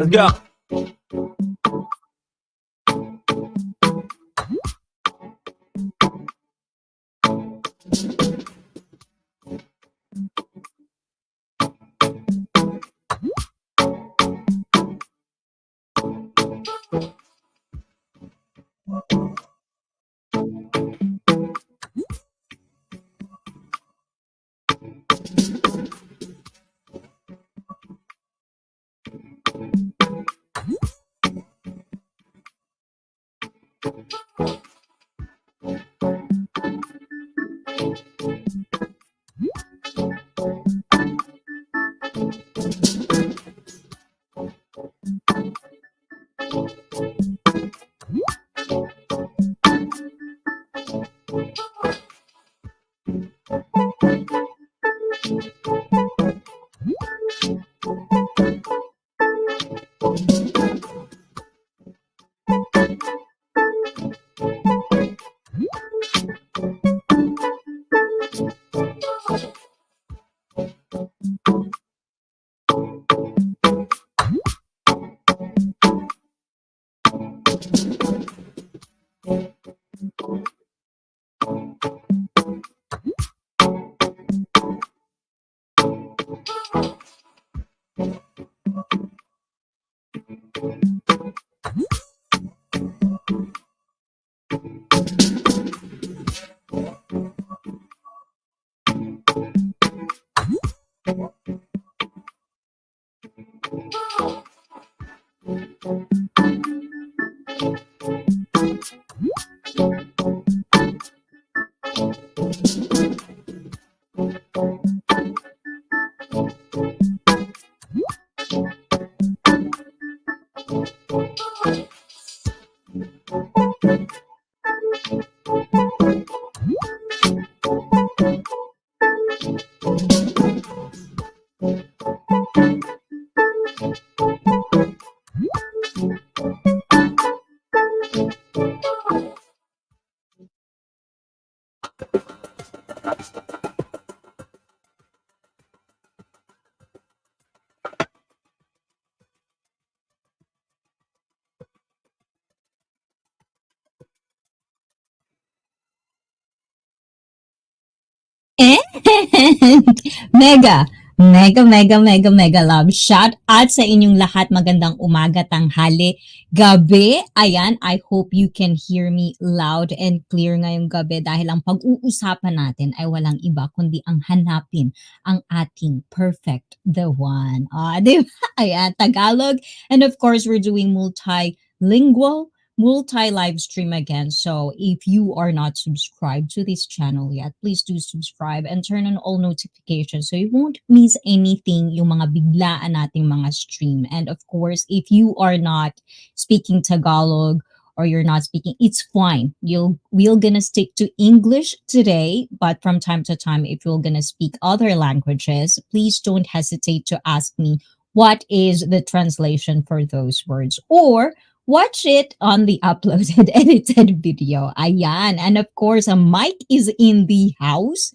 Let's go. And mega, mega love. Shout out sa inyong lahat. Magandang umaga, tanghali, gabi. Ayan, I hope you can hear me loud and clear ngayong gabi dahil ang pag-uusapan natin ay walang iba kundi ang hanapin ang ating perfect the one. Di ba? Ayan, Tagalog. And of course, we're doing multilingual multi-live stream again. So if you are not subscribed to this channel yet, please do subscribe and turn on all notifications so you won't miss anything yung mga biglaan nating mga stream. And of course, if you are not speaking Tagalog or you're not speaking, it's fine. We're gonna stick to English today, but from time to time, if you're gonna speak other languages, please don't hesitate to ask me what is the translation for those words, or watch it on the uploaded edited video. Ayan. And of course, a mic is in the house.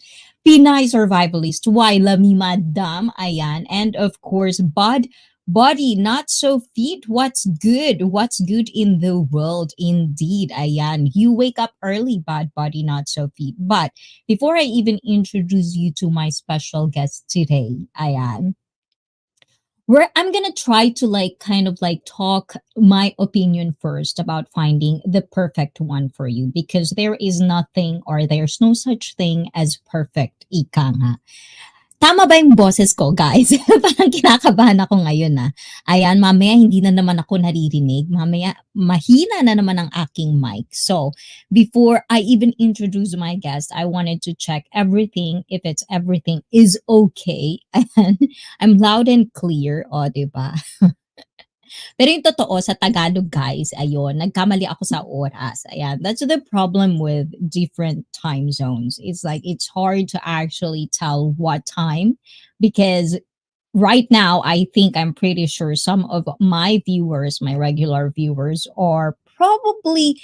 Pinay survivalist. Why? Lami madam. Ayan. And of course, body not so fit. What's good? What's good in the world? Indeed. Ayan. You wake up early, bad body not so fit. But before I even introduce you to my special guest today, ayan, where I'm gonna try to like kind of like talk my opinion first about finding the perfect one for you, because there is nothing or there's no such thing as perfect, ika nga. Tama ba yung boses ko, guys? Parang kinakabahan ako ngayon, na. Ayan, mamaya hindi na naman ako naririnig. Mamaya mahina na naman ang aking mic. So, before I even introduce my guest, I wanted to check everything, if it's everything is okay. Ayan, I'm loud and clear, o, di ba? Pero yung totoo, sa Tagalog, guys, ayun, nagkamali ako sa oras. Ayan, that's the problem with different time zones. It's like, it's hard to actually tell what time, because right now, I think I'm pretty sure some of my viewers, my regular viewers, are probably,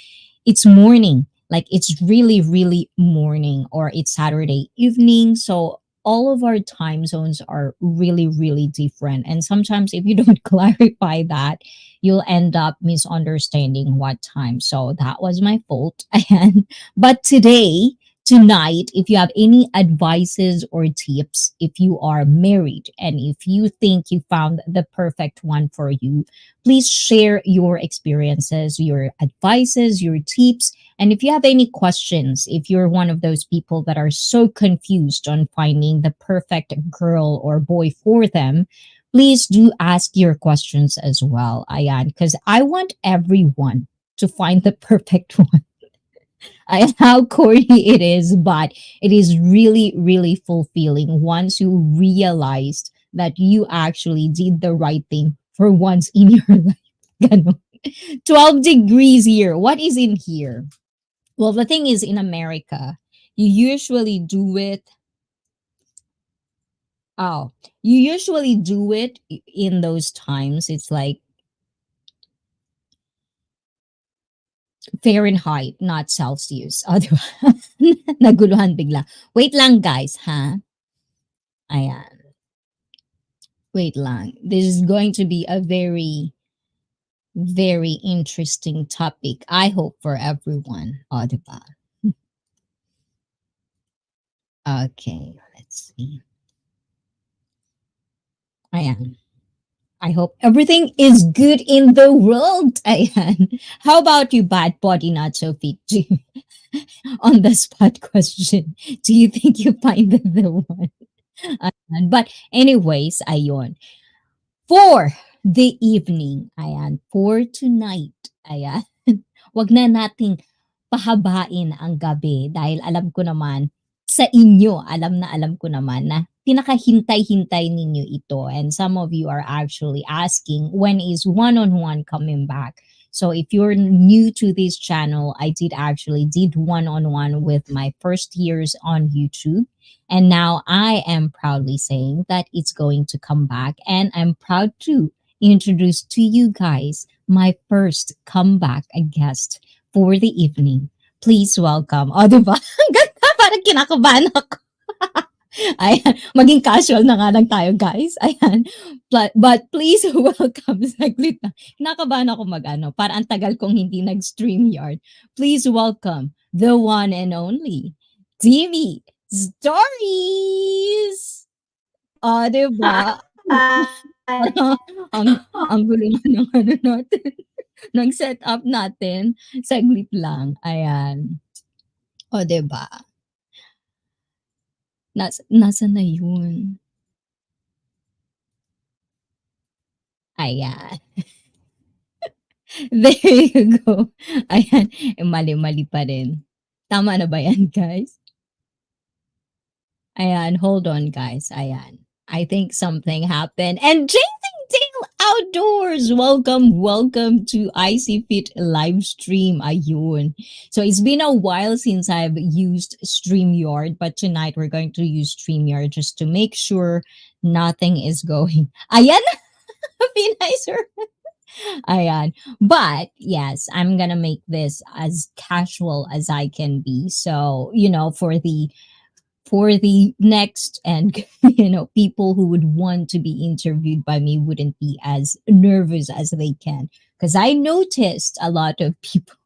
it's morning. Like it's really, really morning, or it's Saturday evening. So all of our time zones are really, really different. And sometimes if you don't clarify that, you'll end up misunderstanding what time. So that was my fault. And but today, tonight, if you have any advices or tips, if you are married and if you think you found the perfect one for you, please share your experiences, your advices, your tips. And if you have any questions, if you're one of those people that are so confused on finding the perfect girl or boy for them, please do ask your questions as well, Ayan, because I want everyone to find the perfect one. How corny it is, but it is really, really fulfilling once you realized that you actually did the right thing for once in your life. Ganon. 12 degrees here. What is in here? Well, the thing is, in America, you usually do it. Oh, you usually do it in those times. It's like Fahrenheit, not Celsius. Oh, di ba? Naguluhan bigla. Wait lang, guys, ha? Ayan. Wait lang. This is going to be a very, very interesting topic. I hope for everyone. Oh, di ba? Okay, let's see. Ayan. I hope everything is good in the world. Ayan. How about you, bad body, not so fit? On the spot question. Do you think you find the one? Ayan. But anyways, ayon. For the evening, ayan. For tonight, ayan. Wag na nating pahabain ang gabi, dahil alam ko naman sa inyo, alam na alam ko naman na pinakahintay-hintay ninyo ito, and some of you are actually asking when is one-on-one coming back. So if you're new to this channel, I did actually did one-on-one with my first years on YouTube, and now I am proudly saying that it's going to come back, and I'm proud to introduce to you guys my first comeback guest for the evening. Please welcome. O, diba? Ang ganda, parang kinakabahan ako. Ayan, maging casual na nga lang tayo, guys. Ayan. But please welcome, saglit na. Kinakabahan ako mag-ano, para ang tagal kong hindi nag-stream yard. Please welcome the one and only TV Stories! O, diba? Parang ang gulo nga ng ano natin, ng setup natin. Saglit lang, ayan. O, 'di ba? Nasaan na yun? Ayan. There you go. Ayan, mali-mali pa rin. Tama na ba yan, guys? Ayan, hold on, guys. Ayan. I think something happened. And chasing tail outdoors. Welcome, welcome to Icy Fit live stream. Ayun. So it's been a while since I've used StreamYard, but tonight we're going to use StreamYard just to make sure nothing is going. Ayan, be nicer. Ayan. But yes, I'm gonna make this as casual as I can be. So, for the next and people who would want to be interviewed by me wouldn't be as nervous as they can, because I noticed a lot of people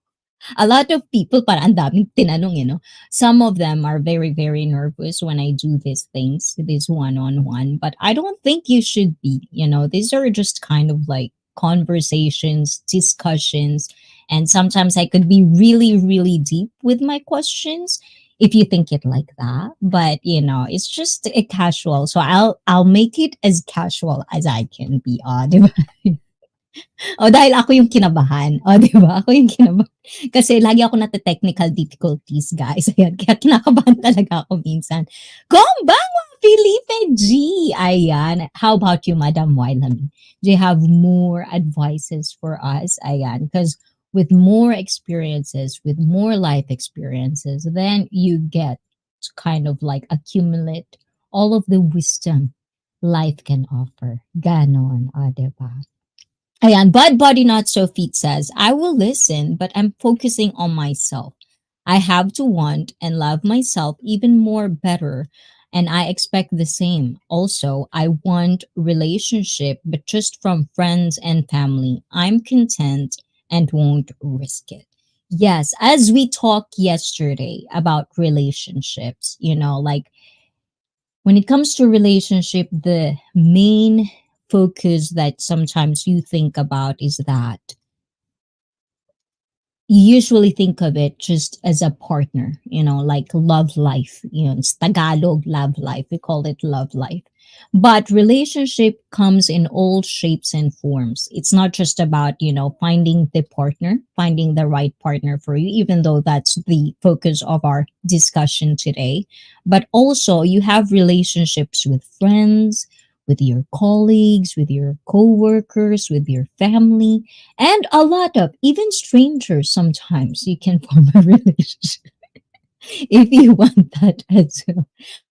para ang daming tinanong, some of them are very very nervous when I do these things, this one on one, but I don't think you should be. These are just kind of like conversations, discussions, and sometimes I could be really really deep with my questions if you think it like that, but it's just a casual, so I'll make it as casual as I can be. Di ba? O dahil ako yung kinabahan. O, di ba? Ako yung kinabahan. Kasi lagi ako nata-technical difficulties, guys. Ayan, kaya kinakabahan talaga ako minsan. Konbanwa, Felipe G! Ayan. How about you, Madam Wylam? Do you have more advices for us? Ayan. Because with more experiences, with more life experiences, then you get to kind of like accumulate all of the wisdom life can offer. Ganon, o, diba? Ayan, Bud Body Not So Feet says, I will listen, but I'm focusing on myself. I have to want and love myself even more better, and I expect the same. Also, I want relationship, but just from friends and family. I'm content and won't risk it. Yes, as we talked yesterday about relationships, like when it comes to relationship, the main focus that sometimes you think about is that you usually think of it just as a partner, like love life. It's Tagalog love life. We call it love life. But relationship comes in all shapes and forms. It's not just about, finding the partner, finding the right partner for you, even though that's the focus of our discussion today. But also, you have relationships with friends, with your colleagues, with your coworkers, with your family, and a lot of even strangers. Sometimes you can form a relationship if you want that as well.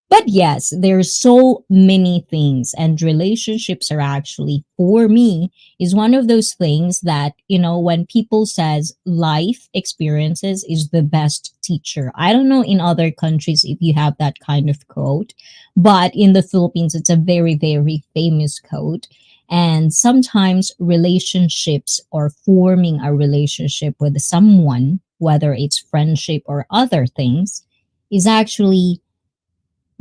But yes, there's so many things, and relationships are actually, for me, is one of those things that, when people says life experiences is the best teacher. I don't know in other countries if you have that kind of quote, but in the Philippines it's a very very famous quote. And sometimes relationships, or forming a relationship with someone, whether it's friendship or other things, is actually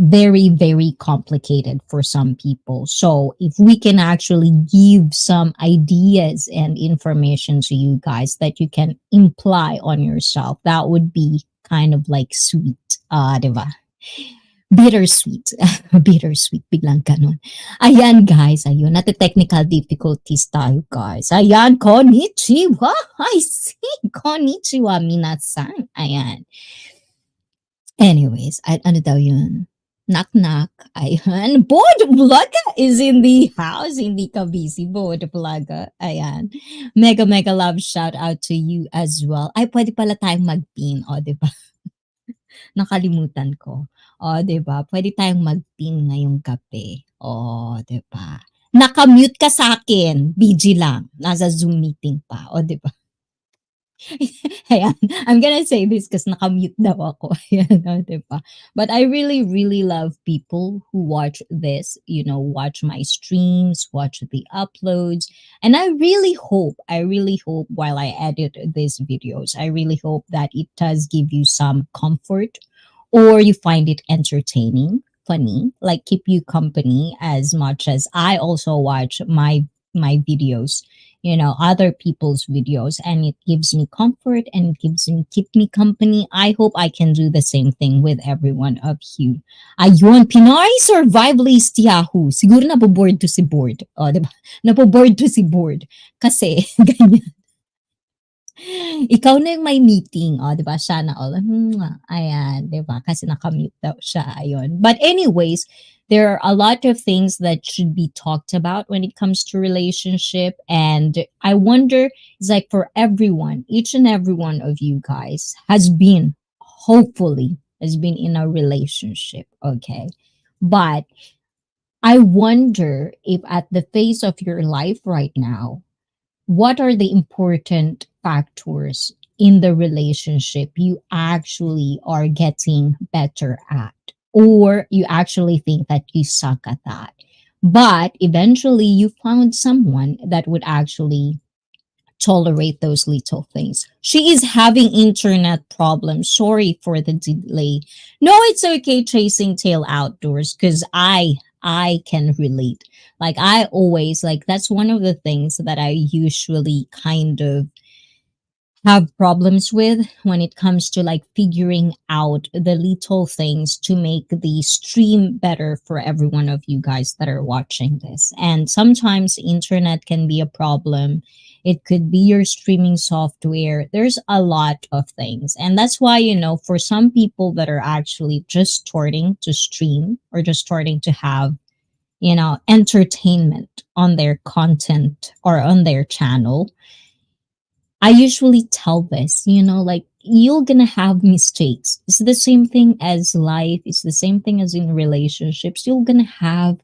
very very complicated for some people. So if we can actually give some ideas and information to you guys that you can imply on yourself, that would be kind of like sweet. Diba? Bittersweet. Bittersweet. Biglang ganon. Ayan, guys. Ayun. Nati-technical difficulties tayo, guys. Ayan. Konnichiwa. I see. Konnichiwa, minasan. Ayan. Anyways, ano daw yun? Knock knock. Ayan. Board Vlogger is in the house. Hindi ka busy, Board Vlogger. Ayan. Mega mega love shout out to you as well. Ay, pwede pala tayong mag-pin. O, diba? Nakalimutan ko. O, diba? Pwede tayong mag-pin ngayong gabi. O, diba? Nakamute ka sa akin. BG lang. Nasa Zoom meeting pa. O, diba? Ayan. I'm gonna say this because nakamute daw ako. Ayan, diba? But I really, really love people who watch this, watch my streams, watch the uploads. And I really hope while I edit these videos, I really hope that it does give you some comfort, or you find it entertaining, funny, like keep you company as much as I also watch my videos, other people's videos, and it gives me comfort and it gives me keep me company. I hope I can do the same thing with every one of you. Ayun, Pinoy Survivalist Yahoo. Siguro naboboard to si Board. O, diba? Naboboard to si Board. Kasi, ganyan. Ikaw na yung may meeting, oh, 'di ba? Siya na all. Ayan, 'di ba? Kasi nakamute daw siya, ayun. But anyways, there are a lot of things that should be talked about when it comes to relationship. And I wonder, it's like for everyone, each and every one of you guys has been, hopefully, has been in a relationship. Okay. But I wonder if at the phase of your life right now, what are the important factors in the relationship you actually are getting better at, or you actually think that you suck at that, but eventually you found someone that would actually tolerate those little things. She is having internet problems. Sorry for the delay. No, it's okay, chasing tail outdoors, because I can relate. Like I always, like that's one of the things that I usually kind of have problems with when it comes to like figuring out the little things to make the stream better for every one of you guys that are watching this. And sometimes internet can be a problem. It could be your streaming software. There's a lot of things. And that's why, for some people that are actually just starting to stream or just starting to have, entertainment on their content or on their channel, I usually tell this, like you're gonna have mistakes. It's the same thing as life, it's the same thing as in relationships. You're gonna have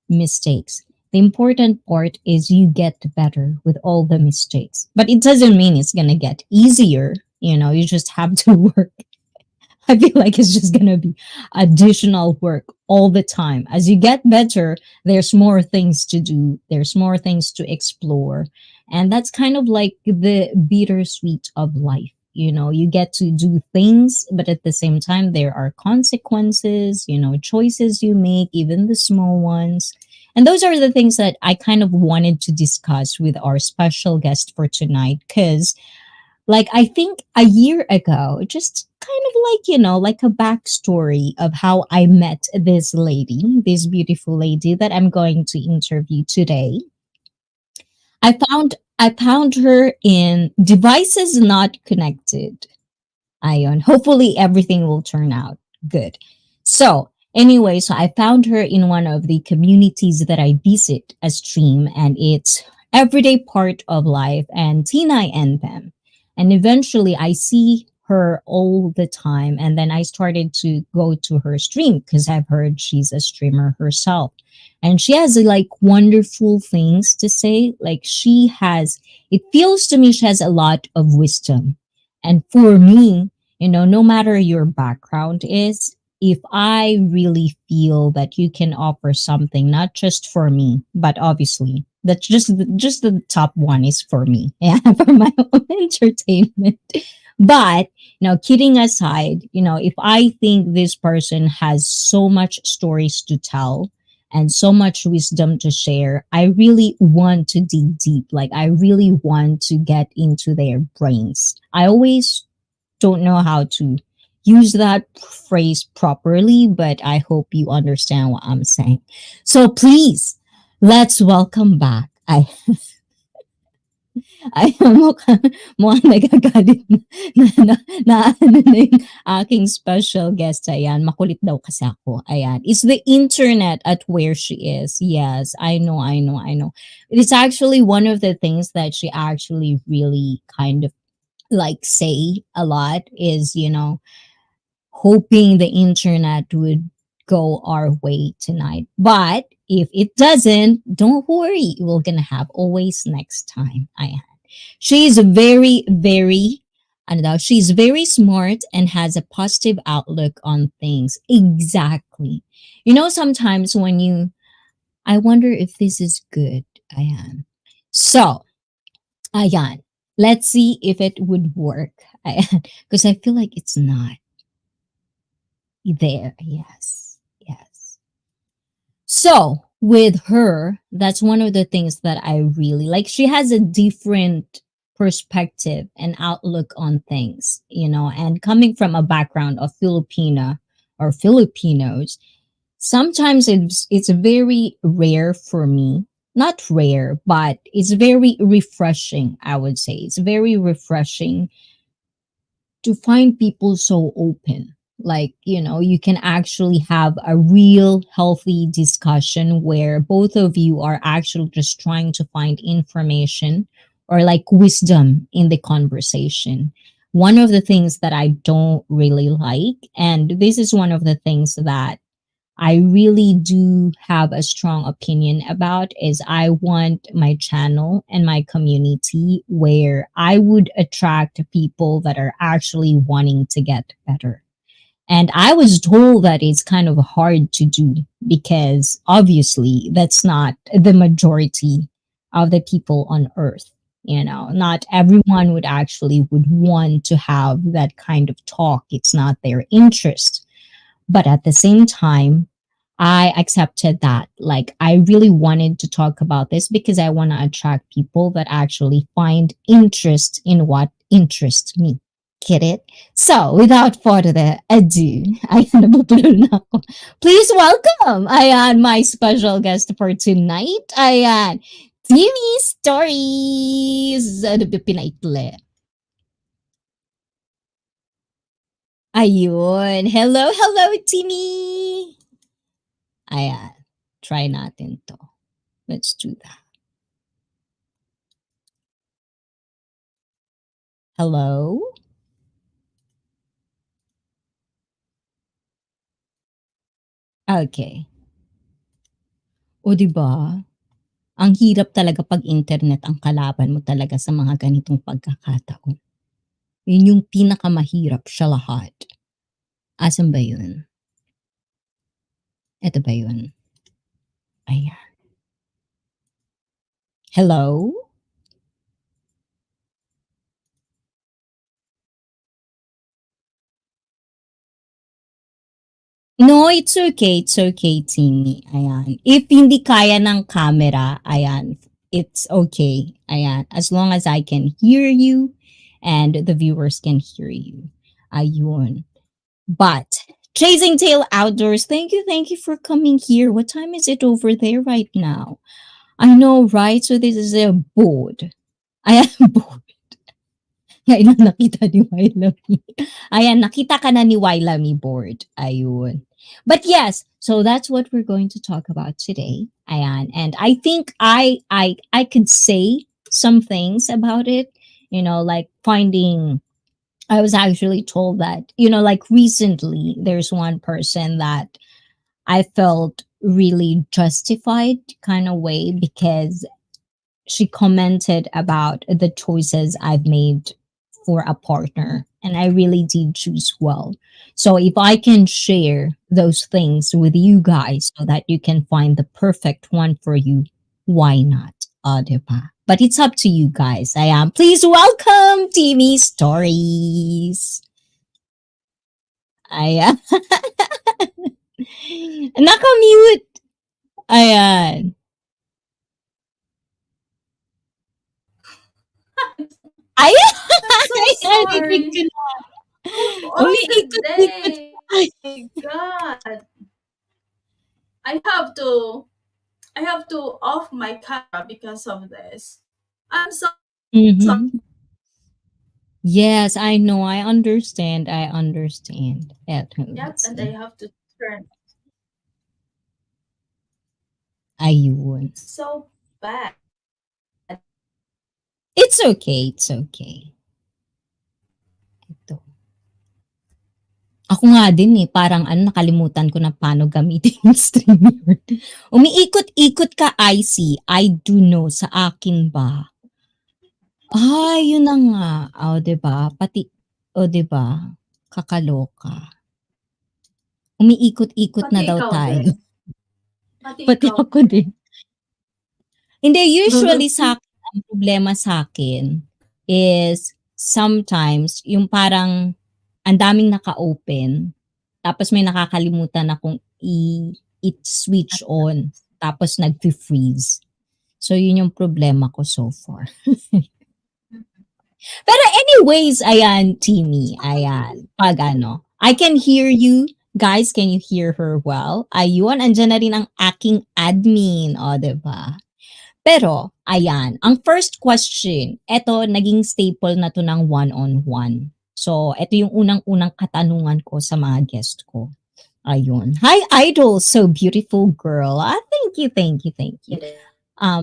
mistakes. The important part is you get better with all the mistakes. But it doesn't mean it's gonna get easier. You just have to work. I feel like it's just gonna be additional work all the time. As you get better, there's more things to do, there's more things to explore. And that's kind of like the bittersweet of life. You get to do things, but at the same time, there are consequences, choices you make, even the small ones. And those are the things that I kind of wanted to discuss with our special guest for tonight, because like I think a year ago, just kind of like, like a backstory of how I met this lady, this beautiful lady that I'm going to interview today. I found her in devices not connected. Ion. Hopefully everything will turn out good. So anyway, so I found her in one of the communities that I visit a stream, and it's everyday part of life and Tinay and them. And eventually I see her all the time, and then I started to go to her stream because I've heard she's a streamer herself. And she has like wonderful things to say. Like it feels to me she has a lot of wisdom. And for me, no matter your background is, if I really feel that you can offer something, not just for me, but obviously that's just the top one is for me, yeah, for my own entertainment. But kidding aside, if I think this person has so much stories to tell and so much wisdom to share, I really want to dig deep. Like I really want to get into their brains. I always don't know how to use that phrase properly, but I hope you understand what I'm saying. So please, let's welcome back. Ay, mukhang nagagalit na yung aking special guest. Ayan, makulit daw kasi ako. Ayan, it's the internet at where she is. Yes, I know. It is actually one of the things that she actually really kind of like say a lot is, hoping the internet would go our way tonight. But if it doesn't, don't worry. We're gonna have always next time. She's very, very, ano daw, she's very smart and has a positive outlook on things. Exactly. Sometimes I wonder if this is good. Ayan. So, ayan. Let's see if it would work. Because I feel like it's not there. Yes. Yes. So, with her, that's one of the things that I really like. She has a different perspective and outlook on things, and coming from a background of Filipina or Filipinos, sometimes it's very rare for me. Not rare, but it's very refreshing, I would say. It's very refreshing to find people so open. Like, you can actually have a real healthy discussion where both of you are actually just trying to find information or like wisdom in the conversation. One of the things that I don't really like, and this is one of the things that I really do have a strong opinion about, is I want my channel and my community where I would attract people that are actually wanting to get better. And I was told that it's kind of hard to do because obviously that's not the majority of the people on earth. Not everyone would actually would want to have that kind of talk. It's not their interest. But at the same time, I accepted that. Like, I really wanted to talk about this because I want to attract people that actually find interest in what interests me. Get it? So, without further ado, ayan, nabubulol na ako. Please welcome, ayan, my special guest for tonight. Ayan, Timmy Stories. Ano ba pinaikli? Ayun. Hello, hello, Timmy! Ayan. Try natin to. Let's do that. Hello? Okay. O, di ba? Ang hirap talaga pag internet ang kalaban mo talaga sa mga ganitong pagkakataon. Yun yung pinakamahirap sa lahat. Asan ba yun? Ito ba yun? Ayan. Hello? No, it's okay. It's okay, Timmy. Ayan. If hindi kaya ng camera, ayan, it's okay. Ayan. As long as I can hear you and the viewers can hear you. Ayun. But Chasing Tail Outdoors, thank you for coming here. What time is it over there right now? I know, right? So this is a board. I am bored. Ayan, nakita ni Wailami. Ayan, nakita ka na ni Wailami board. Ayun. But yes, so that's what we're going to talk about today. Ayan. And I think I could say some things about it, like finding. I was actually told that, like recently there's one person that I felt really justified kind of way because she commented about the choices I've made for a partner. And I really did choose well. So if I can share those things with you guys so that you can find the perfect one for you, why not? Diba? But it's up to you guys. I am. Please welcome Timmy Stories. Ayan. Nakamute. Ayan. Ayan. I'm so Narinig sorry. ko na. Of all the Umiikot-ikot. day, God, I have to, I have to off my camera because of this. I'm so sorry. Mhm. Yes, I know. I understand. I understand. Eto, Yep, let's and I see. have to turn. Ayun. So bad. It's okay. It's okay. Ito. Ako nga din eh, parang nakalimutan ko na paano gamitin yung streamer. Umiikot-ikot ka, IC. I do know. Sa akin ba? Yun na nga. O, diba? Pati, o, diba? Kakaloka. Umiikot-ikot na Pati daw ikaw tayo. din. Pati Pati ikaw ako din. din. Hindi, usually ang problema sa akin is sometimes yung parang ang daming naka-open tapos may nakakalimutan akong i-switch on tapos nag-freeze. So yun yung problema ko so far. Pero anyways, ayan, Timmy, ayan, pag I can hear you. Guys, can you hear her well? Ayun, andyan na rin ang aking admin. O, diba? Pero, ayan, ang first question, eto, naging staple na to ng one-on-one. So, ito yung unang-unang katanungan ko sa mga guest ko. Ayun. Hi, Idol! So beautiful girl. Thank you, thank you, thank you. Um,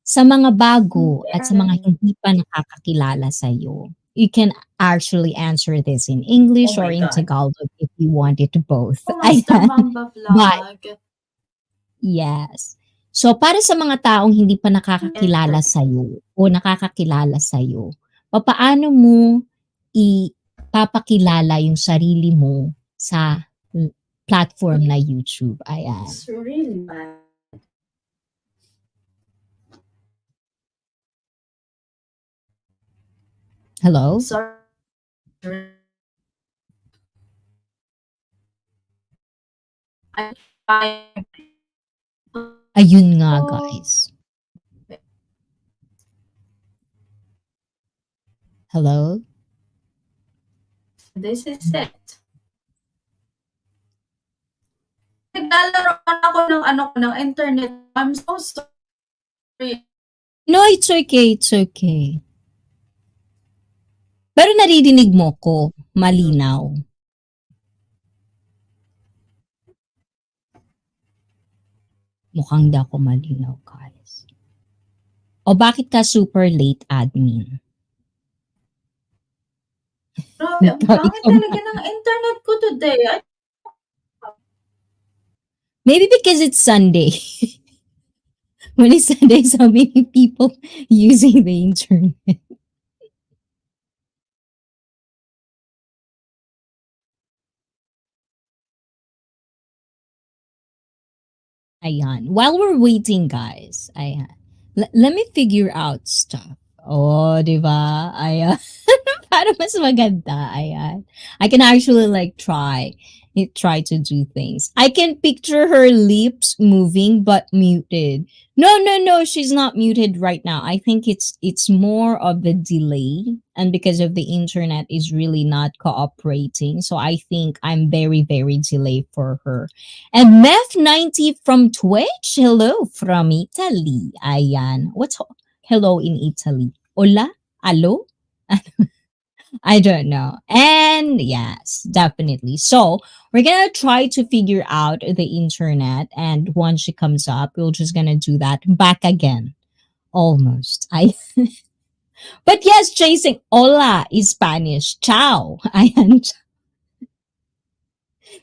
sa mga bago at sa mga hindi pa nakakakilala sa'yo, you can actually answer this in English Oh or my in God. Tagalog if you want it both. Oh, Master Ayan. Mamba But, Vlog. yes. So, para sa mga taong hindi pa nakakakilala Yes. sa'yo o nakakakilala sa'yo, papaano mo ipapakilala yung sarili mo sa platform na YouTube? Ayan. It's really bad. Hello? Sorry. I'm trying. Ayun nga, Oh, guys. Hello? this is it. Naglalaro ako ng ano ko ng internet. I'm so sorry. No, it's okay, it's okay. Pero naririnig mo ko, malinaw. Mukhang di ako malinaw, guys. O bakit ka super late, admin? Grabe, ang Ikaw, pangit ikaw ba? talaga ng internet ko today. Maybe because it's Sunday. When it's Sunday, so many people using the internet. Ayan. While we're waiting, guys, ayan. Let me figure out stuff. Oh, di ba? Ayan. Para mas maganda. Ayan. I can actually like try to do things. I can picture her lips moving but muted. No, no, no, she's not muted right now. I think it's more of the delay and because of the internet is really not cooperating. So I think I'm very very delayed for her. And Meth90 from Twitch. Hello from Italy. Ayan. What's hello in Italy? Hola? Allo? I don't know. And yes, definitely. So we're gonna try to figure out the internet, and once she comes up, we're just gonna do that back again. Almost. I but yes, chasing hola is Spanish. Ciao. I am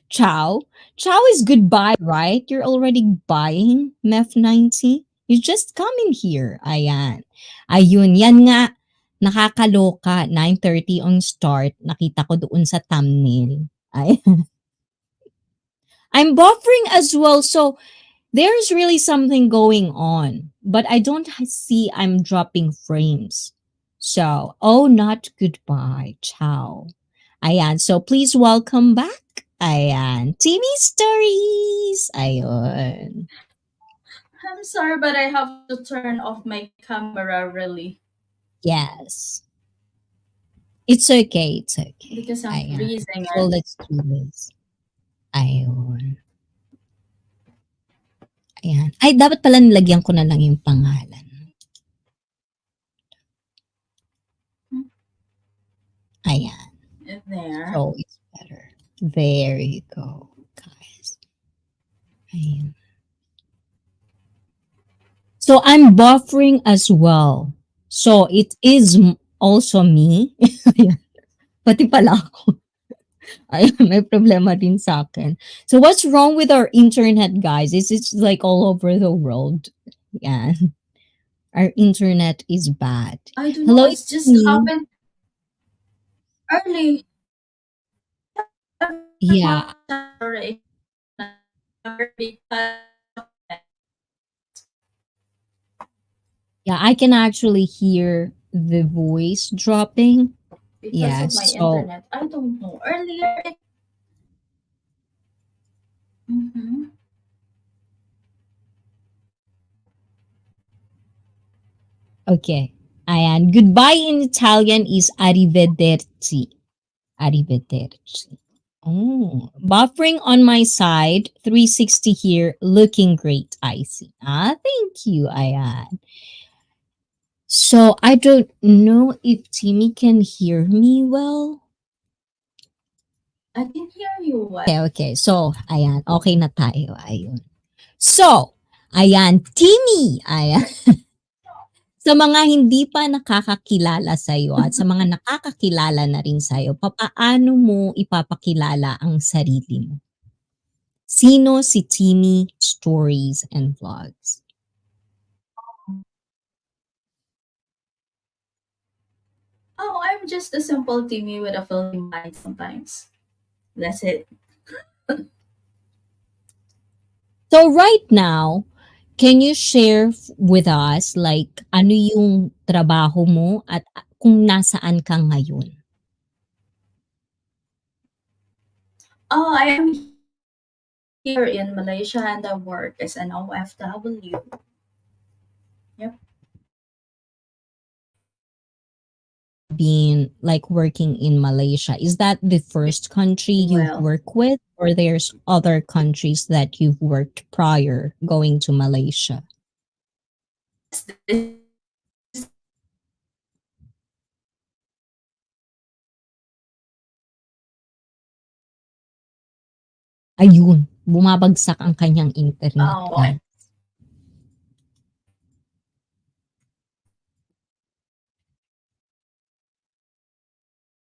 ciao. Ciao is goodbye, right? You're already buying Mef 90. You just come in here. Ayan. Ayun, yan nga. Nakakaloka. 9:30 on start. Nakita ko doon sa thumbnail. Ay, I'm buffering as well. So there's really something going on. But I don't see I'm dropping frames. So, oh, not goodbye. Ciao. Ayan. So, please welcome back. Ayan. TV Stories. Ayun. I'm sorry, but I have to turn off my camera really Yes. It's okay. It's okay. because I'm Ayan. freezing So, it. let's do this. Ayun. Ayan. Ay, dapat pala nilagyan ko na lang yung pangalan. Ayan. There. So, it's better. There you go, guys. Ayan. So, I'm buffering as well. So, it is also me. Ayan. Pati pala ako. Ay, may problema din sa akin. So, what's wrong with our internet, guys? Is it's like all over the world? Yeah. Our internet is bad. I don't know. Hello, It's it's just me. happened early. Yeah. Sorry. Yeah, I can actually hear the voice dropping. Because of my Yes. So, internet. I don't know. Earlier, it. Mhm. okay. Ayan. Goodbye in Italian is arrivederci. Arrivederci. Oh, buffering on my side, 360 here, looking great, I see. Thank you, Ayan. So I don't know if Timmy can hear me well. I can hear you well. Okay, okay. So, ayan. Okay na tayo. Ayun. So, ayan. Timmy! Ayan. Sa mga hindi pa nakakakilala sa'yo at sa mga nakakakilala na rin sa'yo, papaano mo ipapakilala ang sarili mo? Sino si Timmy Stories and Vlogs? Oh, I'm just a simple Timmy with a filthy mind sometimes. That's it. So right now, can you share with us like ano yung trabaho mo at kung nasaan ka ngayon? Oh, I am here in Malaysia and I work as an OFW. Yep. Being like working in Malaysia, is that the first country you've Well, worked with, or there's other countries that you've worked prior going to Malaysia? this Ayun, bumabagsak ang kanyang internet, oh, guys.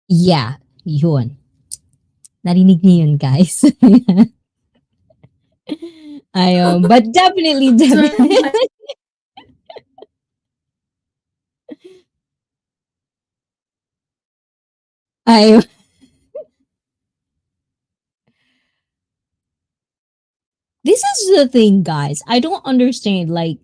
Yeah, yun. Narinig niyo yun, guys. Ayun, but definitely, so definitely. my Ayun. This is the thing, guys. I don't understand. Like,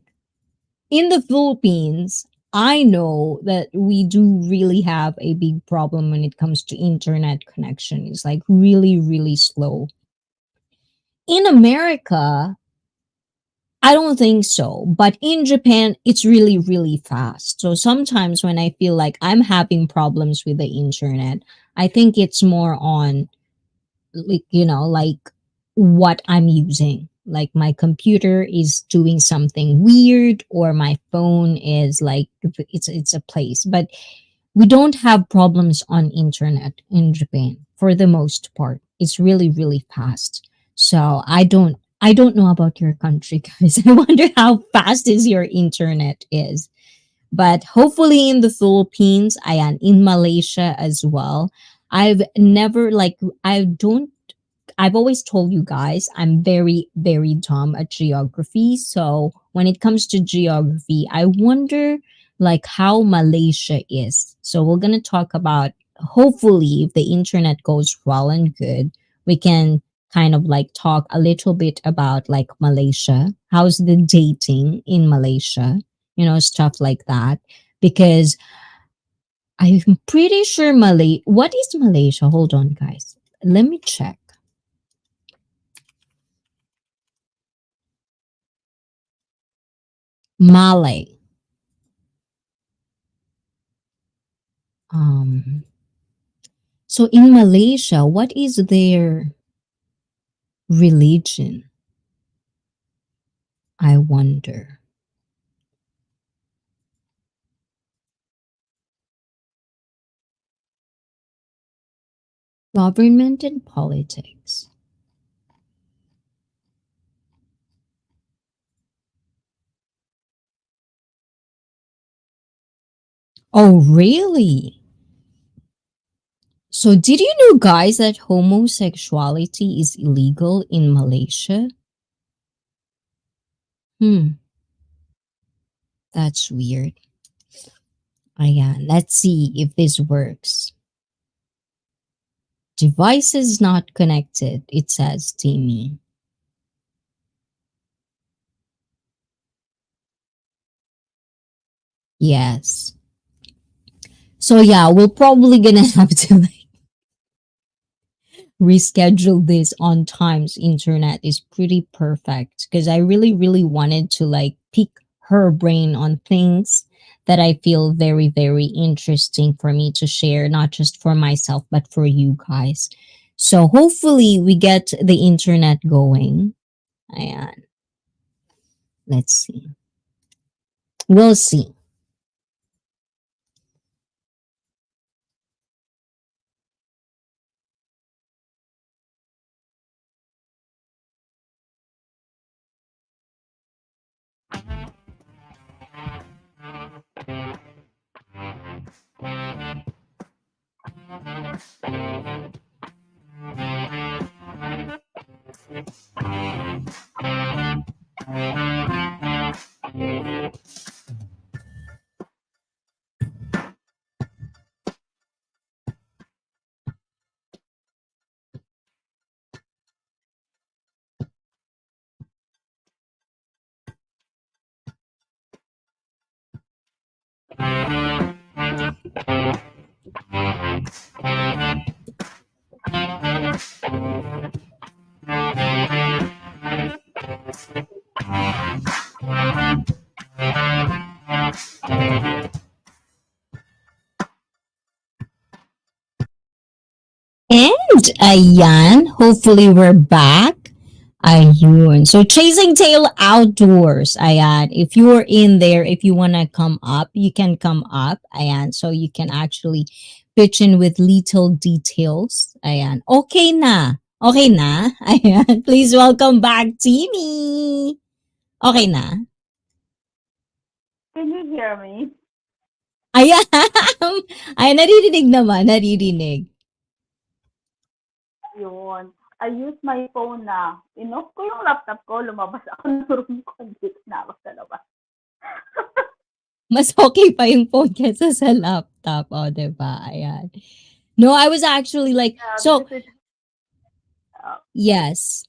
in the Philippines, I know that we do really have a big problem when it comes to internet connection. It's like really, really slow. In America, I don't think so. But in Japan, it's really, really fast. So sometimes when I feel like I'm having problems with the internet, I think it's more on like like what I'm using, like my computer is doing something weird or my phone is like it's a place. But we don't have problems on internet in Japan for the most part. It's really, really fast. So I don't know about your country, guys. I wonder how fast is your internet is. But hopefully in the Philippines, ayan, in Malaysia as well. I've never like I don't I've always told you guys I'm very, very dumb at geography. So when it comes to geography, I wonder like how Malaysia is. So we're gonna talk about, hopefully if the internet goes well and good, we can kind of like talk a little bit about like Malaysia. How's the dating in Malaysia? Stuff like that. Because I'm pretty sure what is Malaysia? Hold on, guys. Let me check. Malay. Um, so in Malaysia, what is their religion? I wonder. Government and politics. Oh, really? So did you know, guys, that homosexuality is illegal in Malaysia? Hmm, that's weird. Yeah, let's see if this works. Devices not connected, it says, Timmy. Yes. So yeah, we're probably gonna have to reschedule this on times. Internet is pretty perfect because I really, really wanted to like pick her brain on things that I feel very, very interesting for me to share, not just for myself, but for you guys. So hopefully we get the internet going. And let's see. We'll see. And ayan, hopefully we're back. Ayun. So Chasing Tail Outdoors. Ayan. If you're in there, if you want to come up, you can come up. Ayan. So you can actually pitch in with little details. Ayan. Okay na. Okay na. Ayan. Please welcome back, Timmy. Okay na. Can you hear me? Ayan. Ay, naririnig naman. Naririnig. Yun. I use my phone na. Inoff ko yung laptop ko, lumabas ako ng room ko, dito na ako sa labas. Mas okay pa yung phone kesa sa laptop. O, diba? Ayan. No, I was actually like, so, Because it's, yes.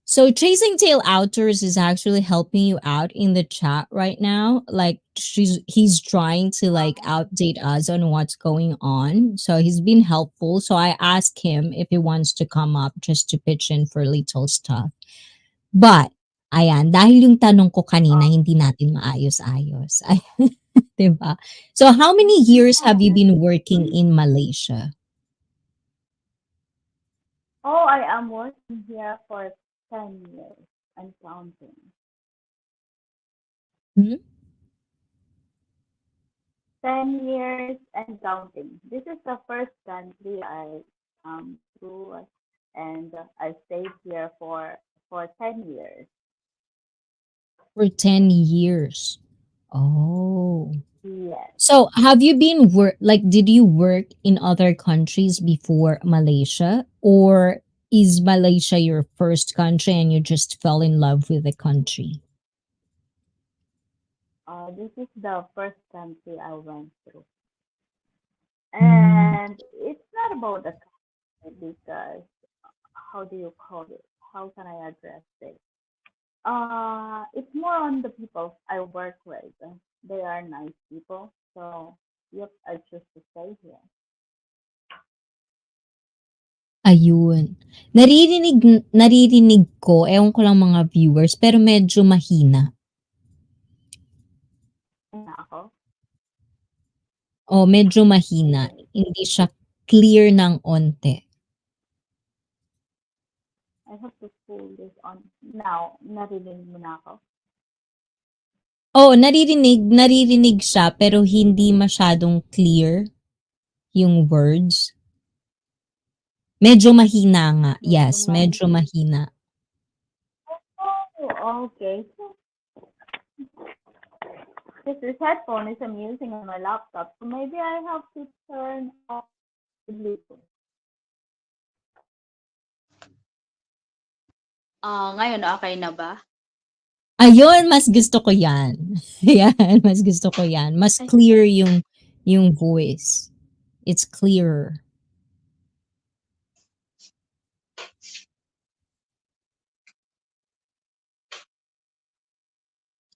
So Chasing Tail Outdoors is actually helping you out in the chat right now. Like he's trying to like update us on what's going on. So he's been helpful. So I asked him if he wants to come up just to pitch in for little stuff. But ayan, dahil yung tanong ko kanina hindi natin maayos-ayos. Ay, 'di ba? So how many years have you been working in Malaysia? oh, I am working here for 10 years and counting. Hmm? 10 years and counting. This is the first country I through and I stayed here for 10 years. For 10 years. Oh. Yes. So, have you been did you work in other countries before Malaysia, or is Malaysia your first country and you just fell in love with the country? This is the first country I went through. Mm. And it's not about the country because how do you call it? How can I address it? It's more on the people I work with. They are nice people. So, yep, I choose to stay here. Ayun. Naririnig ko, ewan ko lang mga viewers, pero medyo mahina. Na ako. O, medyo mahina. Hindi siya clear ng onte. I have to pull this on. Now, narinig mo na ako. Oh, naririnig siya, pero hindi masyadong clear yung words. Medyo mahina nga. Yes, medyo mahina. Oh, okay. This is headphone is I'm using on my laptop, so maybe I have to turn off the Bluetooth. Ngayon okay na ba? Ayun, mas gusto ko yan. Yan, mas gusto ko yan. Mas clear yung voice. It's clearer.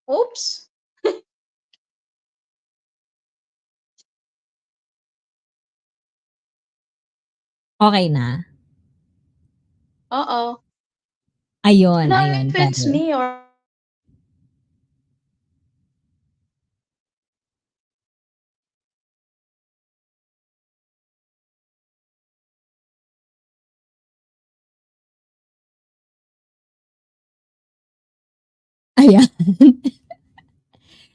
Oops. Okay na? Oo. Ayun, Now ayun, if it's better. me or Ayan.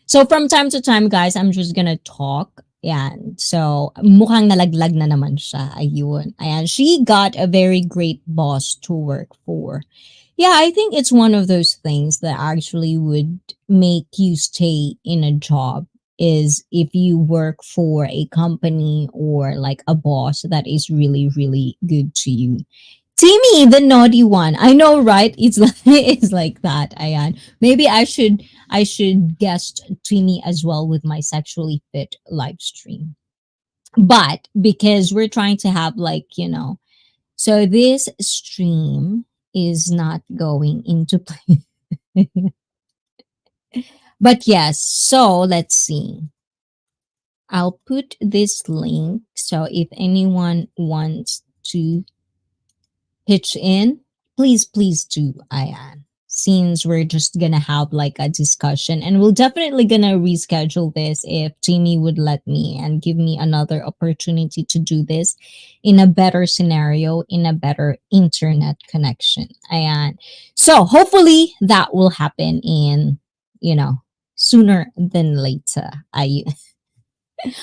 So from time to time, guys, I'm just gonna talk. Yan. So, mukhang nalaglag na naman siya. Ayun. Ayan. She got a very great boss to work for. Yeah, I think it's one of those things that actually would make you stay in a job is if you work for a company or like a boss that is really, really good to you. Timmy, the naughty one. I know, right? It's like it's like that, Ayan. Maybe I should guest Timmy as well with my sexually fit live stream. But because we're trying to have like, so this stream is not going into play. But yes, so let's see. I'll put this link so if anyone wants to pitch in, please do, Ayan. Since we're just gonna have like a discussion, and we'll definitely gonna reschedule this if Jamie would let me and give me another opportunity to do this in a better scenario, in a better internet connection. Ayan. So hopefully that will happen in, you know, sooner than later. Ay,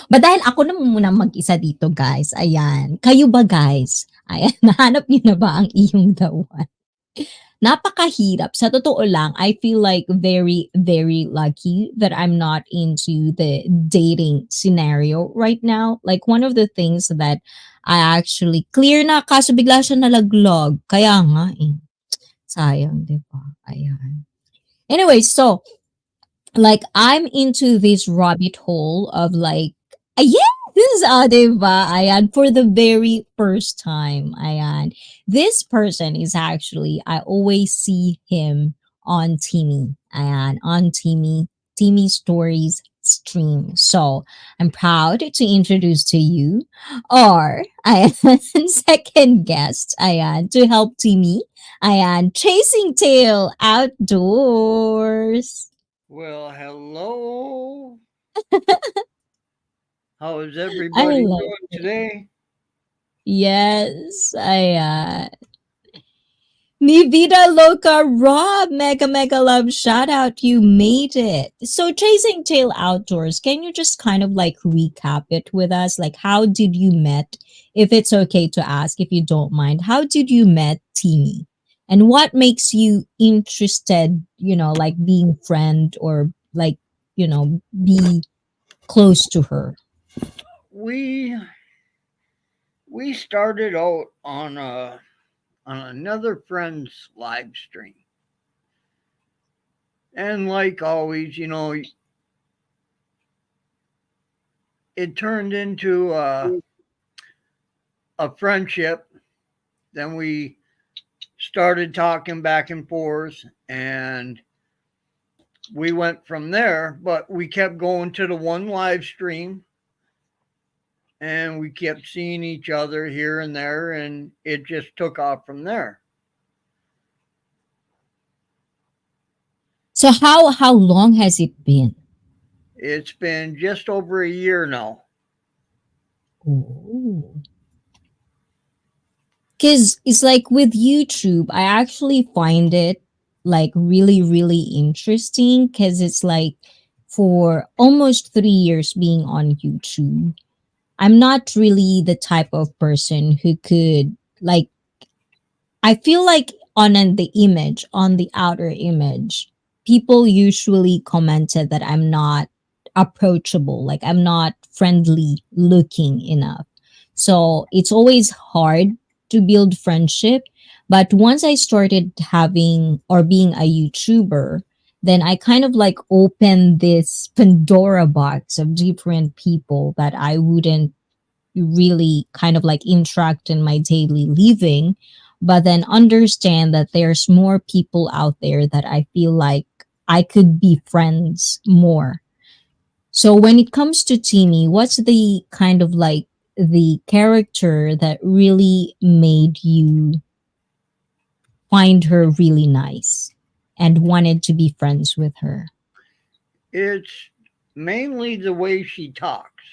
but dahil ako naman muna mag-isa dito, guys, ayan. Kayo ba, guys? Ayan, nahanap niyo na ba ang iyong the one? Napakahirap. Sa totoo lang, I feel like very, very lucky that I'm not into the dating scenario right now. Like, one of the things that I actually clear na kaso bigla siya nalaglag. Kaya nga eh. Sayang, di ba? Ayan. Anyway, so like I'm into this rabbit hole of like yes, diba? Ayan, for the very first time. Ayan. This person is actually, I always see him on Timmy. Ayan, on Timmy Stories stream. So I'm proud to introduce to you our ayan, second guest, ayan, to help Timmy. Ayan, Chasing Tail Outdoors. Well, hello. How is I everybody love doing today? Yes, I Mi Vida Loca Rob, mega mega love shout out, you made it. So Chasing Tail Outdoors, can you just kind of like recap it with us? Like how did you met? If it's okay to ask, if you don't mind, how did you met Teeny? And what makes you interested, like being friend or like, be close to her? We we started out on another friend's live stream. And like always, it turned into a friendship. Then we started talking back and forth and we went from there, but we kept going to the one live stream and we kept seeing each other here and there and it just took off from there. So how long has it been? It's been just over a year now. Oh. Because it's like with YouTube, I actually find it like really, really interesting because it's like for almost 3 years being on YouTube, I'm not really the type of person who could like I feel like the image, on the outer image, people usually commented that I'm not approachable, like I'm not friendly looking enough. So it's always hard to build friendship. But once I started having or being a YouTuber, then I kind of like opened this Pandora box of different people that I wouldn't really kind of like interact in my daily living, but then understand that there's more people out there that I feel like I could be friends more. So when it comes to Teeny, what's the kind of like the character that really made you find her really nice and wanted to be friends with her? It's mainly the way she talks.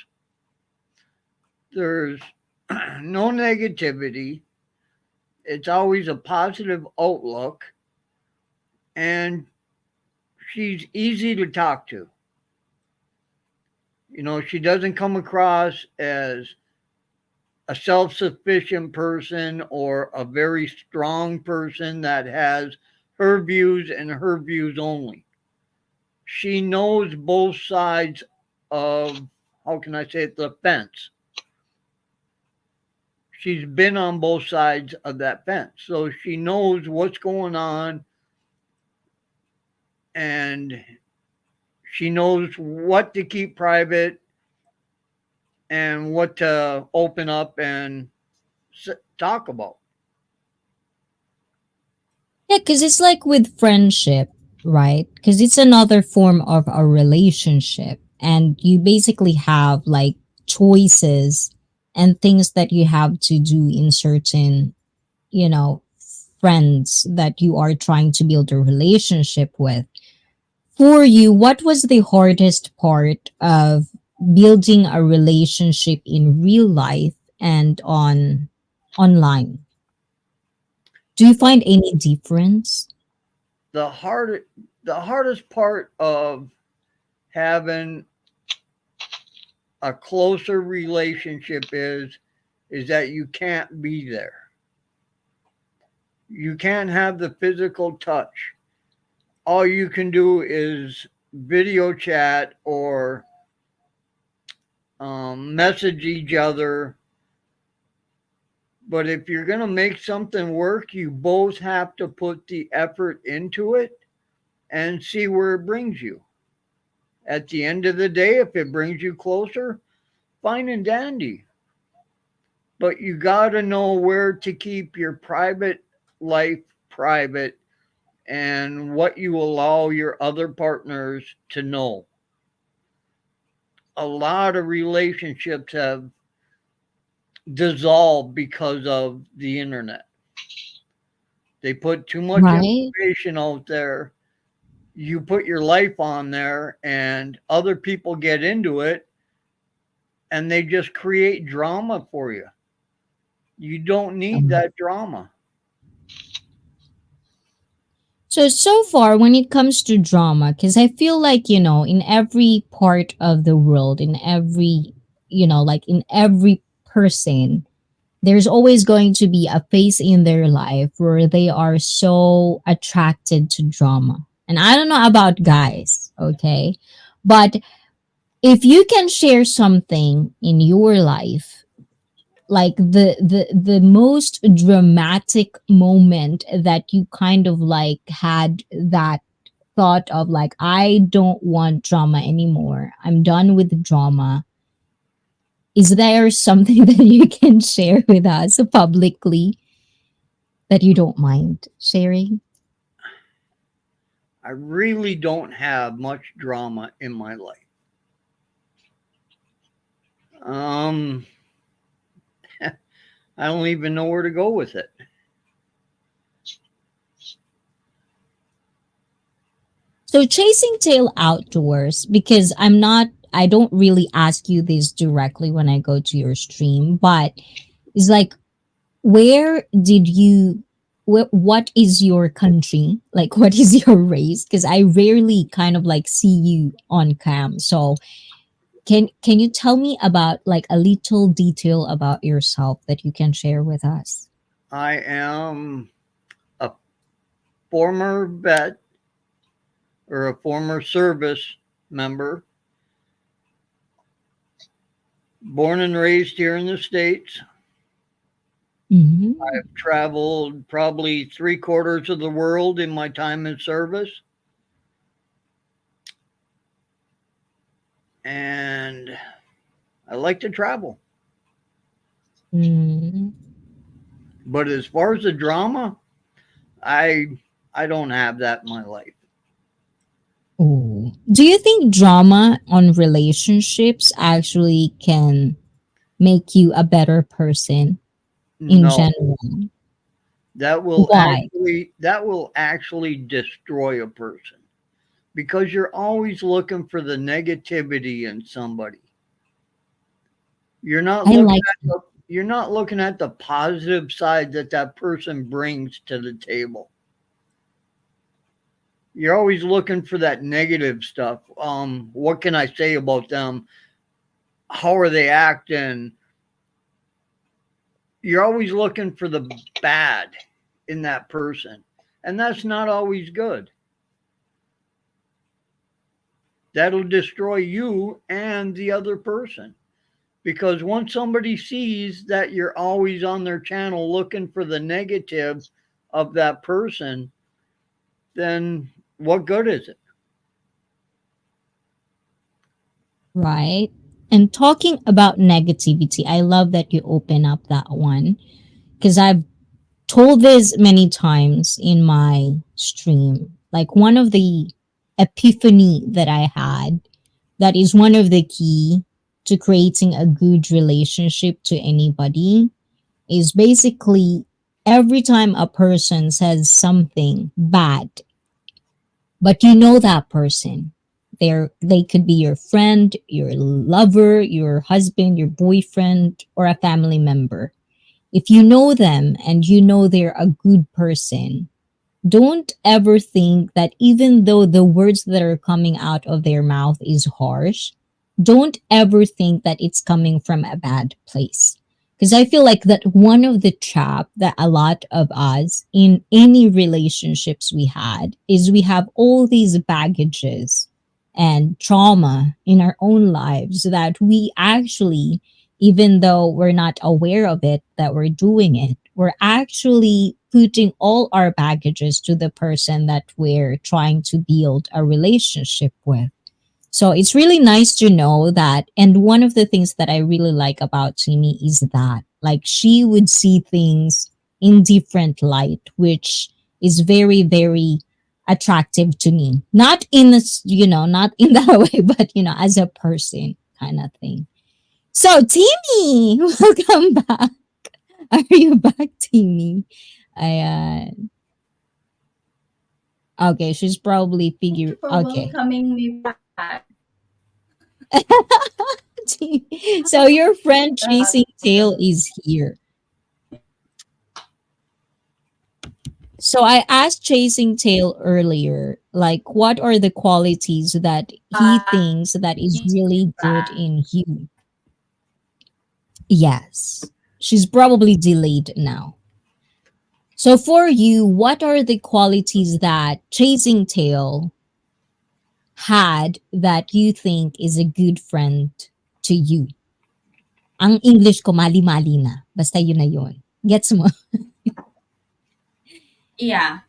There's no negativity. It's always a positive outlook, and she's easy to talk to. She doesn't come across as a self sufficient person or a very strong person that has her views and her views only. She knows both sides of, how can I say it, the fence. she's been on both sides of that fence. So she knows what's going on, and she knows what to keep private and what to open up and talk about. Yeah, because it's like with friendship, right? Because it's another form of a relationship. And you basically have like choices and things that you have to do in certain, you know, friends that you are trying to build a relationship with. For you, what was the hardest part of building a relationship in real life and on online? Do you find any difference? The hard the hardest part of having a closer relationship is that you can't be there. You can't have the physical touch. All you can do is video chat or message each other. But if you're going to make something work, you both have to put the effort into it and see where it brings you. At the end of the day, if it brings you closer, fine and dandy. But you got to know where to keep your private life private and what you allow your other partners to know. A lot of relationships have dissolved because of the internet. They put too much Right? information out there. You put your life on there, and other people get into it and they just create drama for you. You don't need that drama. So far, when it comes to drama, because I feel like, in every part of the world, in every, like in every person, there's always going to be a phase in their life where they are so attracted to drama. And I don't know about guys, okay? But if you can share something in your life, like the most dramatic moment that you kind of like had that thought of like, I don't want drama anymore, I'm done with drama, is there something that you can share with us publicly that you don't mind sharing? I really don't have much drama in my life. Um, I don't even know where to go with it. So chasing tail outdoors, because I don't really ask you this directly when I go to your stream, but it's like, where did you what is your country, like what is your race? Because I rarely kind of like see you on cam. So can you tell me about like a little detail about yourself that you can share with us? I am a former vet or a former service member, born and raised here in the States. Hmm. I've traveled probably three-quarters of the world in my time in service. And I like to travel. Mm. But as far as the drama, I I don't have that in my life. Oh. Do you think drama on relationships actually can make you a better person in No, general? Why? that will actually destroy a person because you're always looking for the negativity in somebody. You're not I looking like at you're not looking at the positive side that that person brings to the table. You're always looking for that negative stuff. What can I say about them? How are they acting? You're always looking for the bad in that person, and that's not always good. That'll destroy you and the other person. Because once somebody sees that you're always on their channel looking for the negative of that person, then what good is it? Right. And talking about negativity, I love that you open up that one because I've told this many times in my stream. Like one of the epiphany that I had, that is one of the key to creating a good relationship to anybody, is basically every time a person says something bad, but you know that person. They could be your friend, your lover, your husband, your boyfriend, or a family member. If you know them and you know they're a good person, don't ever think that even though the words that are coming out of their mouth is harsh, don't ever think that it's coming from a bad place. Because I feel like that one of the trap that a lot of us in any relationships we had is we have all these baggages and trauma in our own lives that we actually, even though we're not aware of it, that we're doing it, we're actually putting all our baggages to the person that we're trying to build a relationship with. So it's really nice to know that. And one of the things that I really like about Timmy is that, like, she would see things in different light, which is very, very attractive to me. Not in this, not in that way, but, as a person kind of thing. So, Timmy, welcome back. Are you back, Timmy? I okay, she's probably Thank you figure for okay. welcoming me back. So your friend chasing tail is here. So I asked chasing tail earlier, like what are the qualities that he thinks that is He's really good back. in you? Yes. She's probably delayed now. So for you, what are the qualities that chasing tail had that you think is a good friend to you? Ang English ko mali-mali na. Basta yun na yun. Gets mo? Yeah,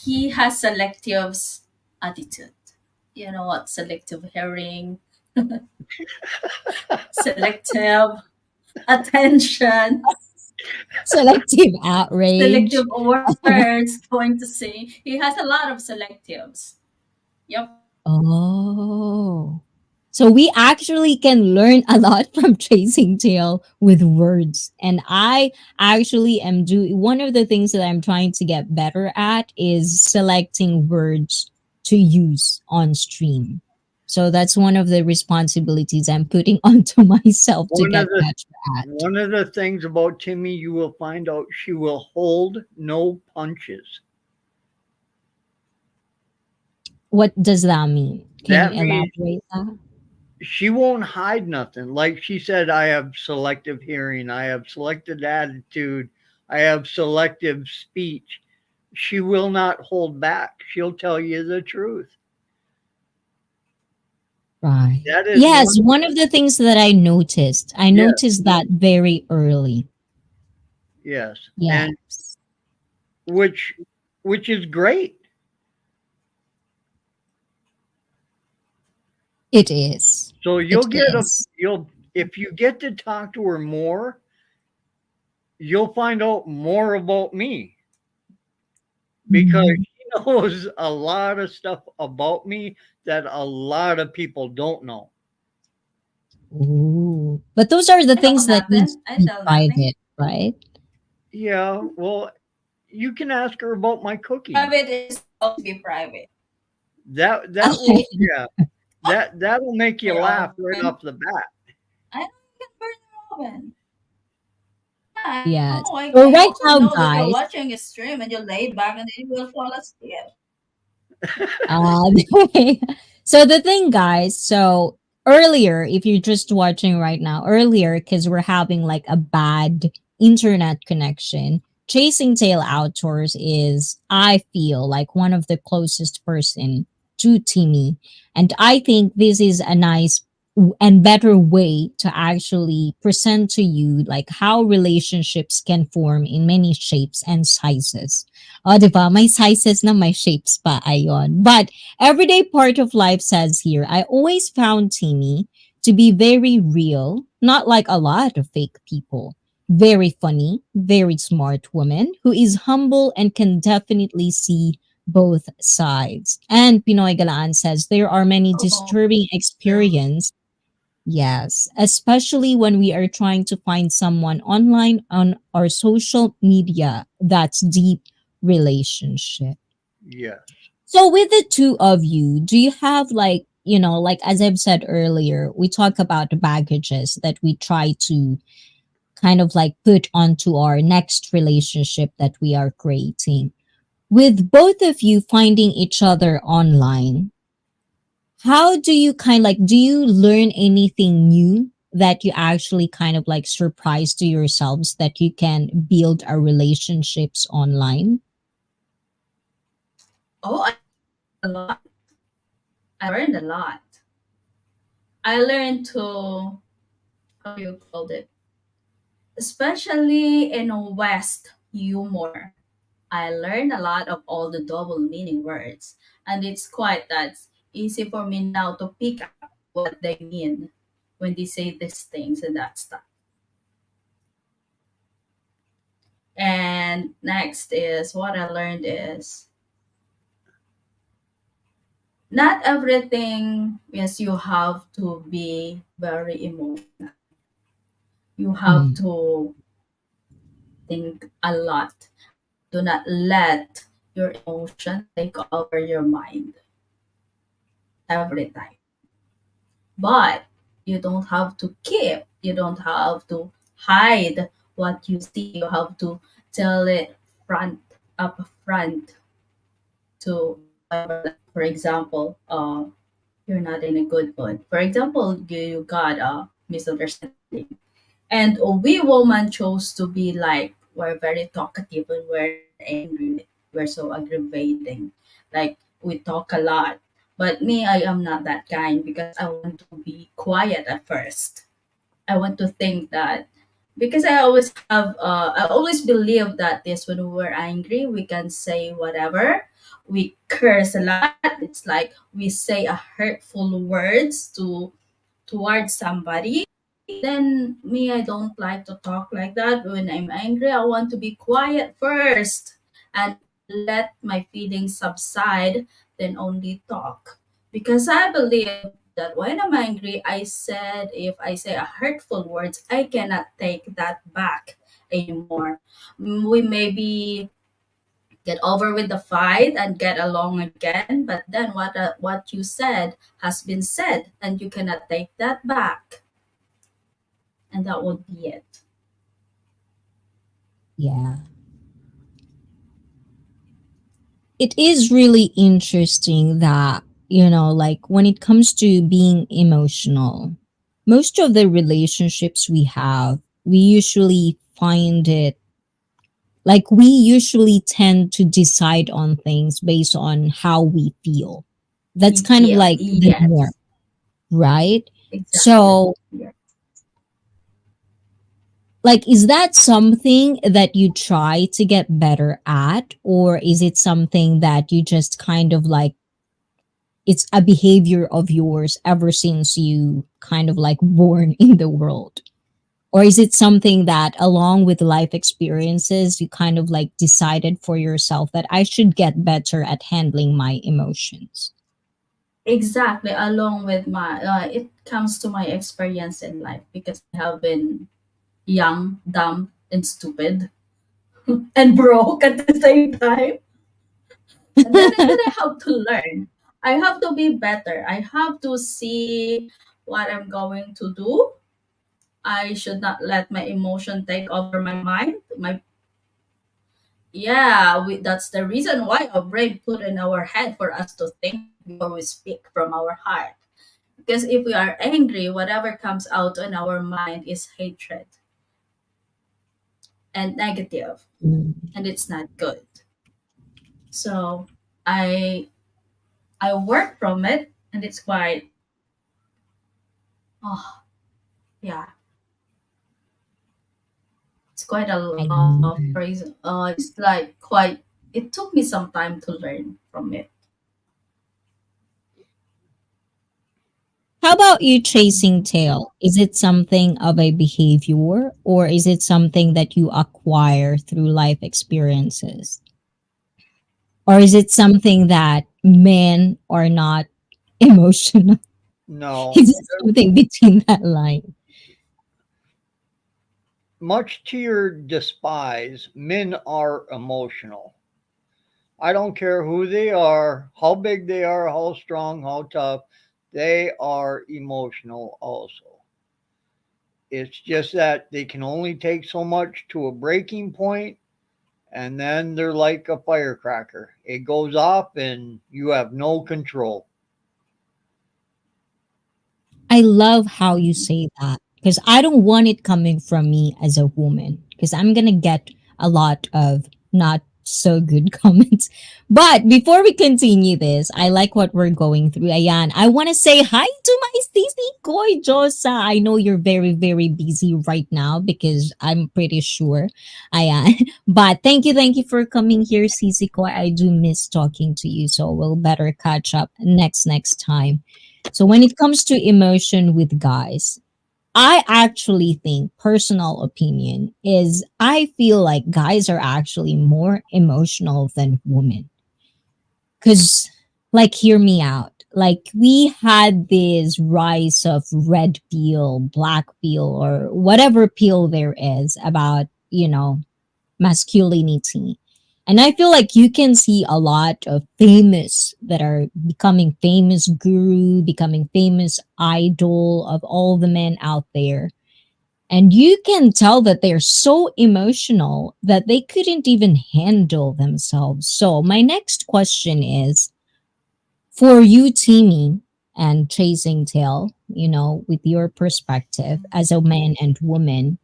he has selective attitude. You know what? Selective hearing, selective attention, Selective outrage. selective words going to say. He has a lot of selectives. Yep. Oh. So we actually can learn a lot from chasing tail with words. And I actually am doing one of the things that I'm trying to get better at is selecting words to use on stream. So that's one of the responsibilities I'm putting onto myself to One of get the better at. one of the things about Timmy, you will find out she will hold no punches. What does that mean? Can you That means elaborate that? she won't hide nothing. Like she said, I have selective hearing, I have selective attitude, I have selective speech. She will not hold back. She'll tell you the truth. Right. That is Yes, one. one of the things that I Yes, noticed that very early. yes, and Yes, which which is great. it is. So It is. you'll if you get to talk to her more, you'll find out more about me because Mhm. she knows a lot of stuff about me that a lot of people don't know. Ooh. But those are the I know things that needs nothing. to I be tell nothing. private, right? Yeah, well, you can ask her about my cooking. Private is supposed to be private. That will, yeah, that'll make you Your laugh right oven. off the bat. I don't can burn your oven. Yeah, I know. Yes. I So right also now, know that you're guys, watching a stream and you're laid back and then you will fall asleep. Uh, so the thing, guys, so earlier, if you're just watching right now, earlier, because we're having like a bad internet connection, Chasing Tail Outdoors is, I feel, like one of the closest person to Timmy. And I think this is a nice and better way to actually present to you like how relationships can form in many shapes and sizes. O, di ba? May sizes na may shapes pa, ayon. But everyday part of life says here, I always found Timmy to be very real, not like a lot of fake people. Very funny, very smart woman who is humble and can definitely see both sides. And Pinoy Galaan says there are many Oh, disturbing true. experience. Yes, especially when we are trying to find someone online on our social media that's deep relationship. Yes. So with the two of you, do you have like, like as I've said earlier, we talk about the baggages that we try to kind of like put onto our next relationship that we are creating. With both of you finding each other online, how do you do you learn anything new that you actually kind of like surprise to yourselves that you can build a relationships online? Oh, I learned a lot. I learned a lot. I learned to, how you called it, especially in West humor. I learned a lot of all the double meaning words, and it's quite that's easy for me now to pick up what they mean when they say these things and that stuff. And next is what I learned is not everything, yes, you have to be very emotional. You have Mm. to think a lot. Do not let your emotion take over your mind every time. But you don't have to hide what you see. You have to tell it front up front to whoever. Like, for example, you're not in a good mood. For example, you got a misunderstanding. And we women chose to be like, we're very talkative and we're angry. We're so aggravating. Like, we talk a lot. But me, I am not that kind because I want to be quiet at first. I want to think that because I always believe that this when we're angry, we can say whatever. We curse a lot. It's like we say a hurtful words towards somebody. Then me, I don't like to talk like that. When I'm angry, I want to be quiet first and let my feelings subside, then only talk. Because I believe that when I'm angry, if I say a hurtful words, I cannot take that back anymore. We maybe get over with the fight and get along again, but then what you said has been said, and you cannot take that back, and that would be it. Yeah. It is really interesting that, like when it comes to being emotional, most of the relationships we have, we usually find it like we usually tend to decide on things based on how we feel. That's We kind of feel like the norm, yes, right? exactly. So, Yeah. like, is that something that you try to get better at, or is it something that you just kind of like it's a behavior of yours ever since you kind of like born in the world? Or is it something that along with life experiences, you kind of like decided for yourself that I should get better at handling my emotions? Exactly. Along with my, it comes to my experience in life because I have been young, dumb, and stupid, and broke at the same time. And then I have to learn. I have to be better. I have to see what I'm going to do. I should not let my emotion take over my mind. That's the reason why our brain put in our head for us to think before we speak from our heart. Because if we are angry, whatever comes out in our mind is hatred and negative, Mm. and it's not good. So I I work from it, and it's quite Oh, yeah, it's quite a I lot love of that. phrase. It's like quite. It took me some time to learn from it. How about you chasing tail? Is it something of a behavior or is it something that you acquire through life experiences? Or is it something that men are not emotional? No, Is it something between that line? much to your despise, men are emotional. I don't care who they are, how big they are, how strong, how tough, they are emotional also. It's just that they can only take so much to a breaking point, and then they're like a firecracker. It goes off, and you have no control. I love how you say that because I don't want it coming from me as a woman because I'm going to get a lot of not so good comments. But before we continue this, I like what we're going through. Ayan, I want to say hi to my Sisi Koy Josa. I know you're very, very busy right now because I'm pretty sure. Ayan. But thank you for coming here, Sisi Koy. I do miss talking to you. So we'll better catch up next time. So when it comes to emotion with guys, I actually think personal opinion is I feel like guys are actually more emotional than women. Cause like hear me out. Like we had this rise of red pill, black pill, or whatever pill there is about, masculinity. And I feel like you can see a lot of famous that are becoming famous guru, becoming famous idol of all the men out there. And you can tell that they're so emotional that they couldn't even handle themselves. So, my next question is for you, Timmy, and Chasing Tail, with your perspective as a man and woman,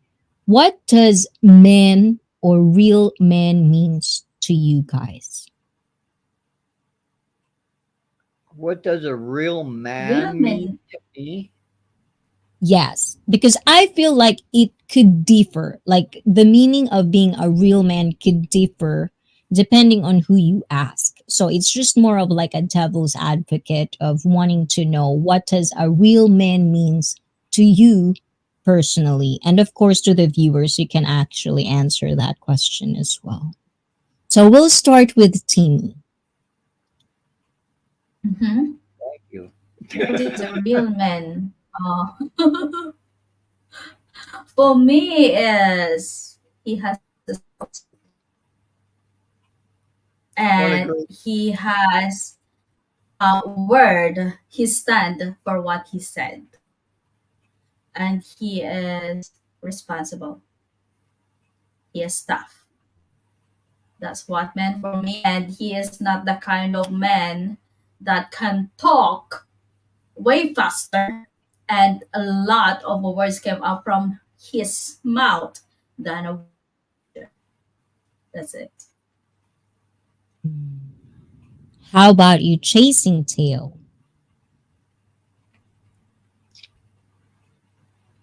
what does man or real man means to you guys? What does a real Real man mean men. to me? Yes, because I feel like it could differ. Like the meaning of being a real man could differ depending on who you ask. So it's just more of like a devil's advocate of wanting to know what does a real man means to you personally. And of course to the viewers you can actually answer that question as well. So we'll start with Timmy. Hmm. Thank you. What is a real man? For me, is he has a What a and great he has a word. He stand for what he said, and he is responsible. He is tough. That's what man for me. And he is not the kind of man that can talk way faster and a lot of words came out from his mouth than a woman should. That's it. How about you, Chasing Tail?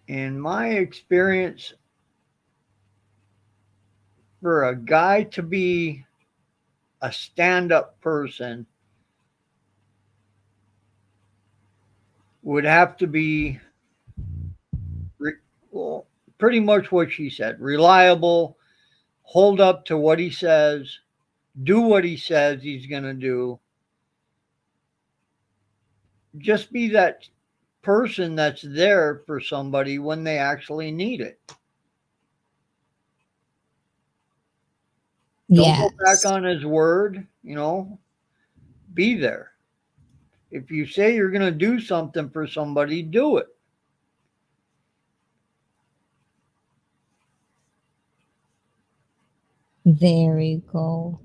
in my experience, for a guy to be a stand-up person would have to be re- well, pretty much what she said: reliable, hold up to what he says, do what he says he's going to do, just be that person that's there for somebody when they actually need it. Don't go back Yes, on his word, be there. If you say you're going to do something for somebody, do it. there you go.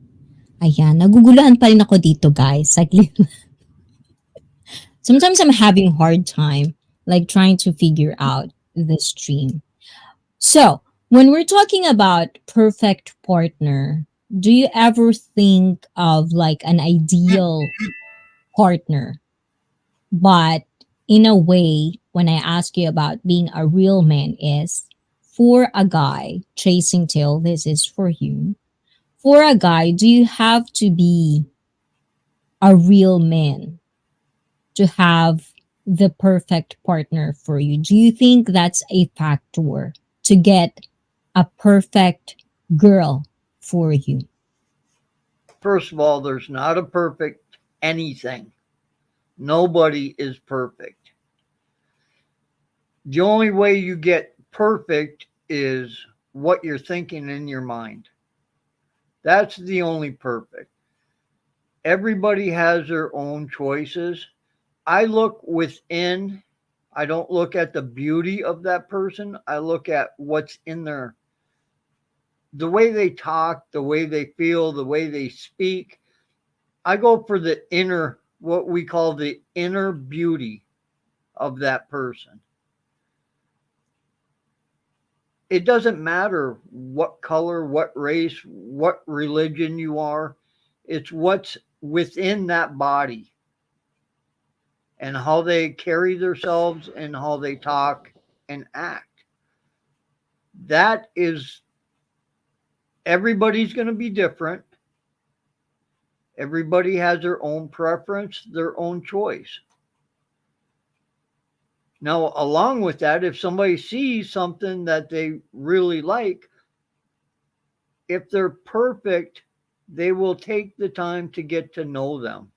Ayan, naguguluhan pa rin ako dito, guys. Saglit. Sometimes I'm having hard time, like trying to figure out the stream. So, when we're talking about perfect partner, do you ever think of like an ideal partner, but in a way, when I ask you about being a real man, is for a guy chasing tail, this is for you. For a guy, do you have to be a real man to have the perfect partner for you? Do you think that's a factor to get a perfect girl for you? First of all, there's not a perfect anything. Nobody is perfect. The only way you get perfect is what you're thinking in your mind. That's the only perfect. Everybody has their own choices. I look within. I don't look at the beauty of that person. I look at what's in there. The way they talk, the way they feel, the way they speak. I go for the inner, what we call the inner beauty of that person. It doesn't matter what color, what race, what religion you are. It's what's within that body and how they carry themselves and how they talk and act. That is, everybody's going to be different. Everybody has their own preference, their own choice. Now, along with that, if somebody sees something that they really like, if they're perfect, they will take the time to get to know them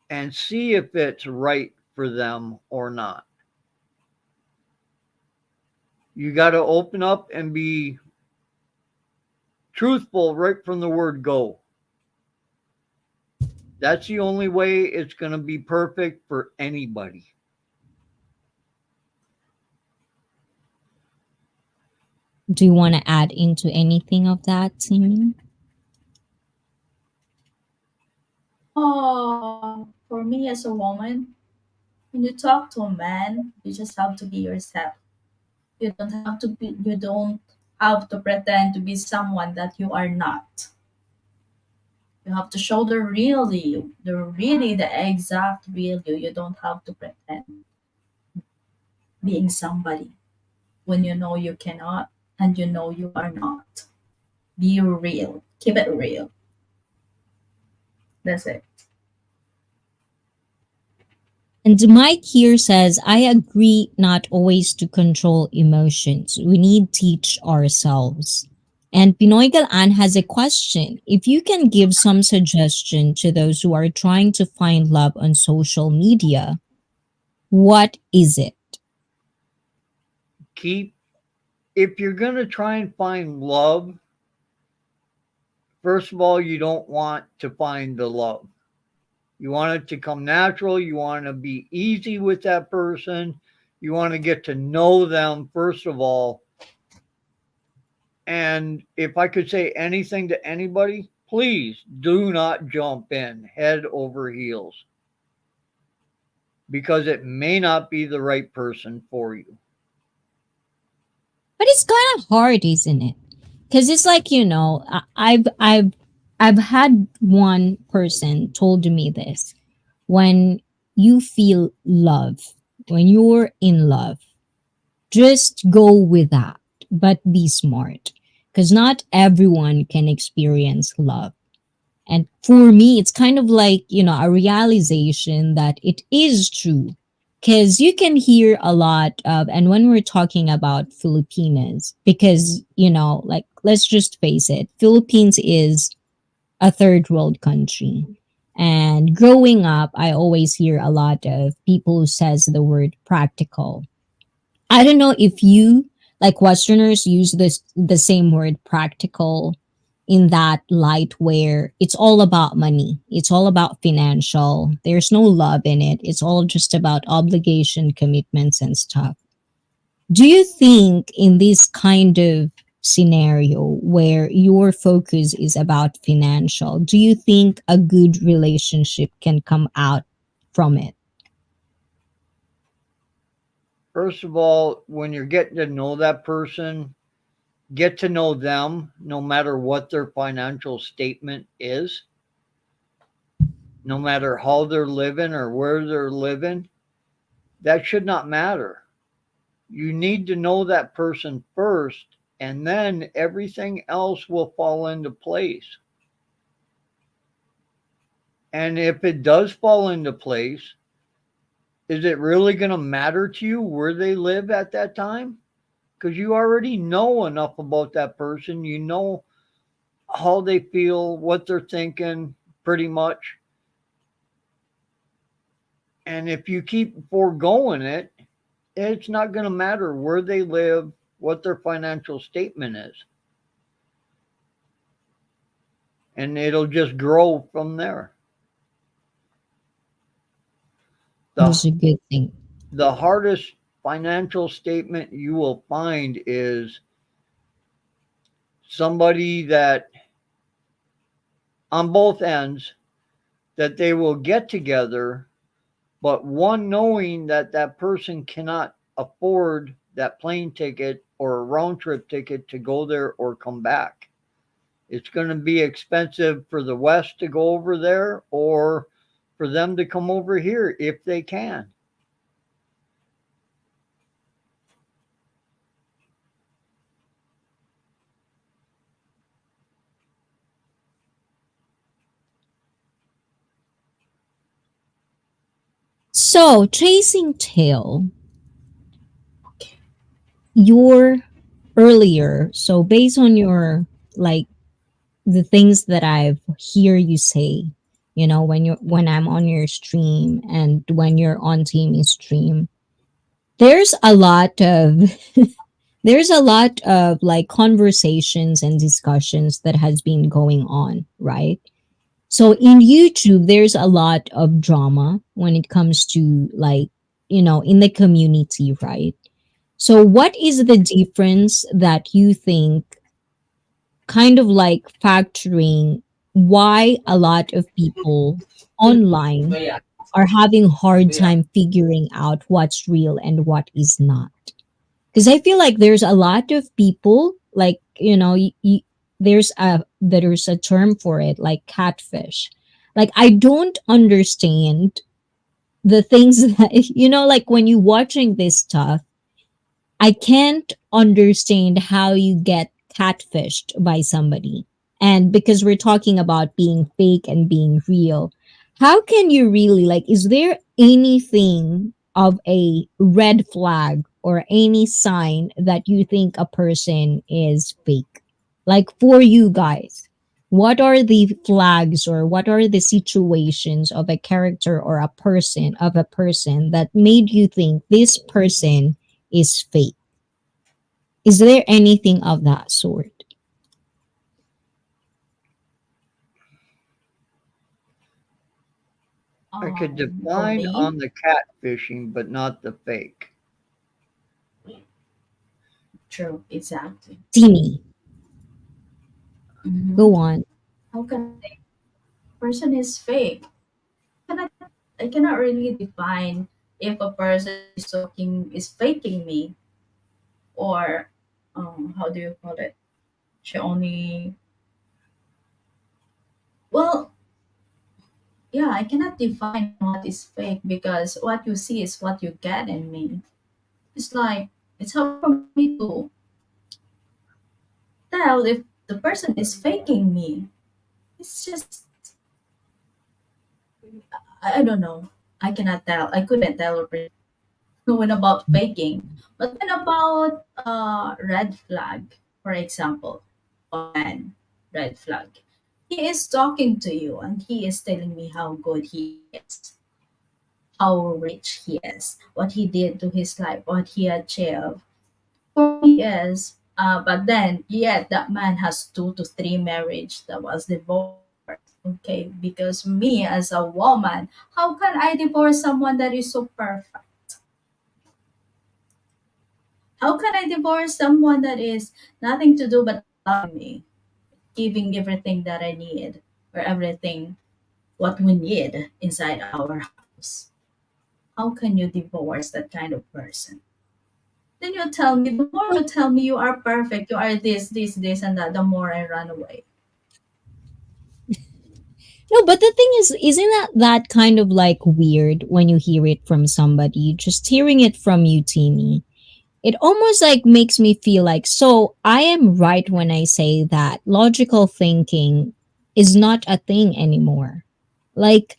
and see if it's right for them or not. You got to open up and be truthful right from the word go. That's the only way it's going to be perfect for anybody. Do you want to add into anything of that, Timmy? For me as a woman, when you talk to a man, you just have to be yourself. You don't have to pretend to be someone that you are not. You have to show the real you, the exact real you. You don't have to pretend being somebody when you know you cannot and you know you are not. Be real. Keep it real. That's it. And Mike here says, I agree not always to control emotions. We need teach ourselves. And Pinoy Galan has a question. If you can give some suggestion to those who are trying to find love on social media, what is it? Keep, if you're going to try and find love, first of all, you don't want to find the love. You want it to come natural. You want to be easy with that person. You want to get to know them, first of all. And if I could say anything to anybody, please do not jump in head over heels because it may not be the right person for you. But it's kind of hard, isn't it? Because it's like, I've had one person told me this. When you feel love, when you're in love, just go with that, but be smart. Because not everyone can experience love. And for me, it's kind of like, a realization that it is true. Because you can hear a lot of, and when we're talking about Filipinas, because, like, let's just face it, Philippines is a third world country. And growing up, I always hear a lot of people who says the word practical. I don't know if you, like Westerners, use the same word practical in that light where it's all about money. It's all about financial. There's no love in it. It's all just about obligation, commitments, and stuff. Do you think in this kind of scenario where your focus is about financial, do you think a good relationship can come out from it? First of all, when you're getting to know that person, get to know them no matter what their financial statement is, no matter how they're living or where they're living. That should not matter. You need to know that person first, and then everything else will fall into place. And if it does fall into place, is it really going to matter to you where they live at that time? Because you already know enough about that person. You know how they feel, what they're thinking, pretty much. And if you keep foregoing it, it's not going to matter where they live, what their financial statement is, and it'll just grow from there. The That's a good thing. the hardest financial statement you will find is somebody that on both ends that they will get together, but one knowing that that person cannot afford that plane ticket or a round trip ticket to go there or come back. It's going to be expensive for the West to go over there or for them to come over here if they can. So, chasing tail, your earlier, so based on your like the things that I've hear you say, when I'm on your stream and when you're on Timmy's stream, there's a lot of there's a lot of like conversations and discussions that has been going on, right? So in YouTube, there's a lot of drama when it comes to like, in the community, right? So what is the difference that you think kind of like factoring why a lot of people online are having hard time figuring out what's real and what is not? Because I feel like there's a lot of people like there's a term for it like catfish. Like I don't understand the things that like when you watching this stuff, I can't understand how you get catfished by somebody. And because we're talking about being fake and being real, how can you really like, is there anything of a red flag or any sign that you think a person is fake? Like for you guys, what are the flags or what are the situations of a character or a person that made you think this person is fake? Is there anything of that sort? I could For define me, on the catfishing, but not the fake. true, exactly. Timmy, Hmm. go on. How can I say person is fake? Cannot I cannot really define if a person is talking is faking me or how do you call it? She only well, yeah, I cannot define what is fake because what you see is what you get in me. It's like it's hard for me to tell if the person is faking me. It's just I don't know. I cannot tell. I couldn't tell or when about faking. But when about red flag, for example, a man, red flag. He is talking to you and he is telling me how good he is, how rich he is, what he did to his life, what he achieved. For me is, but then yet that man has 2 to 3 marriage that was divorced. Okay, because me as a woman, how can I divorce someone that is so perfect? How can I divorce someone that is nothing to do but loving me, giving everything that I need or everything what we need inside our house? How can you divorce that kind of person? Then you tell me, the more you tell me you are perfect, you are this, this, this, and that, the more I run away. No, but the thing is, isn't that kind of like weird when you hear it from somebody? Just hearing it from you, Timmy, it almost like makes me feel like, so I am right when I say that logical thinking is not a thing anymore. Like,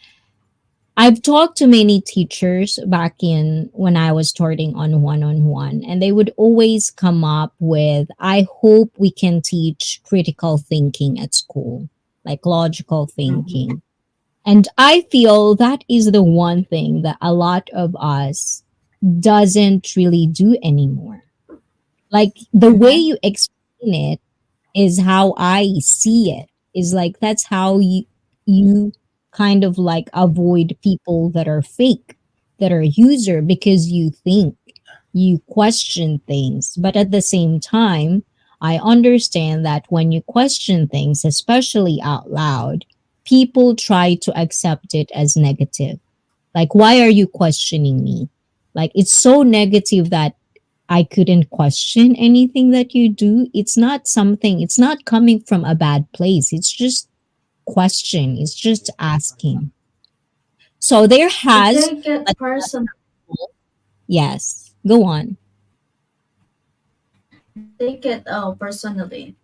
I've talked to many teachers back in when I was starting on one, and they would always come up with, I hope we can teach critical thinking at school, like logical Mhm. thinking. And I feel that is the one thing that a lot of us doesn't really do anymore. Like the way Mhm. you explain it is how I see it. Is like that's how you kind of like avoid people that are fake, that are user, because you think, you question things. But at the same time, I understand that when you question things, especially out loud, people try to accept it as negative. Like, why are you questioning me? Like, it's so negative that I couldn't question anything that you do. It's not something, it's not coming from a bad place. It's just question, it's just asking. So there They has, take it like, person. yes, go on. They take it personally.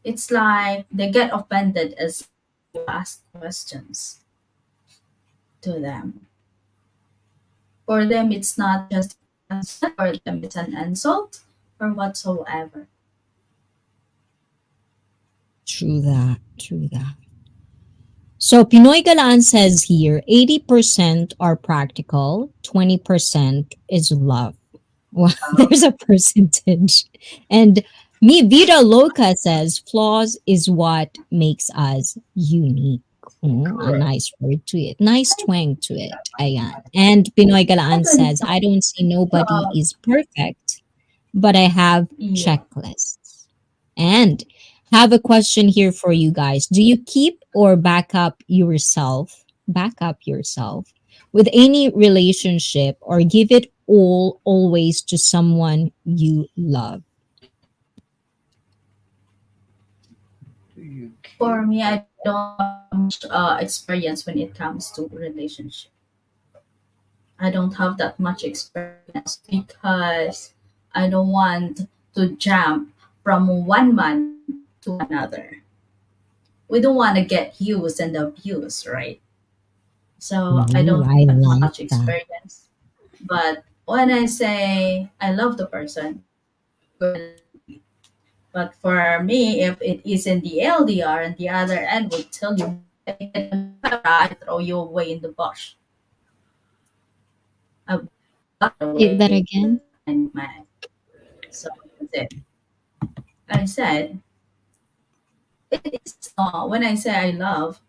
It's like they get offended as you ask questions to them. For them, it's not just a question. For them, it's an insult or whatsoever. True that, true that. So Pinoy Galaan says here 80% are practical, 20% is love. Well, there's a percentage. And Mi Vida Loca says flaws is what makes us unique. Oh, a nice word to it. Nice twang to it. Ayan. And Pinoy Galaan And when it says, comes I don't see to nobody is perfect, but I have yeah, checklists. And have a question here for you guys. Do you keep or back up yourself? Back up yourself with any relationship, or give it all always to someone you love? Do you for keep me, or I don't have much experience when it comes to relationship. I don't have that much experience because I don't want to jump from one man to another. We don't want to get used and abused, right? So I Ooh, don't I have that like much that. experience. But when I say I love the person, good. But for me, if it is in the LDR and the other end would tell you, get naked on camera, I throw you away in the bush. I would block Say that away again. that kind of man. So that's it. I said, it is, when I say I love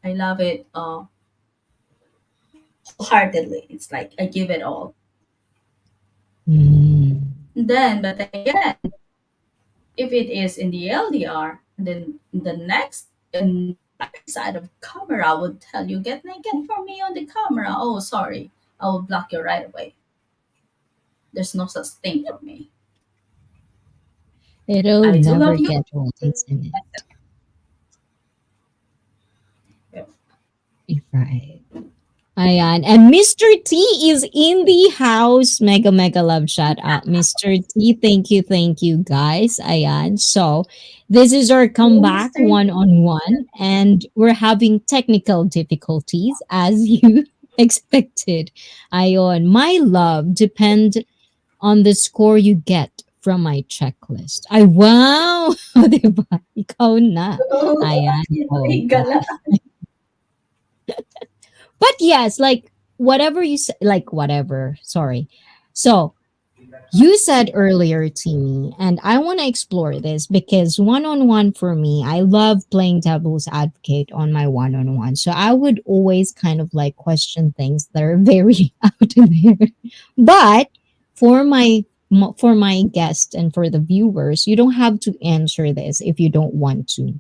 it wholeheartedly. It's like I give it all. Mm. Then, but then again, if it is in the LDR, then the next and other side of camera would tell you, get naked for me on the camera. Oh, sorry. I will block you right away. There's no such thing for me. It'll I do never love you. get old, isn't it? Right. Ayan. And Mr. T is in the house. Mega, mega love shout out. Mr. T, thank you, guys. Ayan. So, this is our comeback Mr. one on one, and we're having technical difficulties as you expected. Ayon. My love depend on the score you get from my checklist. Ay, wow! Diba? Ikaw na. Ayan. Oh, Gala. but yes, like whatever you say, like whatever. Sorry. So you said earlier to me, and I want to explore this because one on one for me, I love playing devil's advocate on my one on one. So I would always kind of like question things that are very out there. But for for my guest and for the viewers, you don't have to answer this if you don't want to.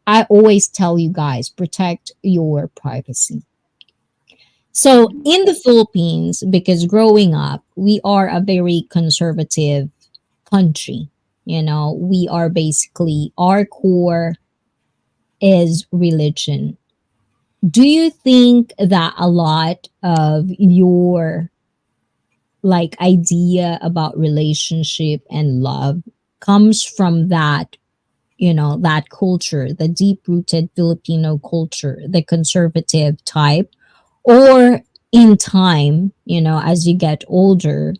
I always tell you guys, protect your privacy. So in the Philippines, because growing up, we are a very conservative country. We are basically our core is religion. Do you think that a lot of your like idea about relationship and love comes from that, that culture, the deep rooted Filipino culture, the conservative type? Or in time, as you get older,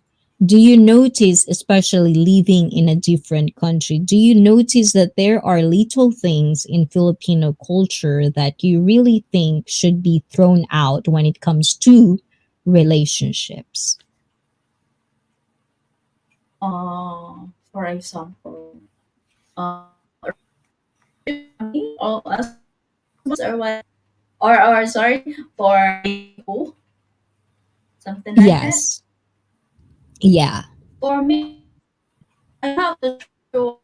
do you notice, especially living in a different country, do you notice that there are little things in Filipino culture that you really think should be thrown out when it comes to relationships? For example, me or as or what? Or sorry, for being who? Something like that. Yes. Yeah. For me, I have to show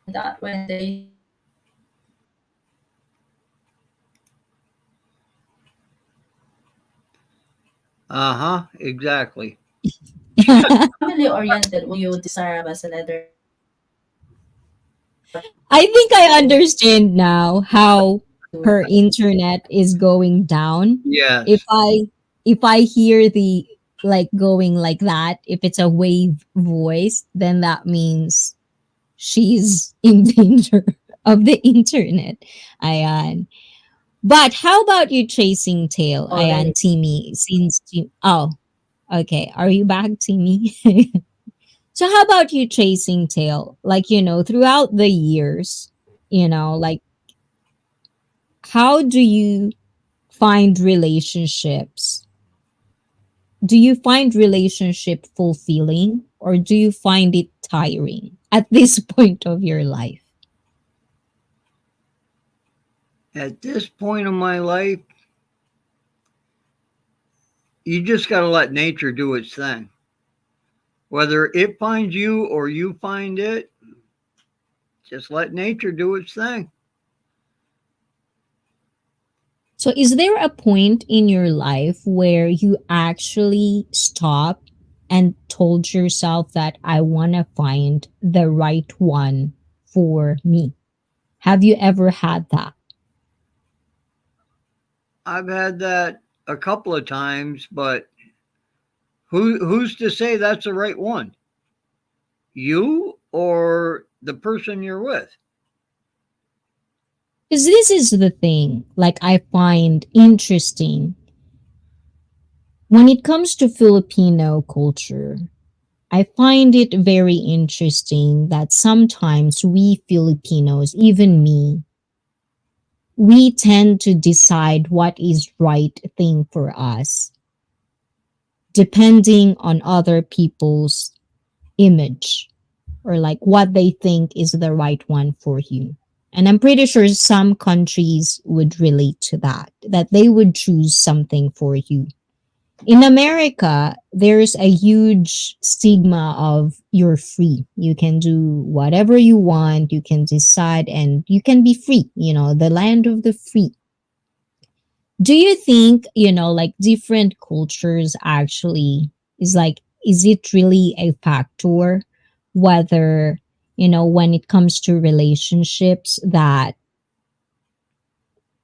that when they Uh-huh, exactly. family oriented, would you desire as a letter? I think I understand now how her internet is going down. If Yes. I hear the like going like that, if it's a wave voice, then that means she's in danger of the internet. Ayan. But how about you chasing tail? Ayan, Already. Timmy. Oh, okay. Are you back, Timmy? So how about you chasing tail? Like, throughout the years, like how do you find relationships? Do you find relationship fulfilling or do you find it tiring at this point of your life? At this point in my life, you just got to let nature do its thing. Whether it finds you or you find it, just let nature do its thing. So is there a point in your life where you actually stop and told yourself that I want to find the right one for me? Have you ever had that? I've had that a couple of times, but who's to say that's the right one? You or the person you're with? Because this is the thing, like I find interesting when it comes to Filipino culture. I find it very interesting that sometimes we Filipinos, even me, we tend to decide what is right thing for us depending on other people's image or like what they think is the right one for you. And I'm pretty sure some countries would relate to that, that they would choose something for you. In America, there's a huge stigma of you're free. You can do whatever you want, you can decide, and you can be free, the land of the free. Do you think, like different cultures actually is it really a factor whether, when it comes to relationships that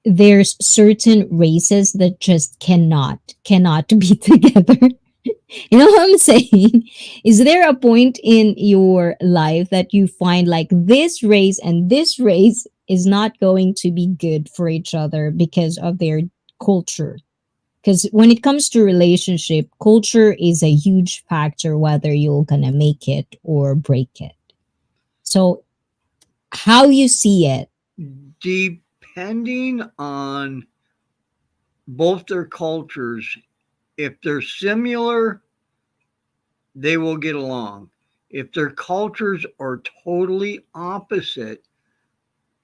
there's certain races that just cannot be together? You know what I'm saying? Is there a point in your life that you find like this race and this race is not going to be good for each other because of their culture? Because when it comes to relationship, culture is a huge factor whether you're gonna make it or break it. So how you see it? Depending on both their cultures, if they're similar, they will get along. If their cultures are totally opposite,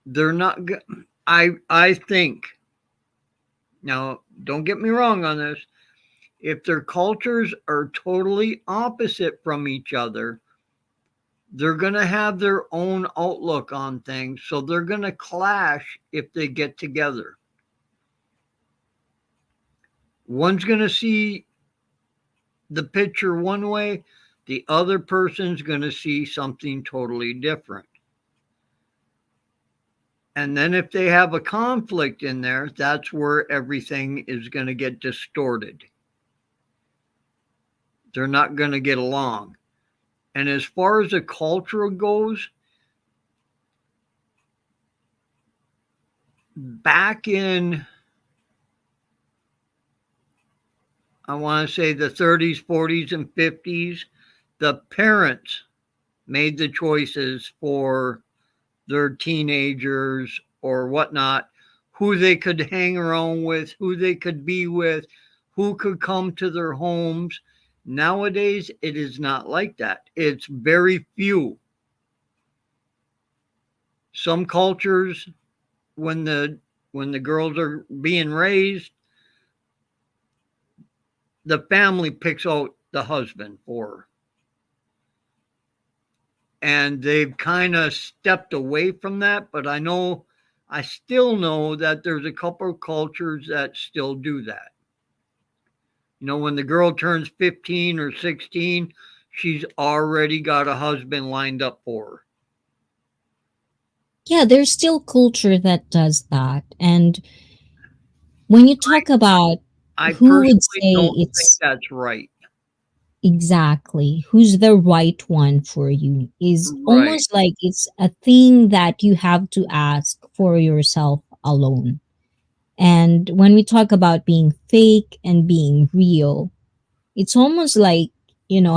they're not good. I think, now don't get me wrong on this, if their cultures are totally opposite from each other, they're going to have their own outlook on things, so they're going to clash if they get together. One's going to see the picture one way, the other person's going to see something totally different. And then if they have a conflict in there, that's where everything is going to get distorted. They're not going to get along. And as far as the culture goes, back in, I want to say the 30s, 40s, and 50s, the parents made the choices for their teenagers or whatnot, who they could hang around with, who they could be with, who could come to their homes. Nowadays, it is not like that. It's very few. Some cultures, when the girls are being raised, the family picks out the husband for her. And they've kind of stepped away from that, but I still know that there's a couple of cultures that still do that. When the girl turns 15 or 16, she's already got a husband lined up for her. Yeah, there's still culture that does that. And when you talk about I who would personally say don't think it's that's right. exactly who's the right one for you is Right. almost like it's a thing that you have to ask for yourself alone. And when we talk about being fake and being real, it's almost like,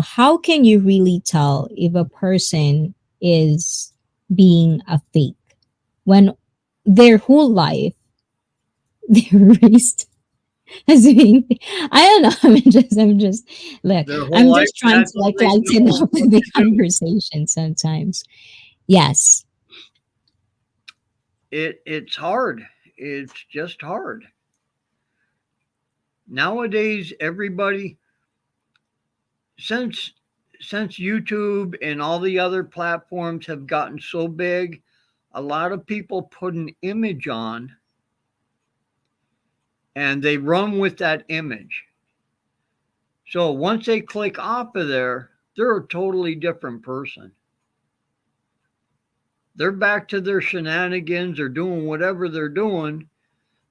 how can you really tell if a person is being a fake when their whole life they're raised as being, I don't know. I'm just look, Their whole I'm life, just trying to that's all like they lighten know up what the to do. conversation sometimes. Yes. It's hard. It's just hard. Nowadays, everybody, since since YouTube and all the other platforms have gotten so big, a lot of people put an image on and they run with that image. So once they click off of there, they're a totally different person. They're back to their shenanigans or doing whatever they're doing.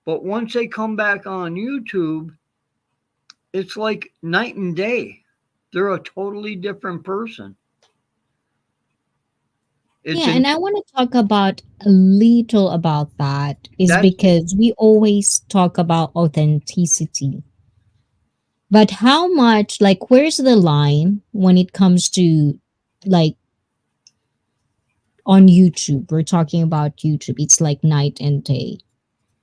But once they come back on YouTube, it's like night and day. They're a totally different person. It's Yeah, an and I want to talk about a little about that is that's because we always talk about authenticity. But how much, like, where's the line when it comes to, like, on YouTube? We're talking about YouTube. It's like night and day.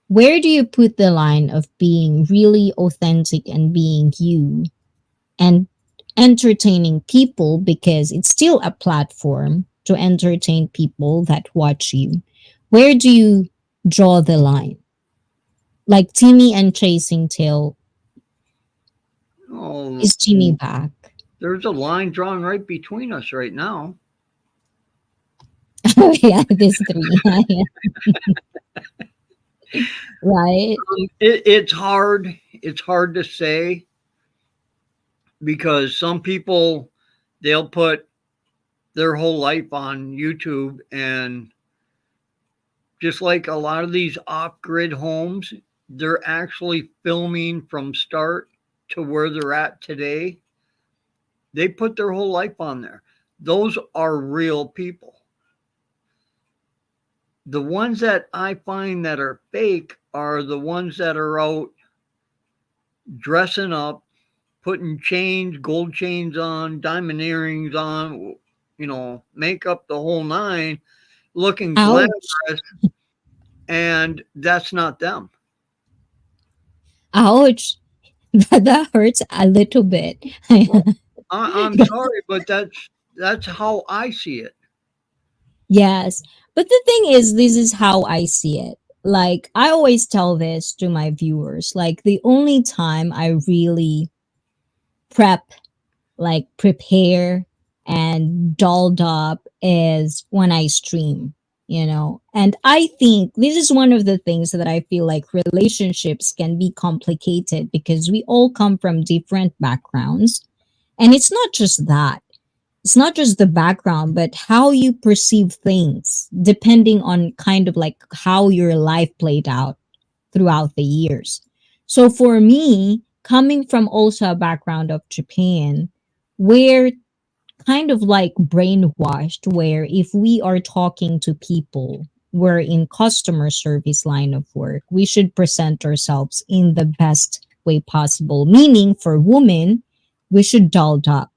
Where do you put the line of being really authentic and being you and entertaining people because it's still a platform to entertain people that watch you? Where do you draw the line? Like Timmy and Chasing Tail, oh, is Timmy back? there's a line drawn right between us right now. Oh yeah, this three. Right? It's hard. It's hard to say because some people they'll put their whole life on YouTube, and just like a lot of these off-grid homes, they're actually filming from start to where they're at today. They put their whole life on there. Those are real people. The ones that I find that are fake are the ones that are out dressing up, putting chains, gold chains on, diamond earrings on, makeup the whole nine, looking Ouch. glamorous, and that's not them. Ouch. That hurts a little bit. Well, I'm sorry, but that's how I see it. Yes. But the thing is, this is how I see it. Like, I always tell this to my viewers. Like, the only time I really prep, like, prepare and dolled up is when I stream. And I think this is one of the things that I feel like relationships can be complicated because we all come from different backgrounds. And it's not just that. it's not just the background, but how you perceive things, depending on kind of like how your life played out throughout the years. So for me, coming from also a background of Japan, where kind of like brainwashed, where if we are talking to people, we're in customer service line of work, we should present ourselves in the best way possible. Meaning for women, we should dolled up.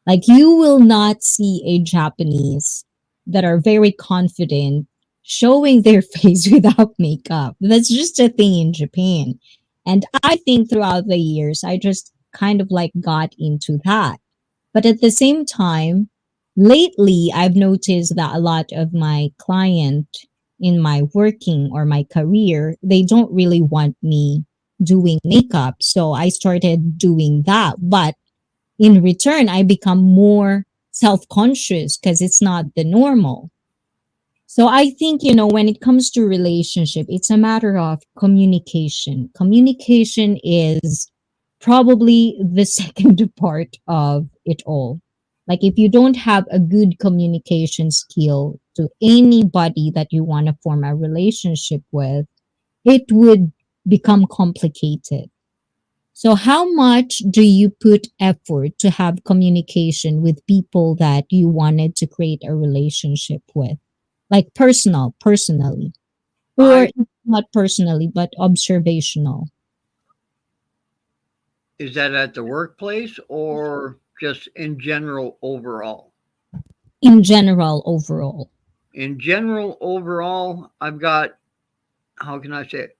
Like you will not see a Japanese that are very confident showing their face without makeup. That's just a thing in Japan. And I think throughout the years, I just kind of like got into that. But at the same time, lately, I've noticed that a lot of my client in my working or my career, they don't really want me doing makeup. So I started doing that. But in return, I become more self conscious because it's not the normal. So I think, when it comes to relationship, it's a matter of communication. Communication is probably the second part of it all. Like if you don't have a good communication skill to anybody that you want to form a relationship with, it would become complicated. So how much do you put effort to have communication with people that you wanted to create a relationship with? Like personally, or I not personally, but observational Is that at the workplace or just in general overall? in general overall. In general overall, I've got, how can I say it,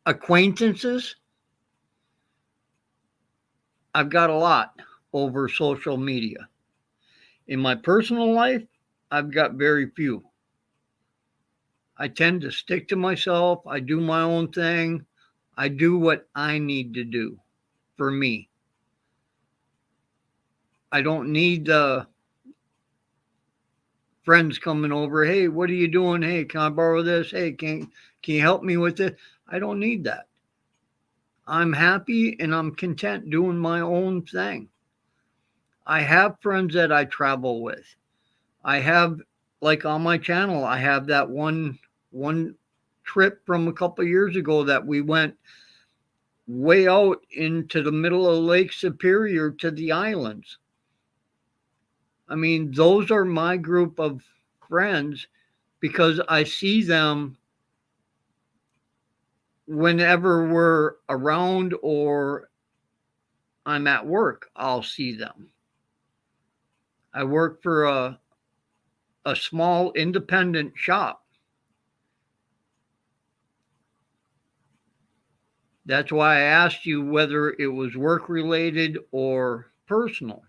acquaintances. I've got a lot over social media. In my personal life, I've got very few. I tend to stick to myself. I do my own thing. I do what I need to do for me. I don't need friends coming over. Hey, what are you doing? Hey, can I borrow this? Hey, can you help me with it? I don't need that. I'm happy and I'm content doing my own thing. I have friends that I travel with. I have, like on my channel, I have that one trip from a couple of years ago that we went way out into the middle of Lake Superior to the islands. I mean, those are my group of friends because I see them whenever we're around or I'm at work, I'll see them. I work for a small independent shop. That's why I asked you whether it was work related or personal.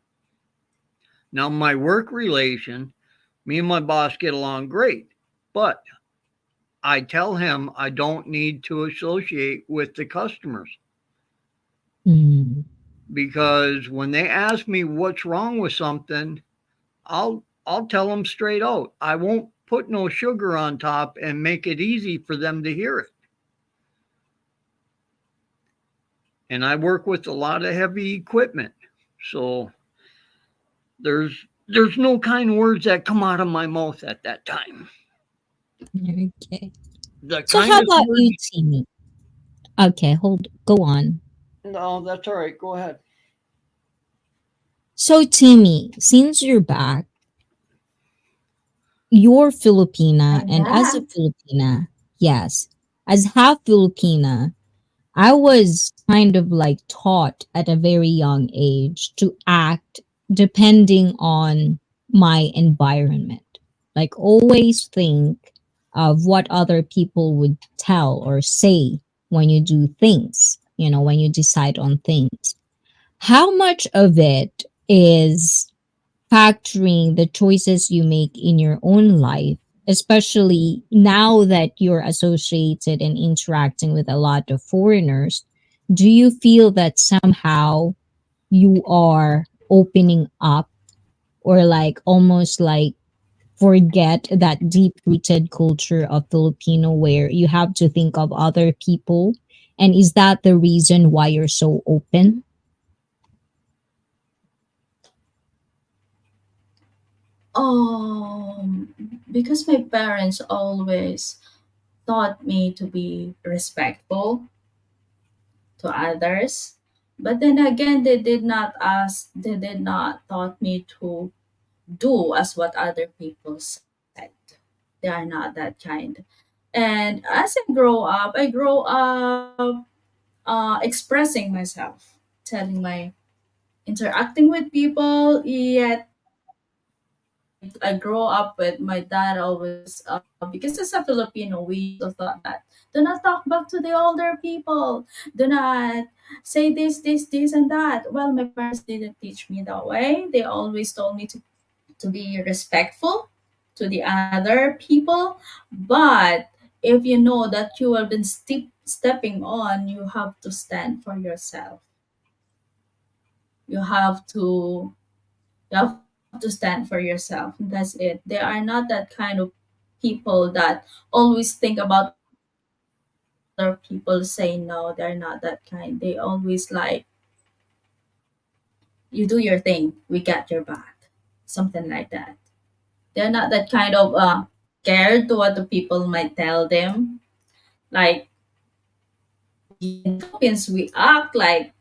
Now, my work relation, me and my boss get along great, but I tell him I don't need to associate with the customers Mm. because when they ask me what's wrong with something, I'll tell them straight out. I won't put no sugar on top and make it easy for them to hear it. And I work with a lot of heavy equipment. So there's no kind words that come out of my mouth at that time. Okay. The So how kindest about words. you, Timmy? Okay, go on. No, that's all right. Go ahead. So Timmy, since you're back, you're Filipina, I'm and as a back. Filipina, yes, as half Filipina, I was kind of like taught at a very young age to act depending on my environment. Like, always think of what other people would tell or say when you do things, when you decide on things. How much of it is factoring the choices you make in your own life, especially now that you're associated and interacting with a lot of foreigners? Do you feel that somehow you are opening up, or like almost like forget that deep rooted culture of Filipino where you have to think of other people? And is that the reason why you're so open? Because my parents always taught me to be respectful to others. But then again, they did not taught me to do as what other people said. They are not that kind. And as I grow up expressing myself, telling my interacting with people. Yet I grow up with my dad always because as a Filipino, we also thought that do not talk back to the older people. Do not say this, and that. Well, my parents didn't teach me that way. They always told me to be respectful to the other people. But if you know that you have been stepping on, you have to stand for yourself. You have to you have to stand for yourself. That's it. They are not that kind of people that always think about other people say no. They're not that kind. They always like you do your thing. We got your back. Something like that. They're not that kind of scared to what the people might tell them. Like we in Philippines, we act like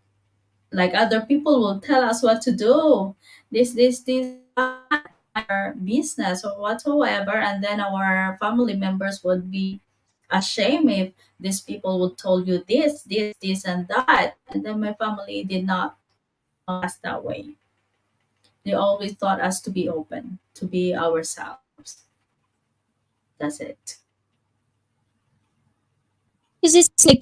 other people will tell us what to do. This, and that, our business or whatsoever, and then our family members would be ashamed if these people would told you this, and that. And then my family did not us that way. They always taught us to be open, to be ourselves. That's it. Because it's like,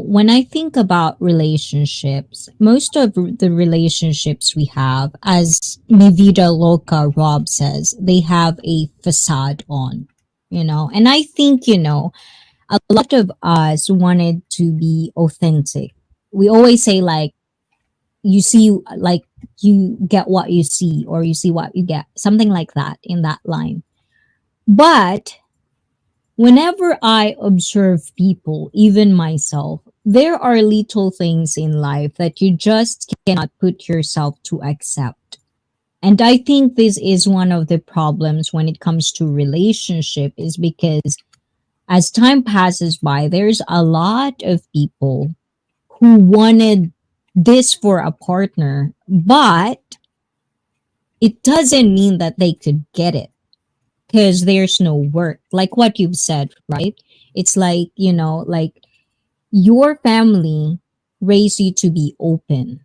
when I think about relationships, most of the relationships we have, as Mi Vida Loca Rob says, they have a facade on. And I think, a lot of us wanted to be authentic. We always say, like, you see, like, you get what you see, or you see what you get, something like that in that line. But whenever I observe people, even myself, there are little things in life that you just cannot put yourself to accept. And I think this is one of the problems when it comes to relationship, is because as time passes by, there's a lot of people who wanted this for a partner, but it doesn't mean that they could get it because there's no work. Like what you've said, right? It's like, like your family raised you to be open.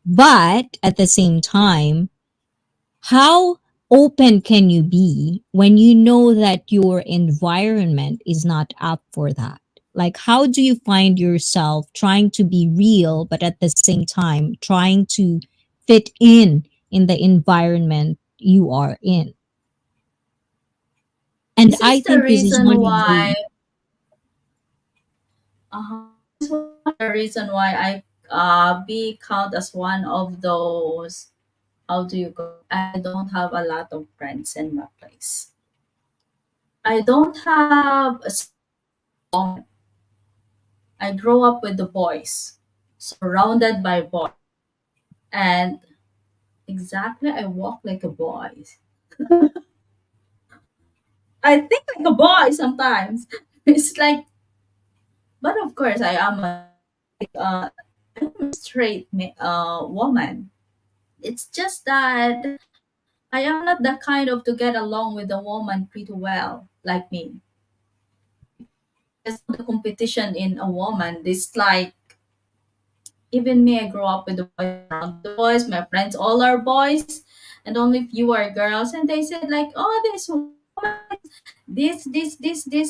But at the same time, how open can you be when you know that your environment is not up for that? Like, how do you find yourself trying to be real, but at the same time trying to fit in the environment you are in? And This I is the think this is reason one of why the this is one of the reason why I be count as one of those, how do you go? I don't have a lot of friends in my place. I don't have a woman. I grow up with the boys, surrounded by boys, and exactly I walk like a boy. I think like a boy sometimes. It's like, but of course I'm a straight woman. It's just that I am not the kind of to get along with a woman pretty well like me. There's the competition in a woman. This like even me, I grew up with the boys around the boys. My friends all are boys, and only few are girls. And they said like, "Oh, this woman, this,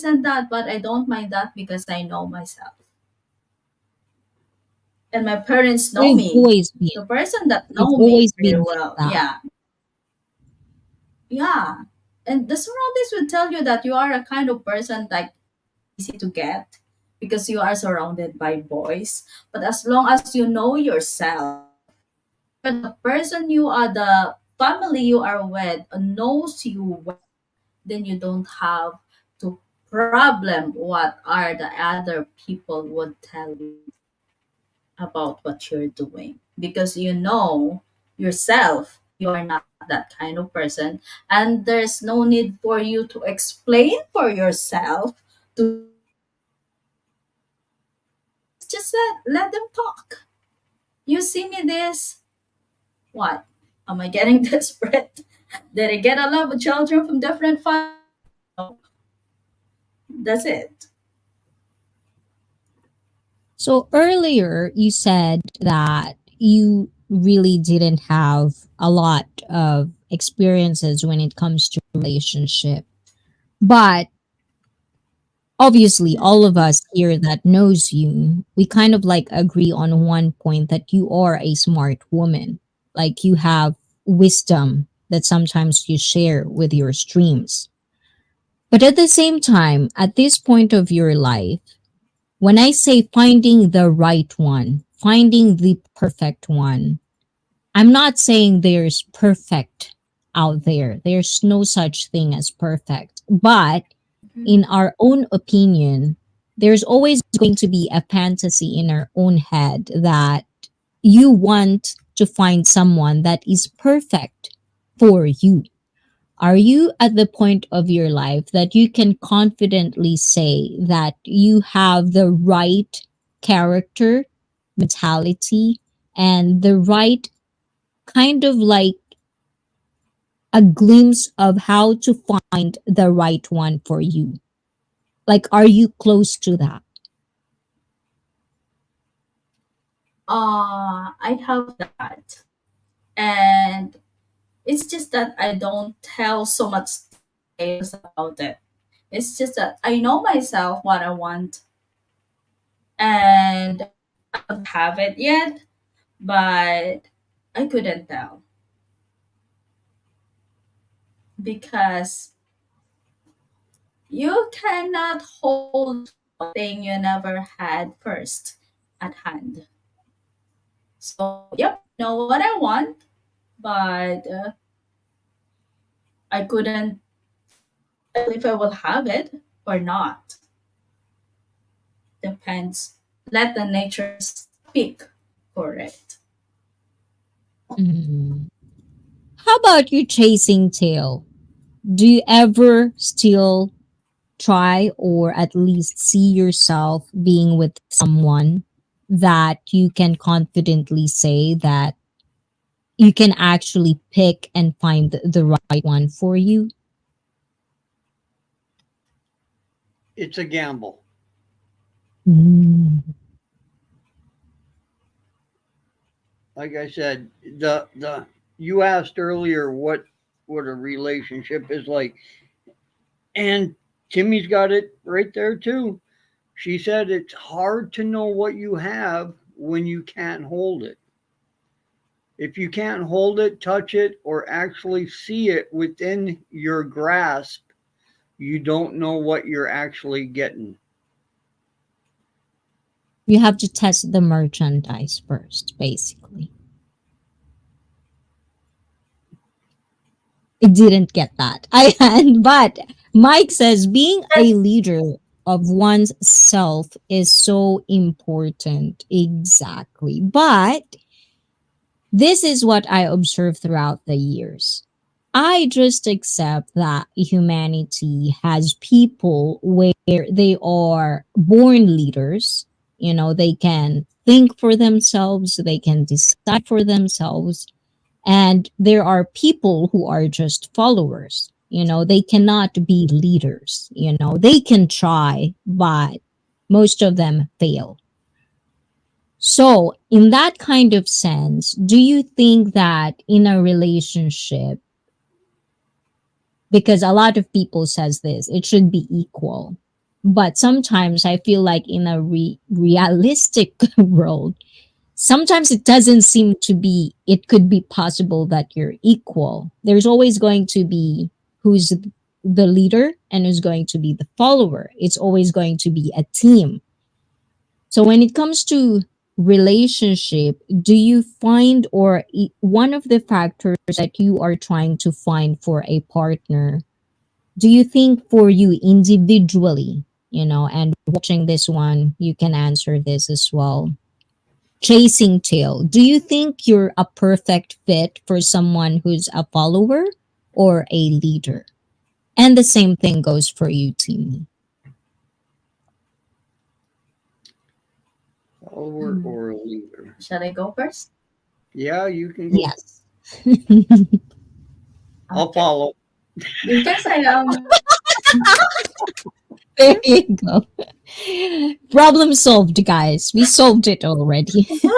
and that." But I don't mind that because I know myself, and my parents know we've me. always been. The person that We've know me always very been like well, that. yeah, yeah. And the surroundings will tell you that you are a kind of person like easy to get because you are surrounded by boys. But as long as you know yourself, the person you are, the family you are with knows you well, then you don't have to problem what are the other people would tell you about what you're doing because you know yourself. you are not that kind of person, and there's no need for you to explain for yourself to just let them talk. You see me this, what? Am I getting desperate? Did I get a lot of children from different families? No, that's it. So earlier you said that you really didn't have a lot of experiences when it comes to relationship. But obviously all of us here that knows you, we kind of like agree on one point that you are a smart woman. Like you have wisdom that sometimes you share with your streams. But at the same time, at this point of your life, when I say finding the right one, finding the perfect one, I'm not saying there's perfect out there. There's no such thing as perfect. But in our own opinion, there's always going to be a fantasy in our own head that you want to find someone that is perfect for you. Are you at the point of your life that you can confidently say that you have the right character, mentality, and the right kind of like a glimpse of how to find the right one for you? Like, are you close to that? I have that. And it's just that I don't tell so much details about it. It's just that I know myself what I want, and I don't have it yet, but I couldn't tell because you cannot hold something you never had first at hand. So, yep, I know what I want, but I couldn't tell if I will have it or not. Depends. Let the nature speak for it. Mhm. How about you chasing tail? Do you ever still try or at least see yourself being with someone that you can confidently say that you can actually pick and find the right one for you? It's a gamble. Mm. Like I said, the you asked earlier what a relationship is like, and Timmy's got it right there too. She said it's hard to know what you have when you can't hold it. If you can't hold it, touch it, or actually see it within your grasp, you don't know what you're actually getting. You have to test the merchandise first, basically. I didn't get that. But Mike says being a leader of one's self is so important. Exactly. But this is what I observed throughout the years. I just accept that humanity has people where they are born leaders. You know, they can think for themselves, they can decide for themselves, and there are people who are just followers. You know, they cannot be leaders. You know, they can try, but most of them fail. So, in that kind of sense, do you think that in a relationship, because a lot of people says this, it should be equal. But sometimes I feel like in a realistic world, sometimes it doesn't seem to be, it could be possible that you're equal. There's always going to be who's the leader and who's going to be the follower. It's always going to be a team. So when it comes to relationship, do you find or one of the factors that you are trying to find for a partner, do you think for you individually, you know, and watching this one, you can answer this as well. Chasing tail. Do you think you're a perfect fit for someone who's a follower or a leader? And the same thing goes for you, Timmy. Follower Hmm. or a leader? Shall I go first? Yeah, you can go. Yes. I'll Okay. follow. Because I am There you go. Problem solved, guys. We solved it already. Go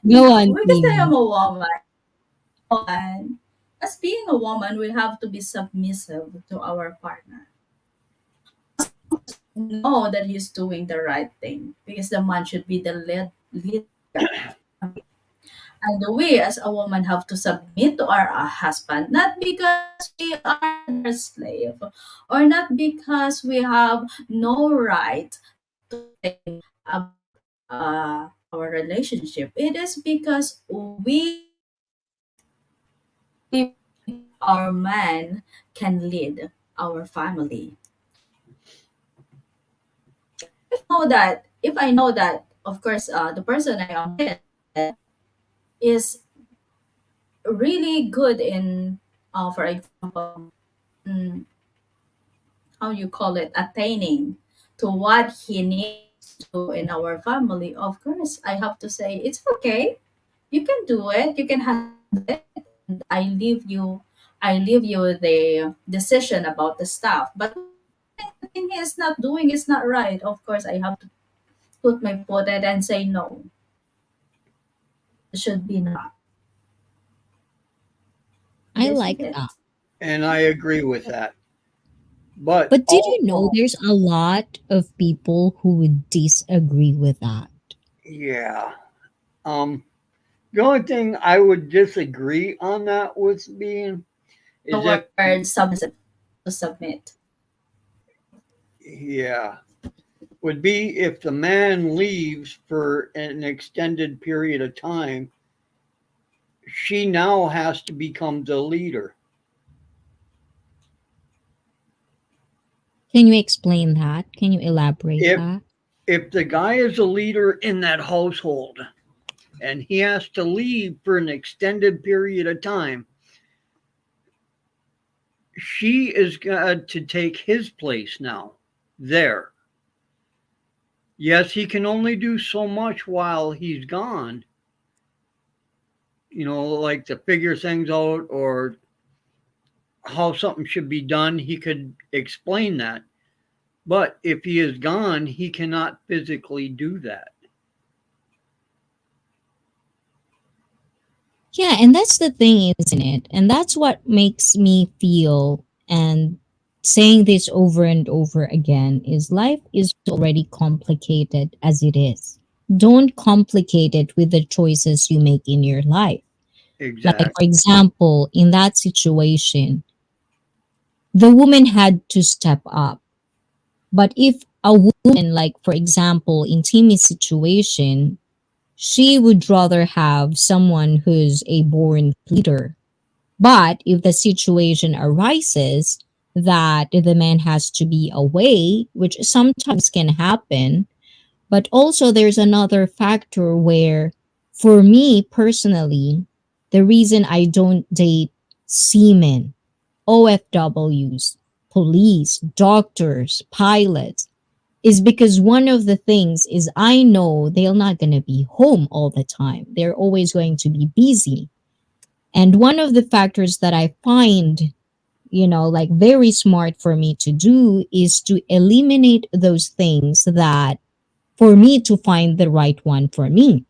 no, on, because I am Timmy. a woman. As being a woman, we have to be submissive to our partner. Know that he's doing the right thing because the man should be the leader. And we as a woman have to submit to our husband, not because we are their slave or not because we have no right to say about our relationship. It is because we our man can lead our family. If I know that, of course, the person I am with is really good in, for example, mm, how you call it, attaining to what he needs to do in our family, of course, I have to say, it's okay. You can do it. You can handle it. And I leave you the decision about the stuff. But the thing he is not doing is not right. Of course, I have to put my foot in and say no. It should be not. I This is like it. that. And I agree with that. But But did you know also, there's a lot of people who would disagree with that? yeah. Um, the only thing I would disagree on that with being The is if, word submissive, to submit. yeah, would be if the man leaves for an extended period of time, she now has to become the leader. Can you explain that? Can you elaborate If that? if the guy is a leader in that household and he has to leave for an extended period of time, she is got to take his place now there. Yes, he can only do so much while he's gone, like to figure things out or how something should be done. He could explain that. But if he is gone, he cannot physically do that. Yeah, and that's the thing, isn't it? And that's what makes me feel, and saying this over and over again, is life is already complicated as it is. Don't complicate it with the choices you make in your life. Like, for Exactly. example, in that situation, the woman had to step up. But if a woman, like, for example, in Timmy's situation, she would rather have someone who's a born leader. But if the situation arises that the man has to be away, which sometimes can happen, but also there's another factor where, for me personally, the reason I don't date seamen, OFWs, police, doctors, pilots, is because one of the things is I know they're not going to be home all the time. They're always going to be busy. And one of the factors that I find, like very smart for me to do is to eliminate those things that for me to find the right one for me.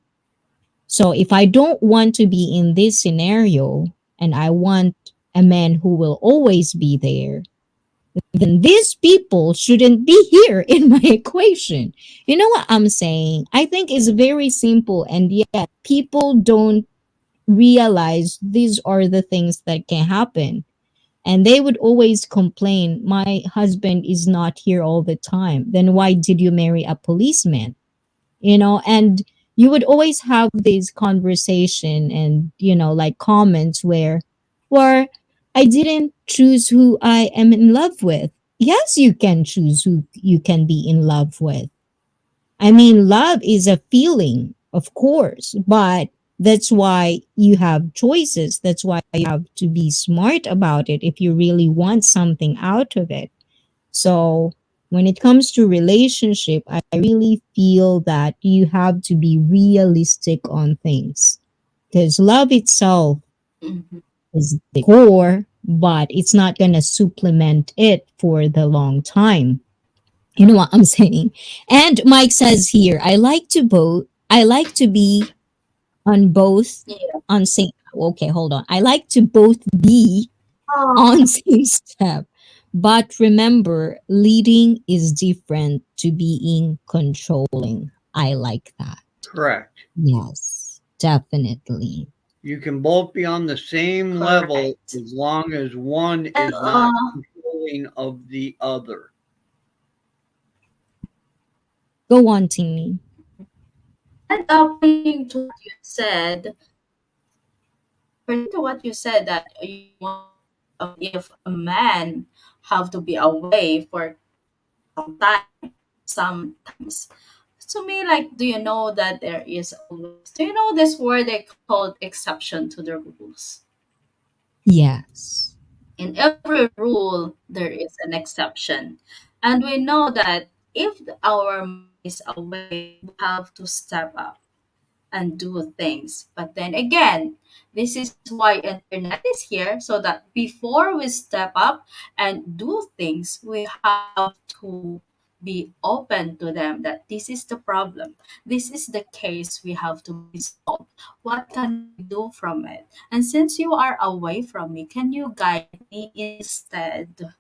So if I don't want to be in this scenario and I want a man who will always be there, then these people shouldn't be here in my equation. You know what I'm saying? I think it's very simple, and yet people don't realize these are the things that can happen. And they would always complain, my husband is not here all the time. Then why did you marry a policeman? And you would always have this conversation and, like comments where I didn't choose who I am in love with. Yes, you can choose who you can be in love with. I mean, love is a feeling, of course, but that's why you have choices. That's why you have to be smart about it if you really want something out of it. So, when it comes to relationship, I really feel that you have to be realistic on things because love itself Mhm. is the core, but it's not going to supplement it for the long time. You know what I'm saying? And Mike says here, I like to be on both Yeah. on same okay, hold on. I like to both be on Oh, same step. But remember, leading is different to being controlling. I like that. Correct. Yes, definitely. You can both be on the same level correct. as long as one And is not controlling of the other. Go on, Timmy. pointing to what you said, pertaining to what you said that you want, if a man have to be away for some time, sometimes. To me, like, do you know that there is always, do you know this word they called exception to the rules? Yes. In every rule, there is an exception. And we know that if our man is away, we have to step up and do things. But then again, this is why internet is here, so that before we step up and do things, we have to be open to them that this is the problem. This is the case we have to be solved. What can we do from it? And since you are away from me, can you guide me instead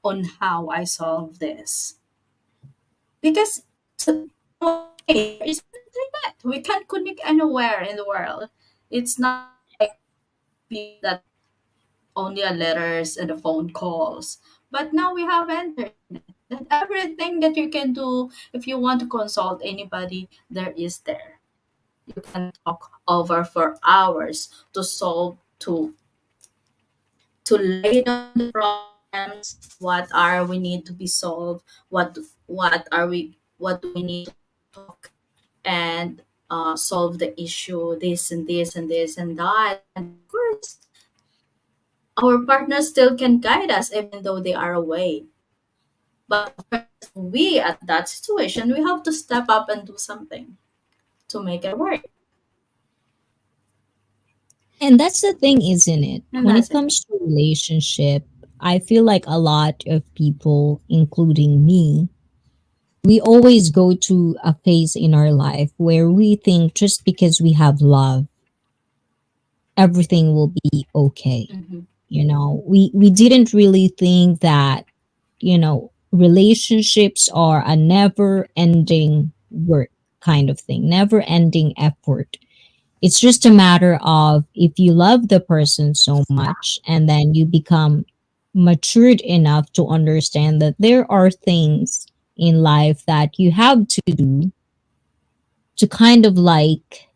on how I solve this? Because nowadays there is internet. We can connect anywhere in the world. It's not like before that only a letters and a phone calls. But now we have internet. And everything that you can do if you want to consult anybody, there is there. You can talk over for hours to solve to lay down the problems, what are we need to be solved, what do we need to talk and solve the issue, this and this and this and that. And of course, our partners still can guide us even though they are away. But of course, we at that situation, we have to step up and do something to make it work. And that's the thing, isn't it? And When that's it it. comes to relationship, I feel like a lot of people, including me, we always go to a phase in our life where we think just because we have love, everything will be okay. Hmm. We didn't really think that, relationships are a never ending work kind of thing, never ending effort. It's just a matter of if you love the person so much and then you become matured enough to understand that there are things in life that you have to do to kind of like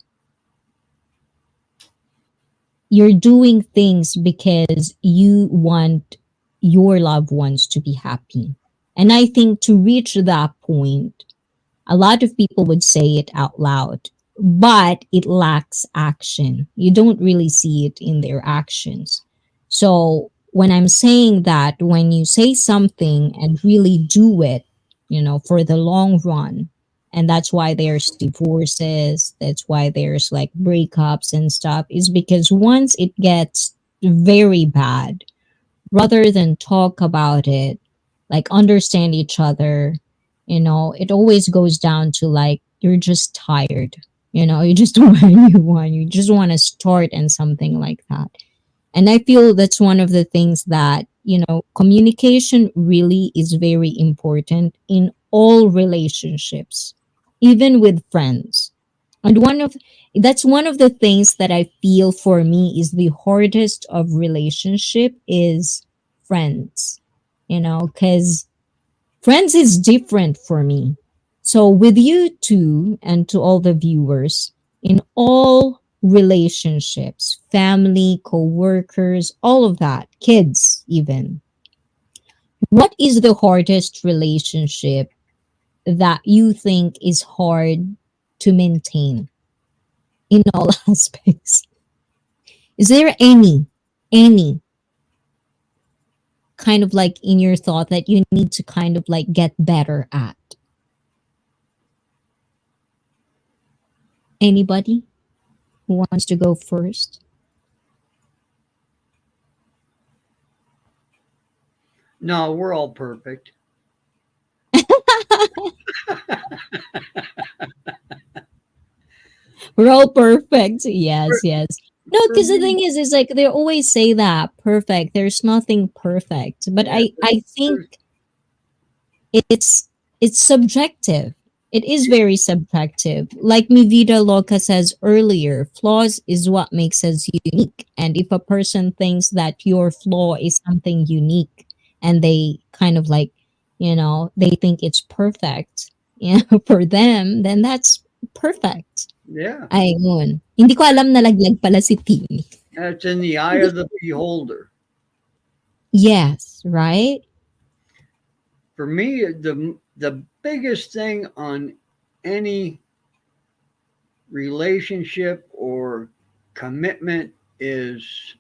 you're doing things because you want your loved ones to be happy. And I think to reach that point, a lot of people would say it out loud, but it lacks action. You don't really see it in their actions. So when I'm saying that, when you say something and really do it, for the long run, and that's why there's divorces, that's why there's like breakups and stuff, is because once it gets very bad, rather than talk about it, like understand each other, it always goes down to like you're just tired. You just want a new one. You just want to start and something like that. And I feel that's one of the things that, communication really is very important in all relationships, even with friends. And that's one of the things that I feel for me is the hardest of relationship is friends, because friends is different for me. So with you two and to all the viewers, in all relationships, family, co-workers, all of that, kids even, what is the hardest relationship that you think is hard to maintain in all aspects? Is there any kind of like in your thought that you need to kind of like get better at? Anybody who wants to go first? No, we're all perfect. We're all perfect. Yes, For, yes. No, for because the me, thing is like they always say that perfect. There's nothing perfect, but yeah, I think there's, it's it's subjective. It is very subjective. Like Mivida Loca says earlier, flaws is what makes us unique. And if a person thinks that your flaw is something unique and they kind of like, they think it's perfect, for them, then that's perfect. yeah, Ayun. Hindi ko alam na laglag pala si Timmy. that's in the eye of the beholder. Yes, right? For me, the biggest thing on any relationship or commitment is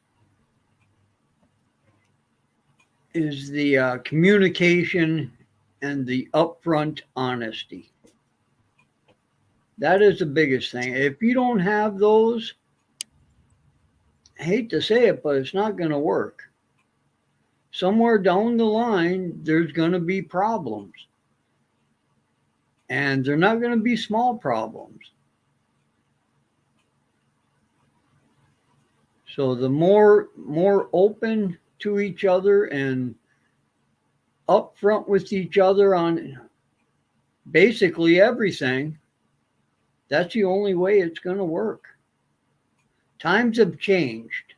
the communication and the upfront honesty. That is the biggest thing. If you don't have those, I hate to say it, but it's not going to work. Somewhere down the line, there's going to be problems, and they're not going to be small problems. So the more open to each other and upfront with each other on basically everything, that's the only way it's going to work. Times have changed.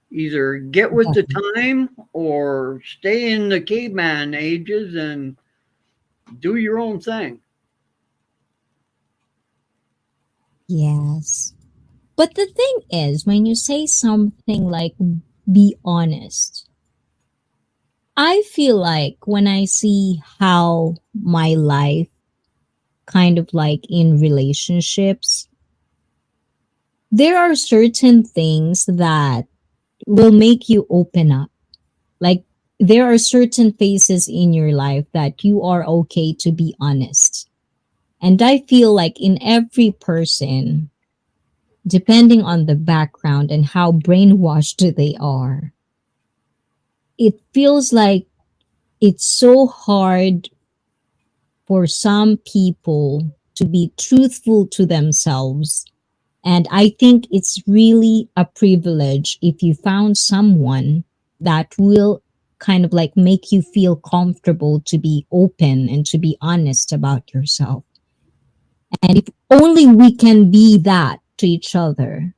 Either get with the time or stay in the caveman ages and do your own thing. Yes. But the thing is, when you say something like be honest, I feel like when I see how my life kind of like in relationships, there are certain things that will make you open up. Like there are certain phases in your life that you are okay to be honest. And I feel like in every person, depending on the background and how brainwashed they are, it feels like it's so hard for some people to be truthful to themselves. And I think it's really a privilege if you found someone that will kind of like make you feel comfortable to be open and to be honest about yourself. And if only we can be that to each other,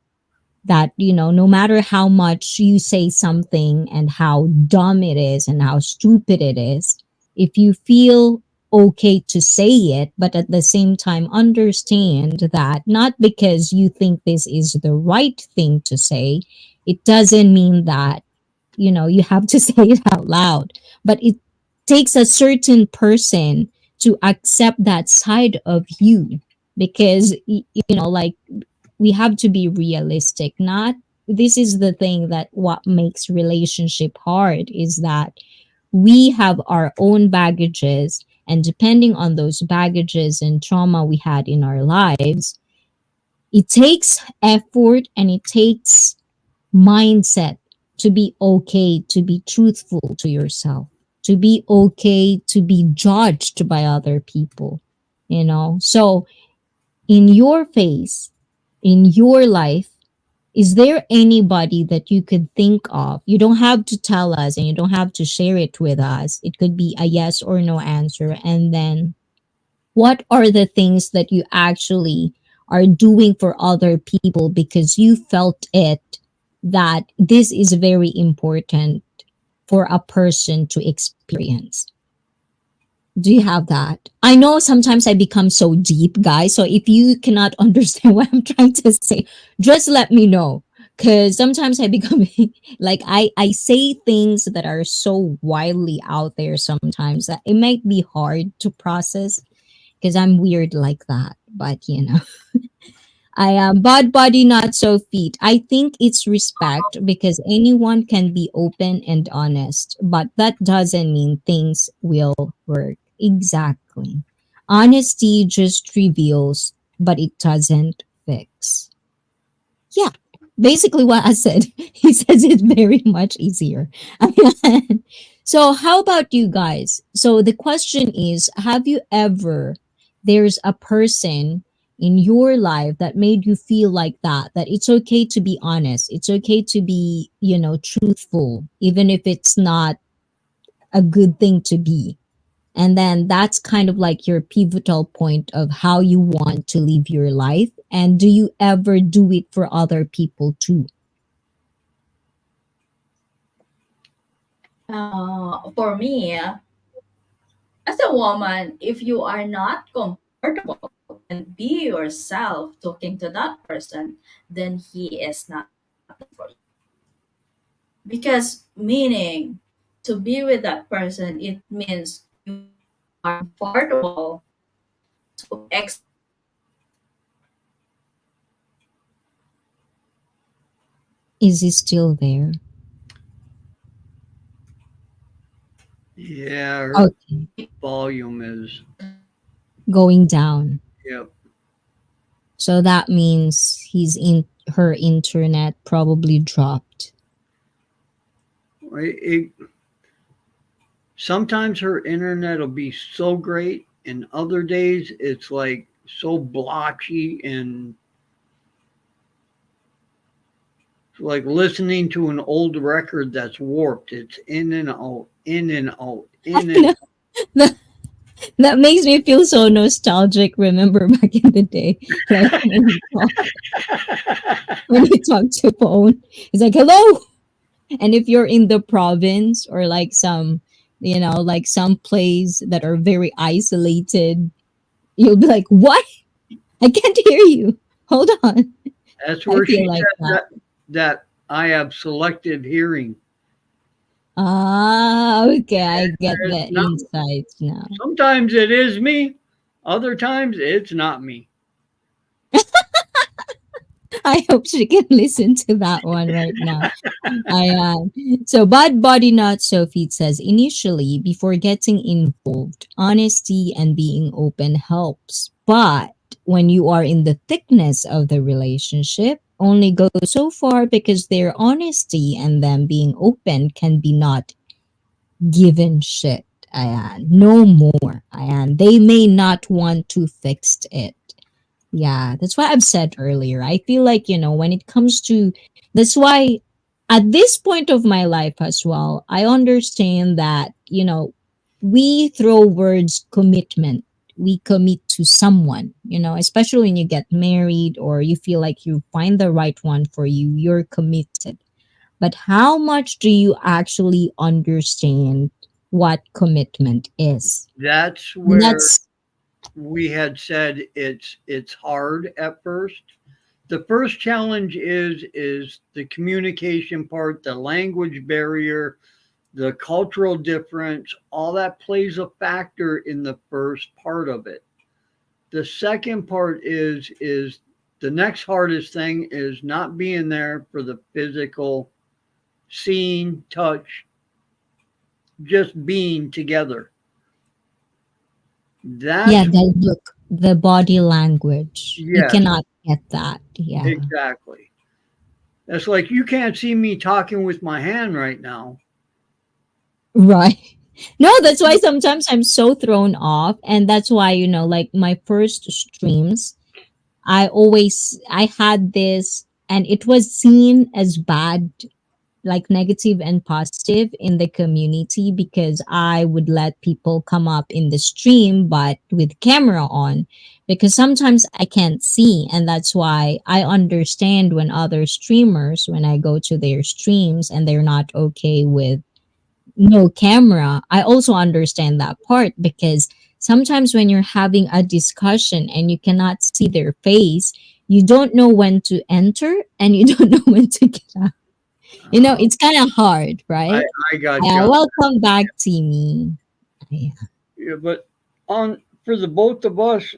that no matter how much you say something and how dumb it is and how stupid it is, if you feel okay to say it but at the same time understand that not because you think this is the right thing to say, it doesn't mean that you have to say it out loud, but it takes a certain person to accept that side of you, because like we have to be realistic. Not This is the thing that what makes relationship hard is that we have our own baggages, and depending on those baggages and trauma we had in our lives, it takes effort and it takes mindset to be okay to be truthful to yourself, to be okay to be judged by other people. So in your face, in your life, is there anybody that you could think of? You don't have to tell us and you don't have to share it with us. It could be a yes or no answer. And then what are the things that you actually are doing for other people because you felt it, that this is very important for a person to experience? Do you have that? I know sometimes I become so deep, guys. So if you cannot understand what I'm trying to say, just let me know. Because sometimes I become like I say things that are so wildly out there sometimes that it might be hard to process because I'm weird like that. But I am bad body, not so feet. I think it's respect because anyone can be open and honest, but that doesn't mean things will work. Exactly. Honesty just reveals, but it doesn't fix. Yeah, basically what I said. He says it very much easier. So, how about you guys? So, the question is, have you ever, there's a person in your life that made you feel like that it's okay to be honest, it's okay to be, truthful, even if it's not a good thing to be. And then that's kind of like your pivotal point of how you want to live your life. And do you ever do it for other people too? For me, as a woman, if you are not comfortable and be yourself talking to that person, then he is not for you. Because meaning to be with that person, it means you are comfortable to Is he still there? Yeah, her Okay, volume is, going down. yep. So that means he's in her internet probably dropped. It, sometimes her internet will be so great, and other days it's like so blotchy and like listening to an old record that's warped. It's in and out, in and out, I in and know. That, that makes me feel so nostalgic. Remember back in the day, like out. when you talk to phone, it's like hello. And if you're in the province or like some, like some place that are very isolated, you'll be like, "What? I can't hear you. Hold on." That's I where feel she like said that. that I have selective hearing. Ah, okay, I get It's the not. insights now. Sometimes it is me. Other times it's not me. I hope she can listen to that one right now. I So Bad Body Not So Feet says initially before getting involved, honesty and being open helps. But when you are in the thickness of the relationship, only go so far because their honesty and them being open can be not given shit. Ayan. No more. Ayan. They may not want to fix it. Yeah, that's what I've said earlier. I feel like, when it comes to, that's why at this point of my life as well, I understand that, we throw words commitment. We commit to someone, especially when you get married or you feel like you find the right one for you, you're committed. But how much do you actually understand what commitment is? That's And where that's, we had said it's hard at first. The first challenge is the communication part, the language barrier, the cultural difference, all that plays a factor in the first part of it. The second part is the next hardest thing is not being there for the physical seeing, touch, just being together. yeah, That's the look, the body language. You yes, cannot get that. Yeah. exactly. That's like you can't see me talking with my hand right now. Right. No, that's why sometimes I'm so thrown off. And that's why, like my first streams, I had this, and it was seen as bad, like negative and positive in the community because I would let people come up in the stream but with camera on because sometimes I can't see, and that's why I understand when other streamers, when I go to their streams and they're not okay with no camera. I also understand that part because sometimes when you're having a discussion and you cannot see their face, You don't know when to enter and you don't know when to get out. Uh, It's kind of hard, I right? I got Yeah, you. welcome back, Timmy. Yeah. Yeah, but on for the both of us,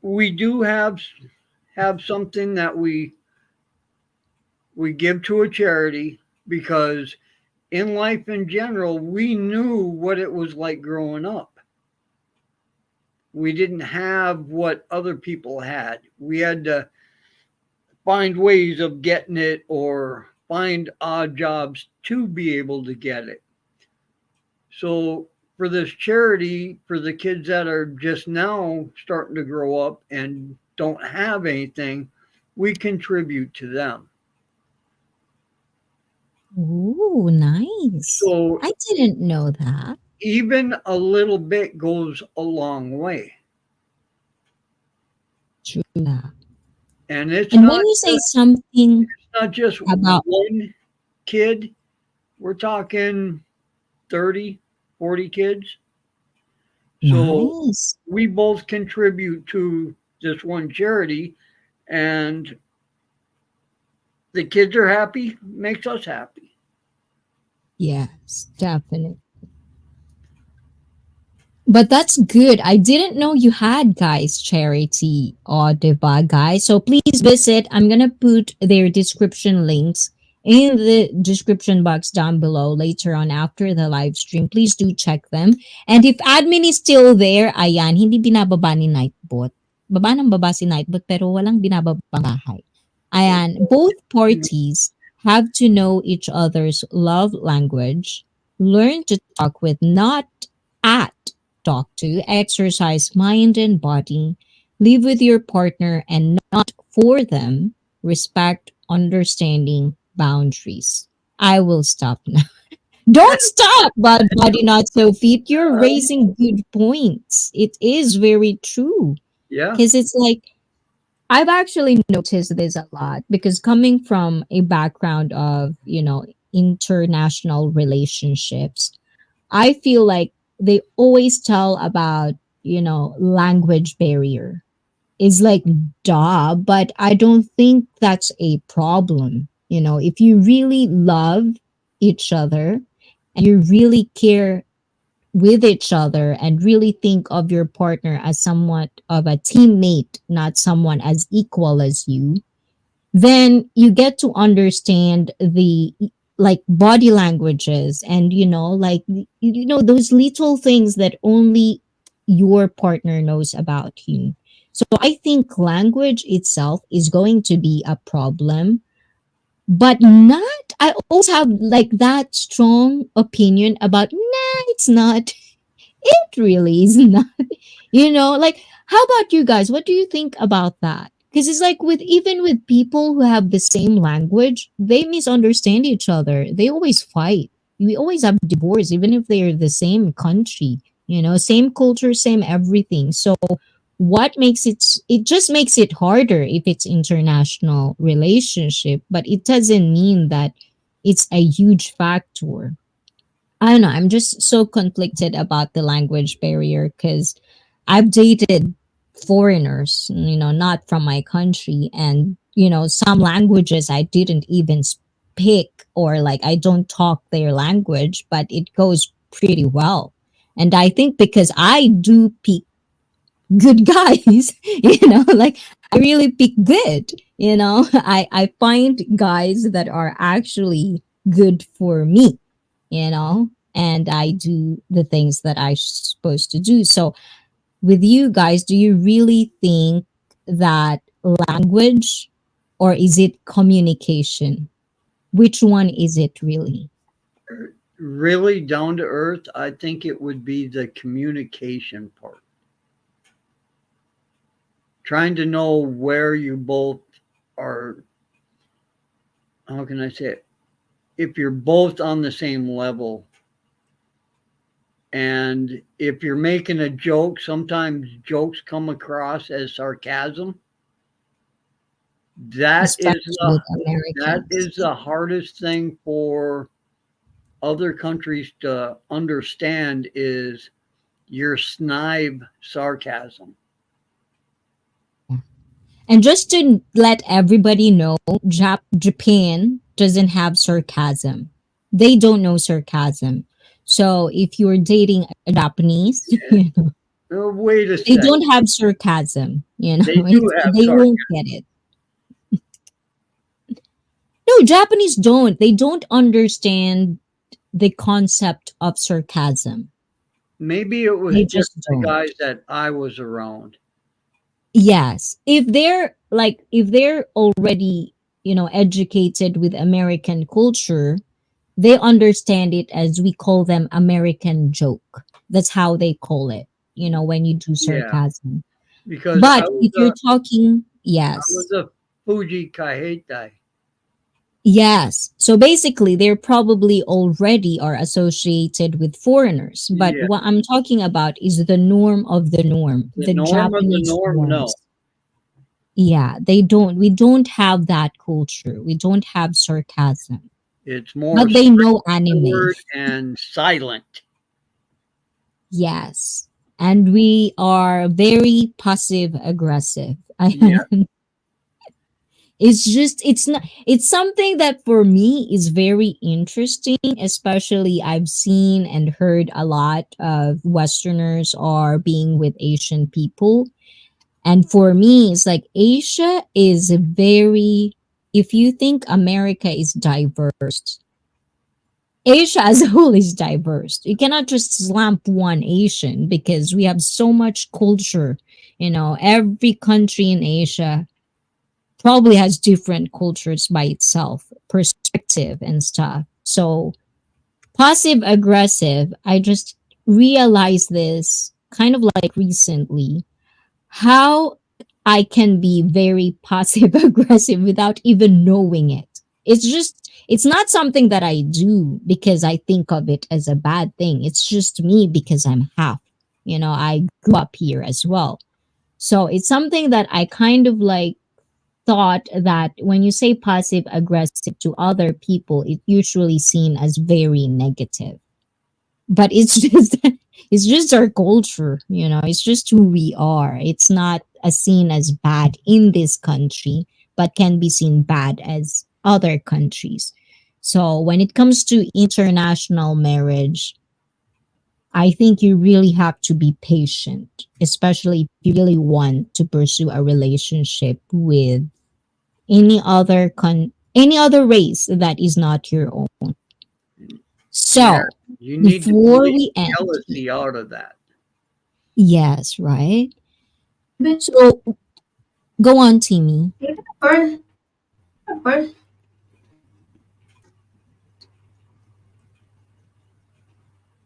we do have something that we give to a charity because in life in general, we knew what it was like growing up. We didn't have what other people had. We had to find ways of getting it or find odd jobs to be able to get it. So, for this charity, for the kids that are just now starting to grow up and don't have anything, we contribute to them. Ooh, nice. So, I didn't know that. even a little bit goes a long way. True that. And it's And when not you say something not just about one kid, we're talking 30, 40 kids. So nice, we both contribute to this one charity, and the kids are happy, makes us happy. yes, definitely. But that's good. I didn't know you had guys charity or diba guys. So please visit. I'm gonna put their description links in the description box down below later on after the live stream. Please do check them. And if admin is still there, ayan, hindi binababa ni Nightbot. Baba ng baba si Nightbot pero walang binababang bahay. Ayan, both parties have to know each other's love language, learn to talk with, not at talk to, exercise mind and body, live with your partner and not for them, respect, understanding, boundaries. I will stop now. Don't stop, but body not so fit. You're raising good points. It is very true. Yeah, Because it's like, I've actually noticed this a lot because coming from a background of, international relationships, I feel like they always tell about, language barrier. It's like, duh, but I don't think that's a problem. If you really love each other and you really care with each other and really think of your partner as somewhat of a teammate, not someone as equal as you, then you get to understand the like body languages and like those little things that only your partner knows about you. So I think language itself is going to be a problem, but not, I always have like that strong opinion about, nah, it's not. It really is not. Like, how about you guys? What do you think about that? Because it's like with even with people who have the same language, they misunderstand each other. They always fight. We always have divorce, even if they're the same country, same culture, same everything. So what makes it just makes it harder if it's international relationship, but it doesn't mean that it's a huge factor. I don't know. I'm just so conflicted about the language barrier because I've dated foreigners, not from my country. And, some languages I didn't even speak or like I don't talk their language, but it goes pretty well. And I think because I do pick good guys, like I really pick good, I find guys that are actually good for me, and I do the things that I'm supposed to do. So, with you guys, do you really think that language or is it communication? Which one is it really? really down to earth, I think it would be the communication part. Trying to know where you both are, how can I say it? If you're both on the same level, and if you're making a joke, sometimes jokes come across as sarcasm. That is Especially with that Americans. is the hardest thing for other countries to understand is your snide sarcasm. And just to let everybody know, Japan doesn't have sarcasm. They don't know sarcasm. So if you're dating a Japanese, Wait a they sec. don't have sarcasm. They do It's, have they sarcasm. won't get it. No, Japanese don't. They don't understand the concept of sarcasm. Maybe it was They just just the don't. guys that I was around. Yes. If they're already, educated with American culture, they understand it as we call them American joke. That's how they call it, when you do Yeah, sarcasm. because But if you're talking, I was yes. a Fuji Kahetai. Yes. So basically, they're probably already are associated with foreigners. But Yeah, what I'm talking about is the norm of the norm, the the norm of the Japanese norm. No, norms. Yeah, we don't have that culture. We don't have sarcasm. it's more But they know anime. straightforward and silent. Yes. And we are very passive aggressive. Yeah, It's something that for me is very interesting, especially I've seen and heard a lot of Westerners are being with Asian people. And for me, it's like Asia is very, if you think America is diverse, Asia as a whole is diverse. You cannot just slump one Asian because we have so much culture. Every country in Asia probably has different cultures by itself, perspective and stuff. So passive aggressive, I just realized this kind of like recently, how I can be very passive aggressive without even knowing it. It's not something that I do because I think of it as a bad thing. It's just me because I'm half. I grew up here as well. So it's something that I kind of like thought that when you say passive aggressive to other people, it usually seen as very negative. But it's just it's just our culture, it's just who we are. It's not as seen as bad in this country, but can be seen bad as other countries. So when it comes to international marriage, I think you really have to be patient, especially if you really want to pursue a relationship with any other race that is not your own. yeah. So You need to before leave we end, jealousy out of that. yes, right? Even, So go on, Timmy. even a person,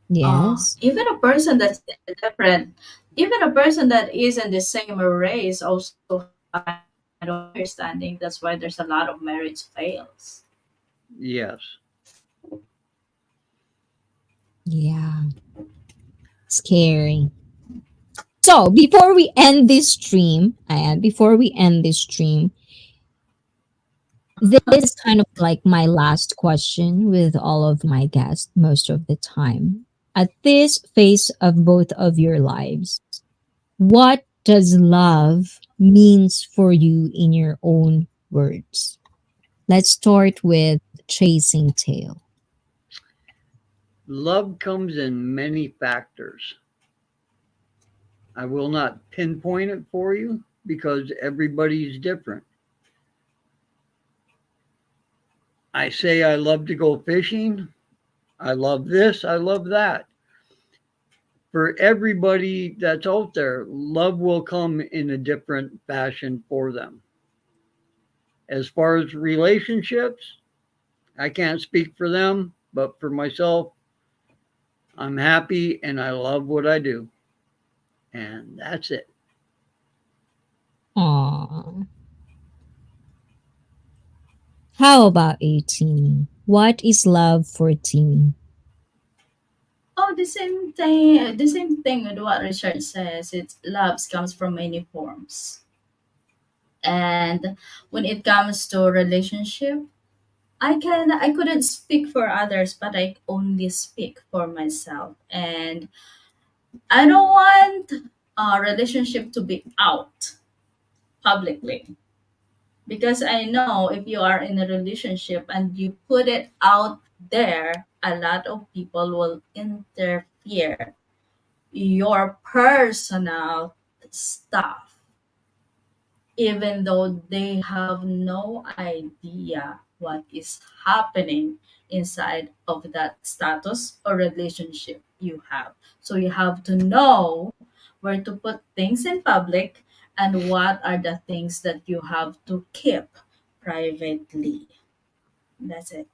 Yes. even a person that's different, even a person that is in the same race also have kind of understanding. That's why there's a lot of marriage fails. Yes. Yeah. Scary. So before we end this stream, this is kind of like my last question with all of my guests most of the time. At this phase of both of your lives, what does love means for you in your own words? Let's start with chasing tail. Love comes in many factors. I will not pinpoint it for you because everybody's different. I say I love to go fishing. I love this. I love that. For everybody that's out there, love will come in a different fashion for them. As far as relationships, I can't speak for them, but for myself, I'm happy and I love what I do. And that's it. Aww. How about you, Timmy? What is love for Timmy? Oh, the same thing with what Richard says. It's love comes from many forms. And when it comes to relationship, I couldn't speak for others, but I only speak for myself. And I don't want a relationship to be out. publicly. Because I know if you are in a relationship and you put it out there, a lot of people will interfere your personal stuff, even though they have no idea what is happening inside of that status or relationship you have. So you have to know where to put things in public and what are the things that you have to keep privately. That's it.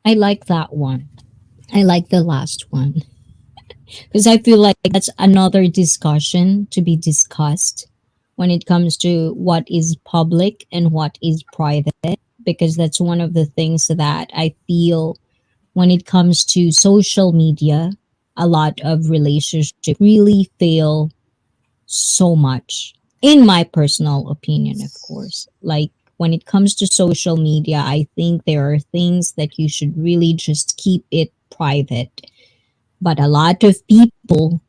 I like that one. I like the last one because I feel like that's another discussion to be discussed when it comes to what is public and what is private, because that's one of the things that I feel when it comes to social media, a lot of relationships really fail so much, in my personal opinion, of course. Like when it comes to social media, I think there are things that you should really just keep it private. But a lot of people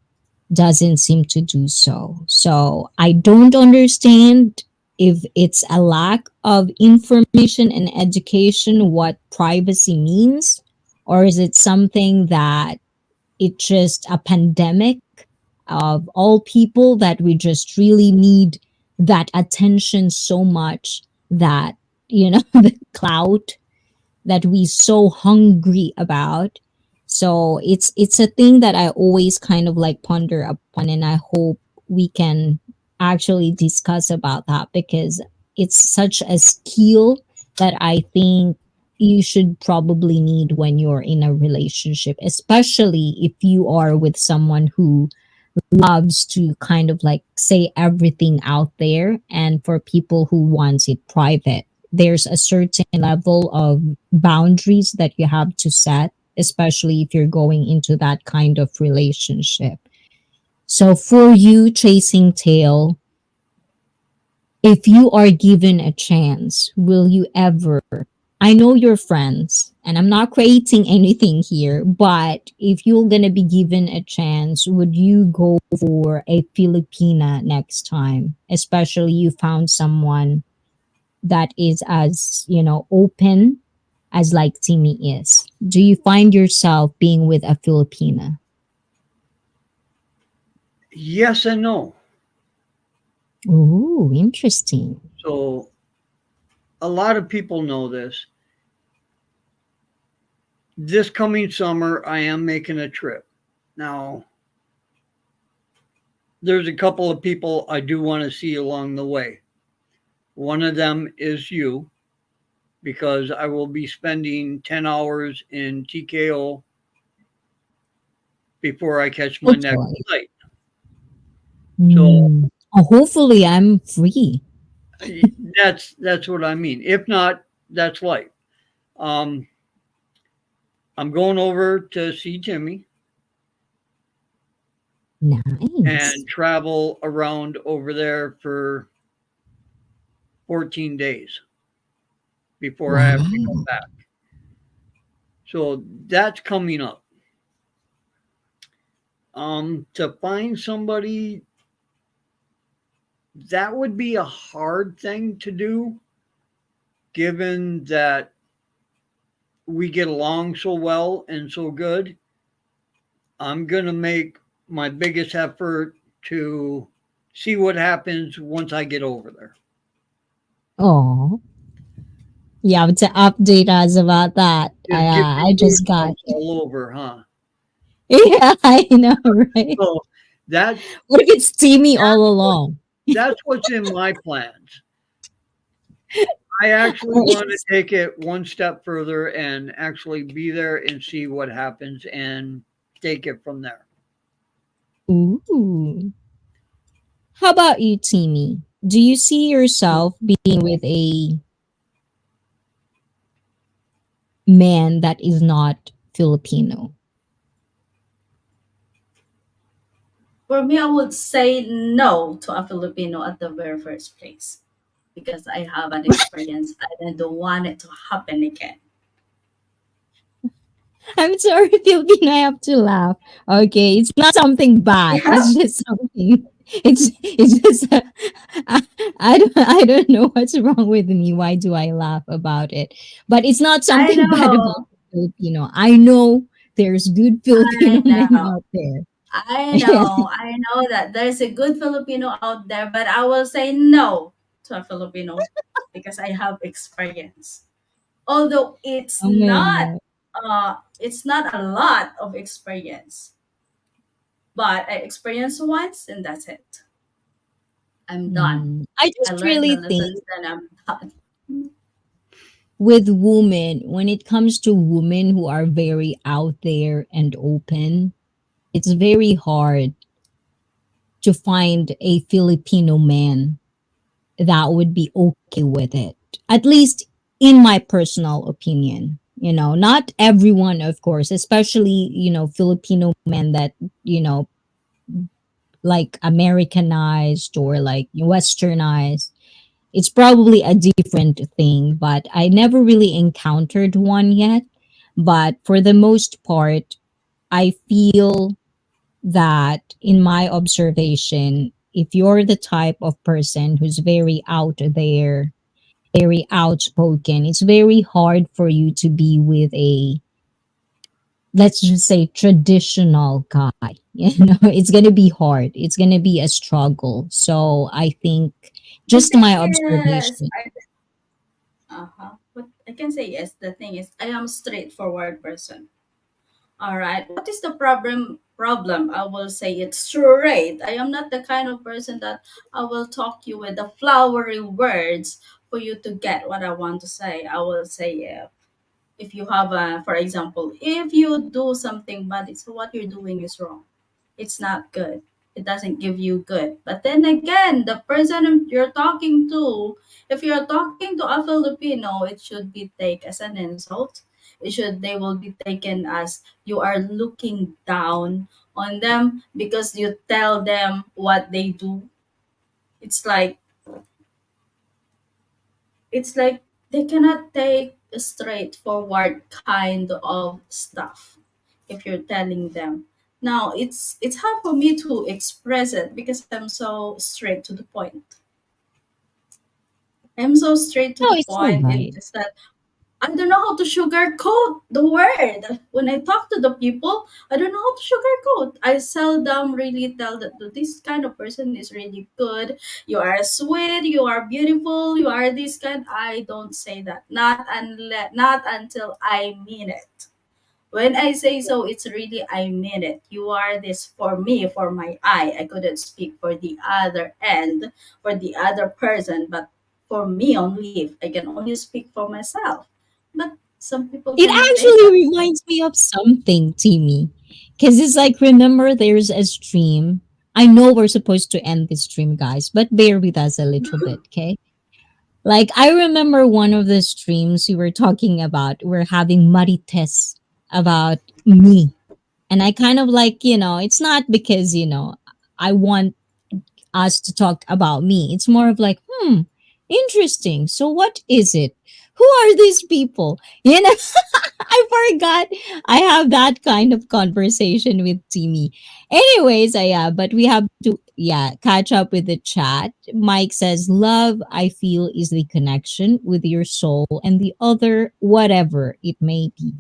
doesn't seem to do so. So I don't understand if it's a lack of information and education what privacy means, or is it something that it's just a pandemic of all people that we just really need that attention so much that, the clout that we so hungry about. So it's a thing that I always kind of like ponder upon, and I hope we can actually discuss about that because it's such a skill that I think you should probably need when you're in a relationship, especially if you are with someone who loves to kind of like say everything out there, and for people who wants it private, there's a certain level of boundaries that you have to set, especially if you're going into that kind of relationship. So for you, chasing tail, if you are given a chance, will you ever? I know you're friends, and I'm not creating anything here, but if you're gonna be given a chance, would you go for a Filipina next time? Especially you found someone that is as, open as like Timmy is. Do you find yourself being with a Filipina? Yes and no. Ooh, interesting. So a lot of people know this. This coming summer, I am making a trip. Now, there's a couple of people I do want to see along the way. One of them is you, because I will be spending 10 hours in TKO before I catch my next Okay. flight. So Mm. Oh, hopefully I'm free. that's what I mean. If not, that's life. Um, I'm going over to see Timmy Nice. and travel around over there for 14 days before I have to come Wow. back. So that's coming up. To find somebody, that would be a hard thing to do, given that we get along so well and so good. I'm gonna make my biggest effort to see what happens once I get over there. Oh, you have to update us about that. I Just give uh, me I just got. goosebumps all over, huh? Yeah, I know, right? So that's What if it's Timmy all along? that's what's in my plans. I actually Or want to it's- take it one step further and actually be there and see what happens and take it from there. Ooh. How about you, Timmy? Do you see yourself being with a man that is not Filipino? For me, I would say no to a Filipino at the very first place because I have an experience and I don't want it to happen again. I'm sorry, Filipino. I have to laugh. Okay, it's not something bad. Yeah, It's just something. It's just. I, I don't know what's wrong with me. Why do I laugh about it? But it's not I something bad about know. Filipino. I know there's good I Filipino men know. out there. I know that there's a good Filipino out there, but I will say no to a Filipino because I have experience. Although Oh my god. it's not a lot of experience, but I experienced once and that's it. I'm done. I I just learned the really think lessons and I'm done. with women, when it comes to women who are very out there and open, it's very hard to find a Filipino man that would be okay with it. At least in my personal opinion. Not everyone, of course, especially, Filipino men that, you know, like Americanized or like westernized. It's probably a different thing, but I never really encountered one yet. But for the most part, I feel that in my observation, if you're the type of person who's very out there, very outspoken, it's very hard for you to be with a, let's just say, traditional guy. It's going to be hard. It's going to be a struggle. So I think The just thing my is, observation. what I can say is the thing is I am straightforward person. All right. What is the problem? I will say it straight. I am not the kind of person that I will talk you with the flowery words for you to get what I want to say. I will say if you have a, for example, if you do something bad, it's what you're doing is wrong. It's not good. It doesn't give you good. But then again, the person you're talking to, if you're talking to a Filipino, it should be taken as an insult. They will be taken as you are looking down on them because you tell them what they do. It's like it's like they cannot take a straightforward kind of stuff if you're telling them. Now it's hard for me to express it because I'm so straight to the point. I'm so straight to No, the it's all point. It's right. just that I don't know how to sugarcoat the word. When I talk to the people, I don't know how to sugarcoat. I seldom really tell that this kind of person is really good. You are sweet, you are beautiful, you are this kind. I don't say that. Not until I mean it. When I say so, it's really I mean it. You are this for me, for my eye. I couldn't speak for the other end, for the other person, but for me only. I can only speak for myself. But some people It cannot take actually that. So reminds me of something, Timmy. Because it's like, remember, there's a stream. I know we're supposed to end this stream, guys, but bear with us a little bit, okay? Like, I remember one of the streams we were talking about, we're having marites about me. And I kind of like, it's not because, I want us to talk about me. It's more of like, interesting. So what is it? Who are these people? I forgot I have that kind of conversation with Timmy. Anyways, yeah, but we have to, yeah, catch up with the chat. Mike says, love, I feel, is the connection with your soul and the other, whatever it may be.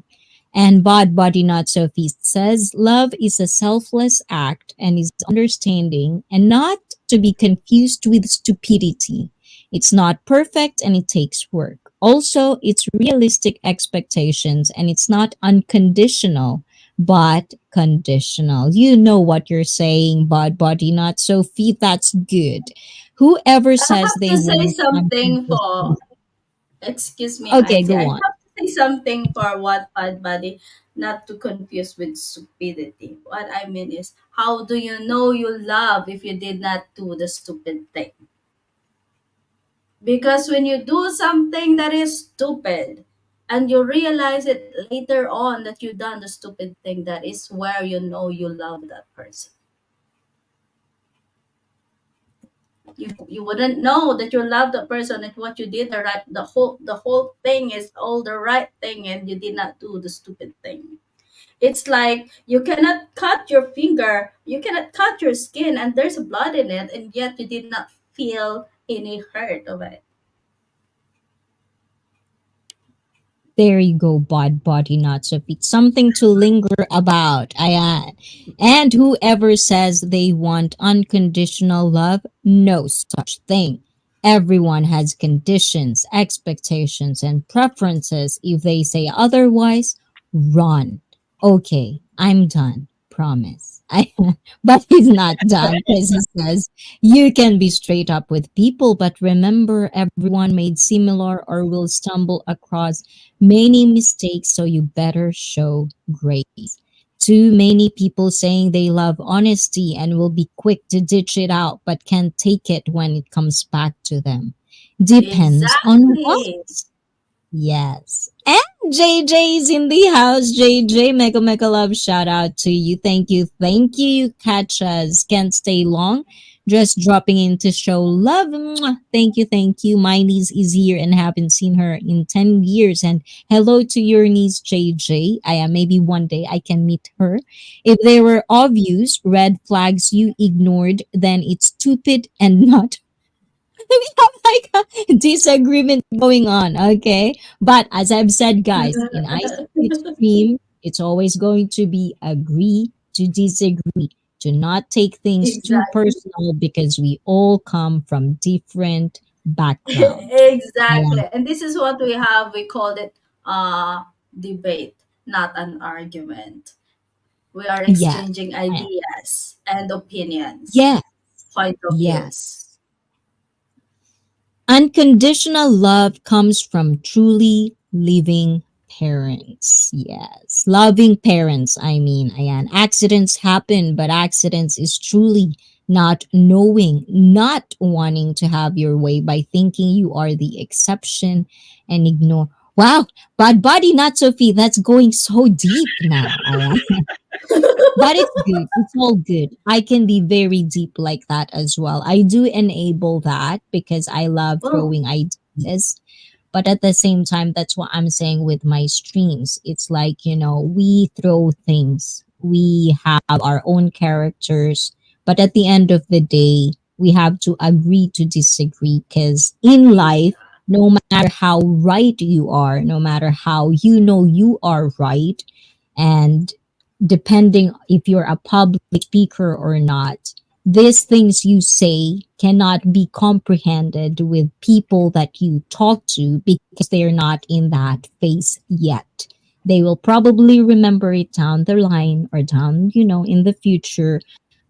And Bod Body Not So Feast says, love is a selfless act and is understanding and not to be confused with stupidity. It's not perfect and it takes work. Also, it's realistic expectations and it's not unconditional, but conditional. You know what you're saying, Bod Body Not So Feast. That's good. Whoever I says have they to say want something unconditional. for excuse me, Okay, Auntie. go I on. have to say something for what bad body not to confuse with stupidity. What I mean is how do you know you love if you did not do the stupid thing? Because when you do something that is stupid and you realize it later on that you done the stupid thing, that is where you know you love that person. You wouldn't know that you love the person if what you did the whole thing is all the right thing and you did not do the stupid thing. It's like you cannot cut your finger, you cannot cut your skin, and there's blood in it, and yet you did not feel any hurt of it. There you go, bod body not so fit. Something to linger about. Ayan. And whoever says they want unconditional love, no such thing. Everyone has conditions, expectations, and preferences. If they say otherwise, run. Okay, I'm done. Promise. But he's not done because he says you can be straight up with people, but remember, everyone made similar or will stumble across many mistakes, so you better show grace. Too many people saying they love honesty and will be quick to ditch it out, but can't take it when it comes back to them. Depends on what? Exactly. Yes. And JJ's in the house. JJ, mega mega love shout out to you. Thank you. Thank you. Catch us. Can't stay long. Just dropping in to show love. Mwah. Thank you. Thank you. My niece is here and haven't seen her in 10 years. And hello to your niece, JJ. I am maybe one day I can meet her. If there were obvious red flags you ignored, then it's stupid and not we have like a disagreement going on, okay? But as I've said, guys, in ICT stream, it's always going to be agree to disagree, to not take things too Exactly. personal because we all come from different background. Exactly. Yeah. And this is what we have. We called it debate, not an argument. We are Yes. exchanging ideas and opinions, Yes. point of views. Yes. Unconditional love comes from truly living parents. Yes. Loving parents, I mean. Ayan. Accidents happen, but accidents is truly not knowing, not wanting to have your way by thinking you are the exception and ignore. Wow, bad body, not Sophie. That's going so deep now. Ayan. But it's good. It's all good. I can be very deep like that as well. I do enable that because I love Oh, throwing ideas. But at the same time, that's what I'm saying with my streams. It's like, we throw things, we have our own characters. But at the end of the day, we have to agree to disagree because in life, no matter how right you are, no matter how you know you are right, and depending if you're a public speaker or not, these things you say cannot be comprehended with people that you talk to because they're not in that phase yet. They will probably remember it down the line or down, in the future.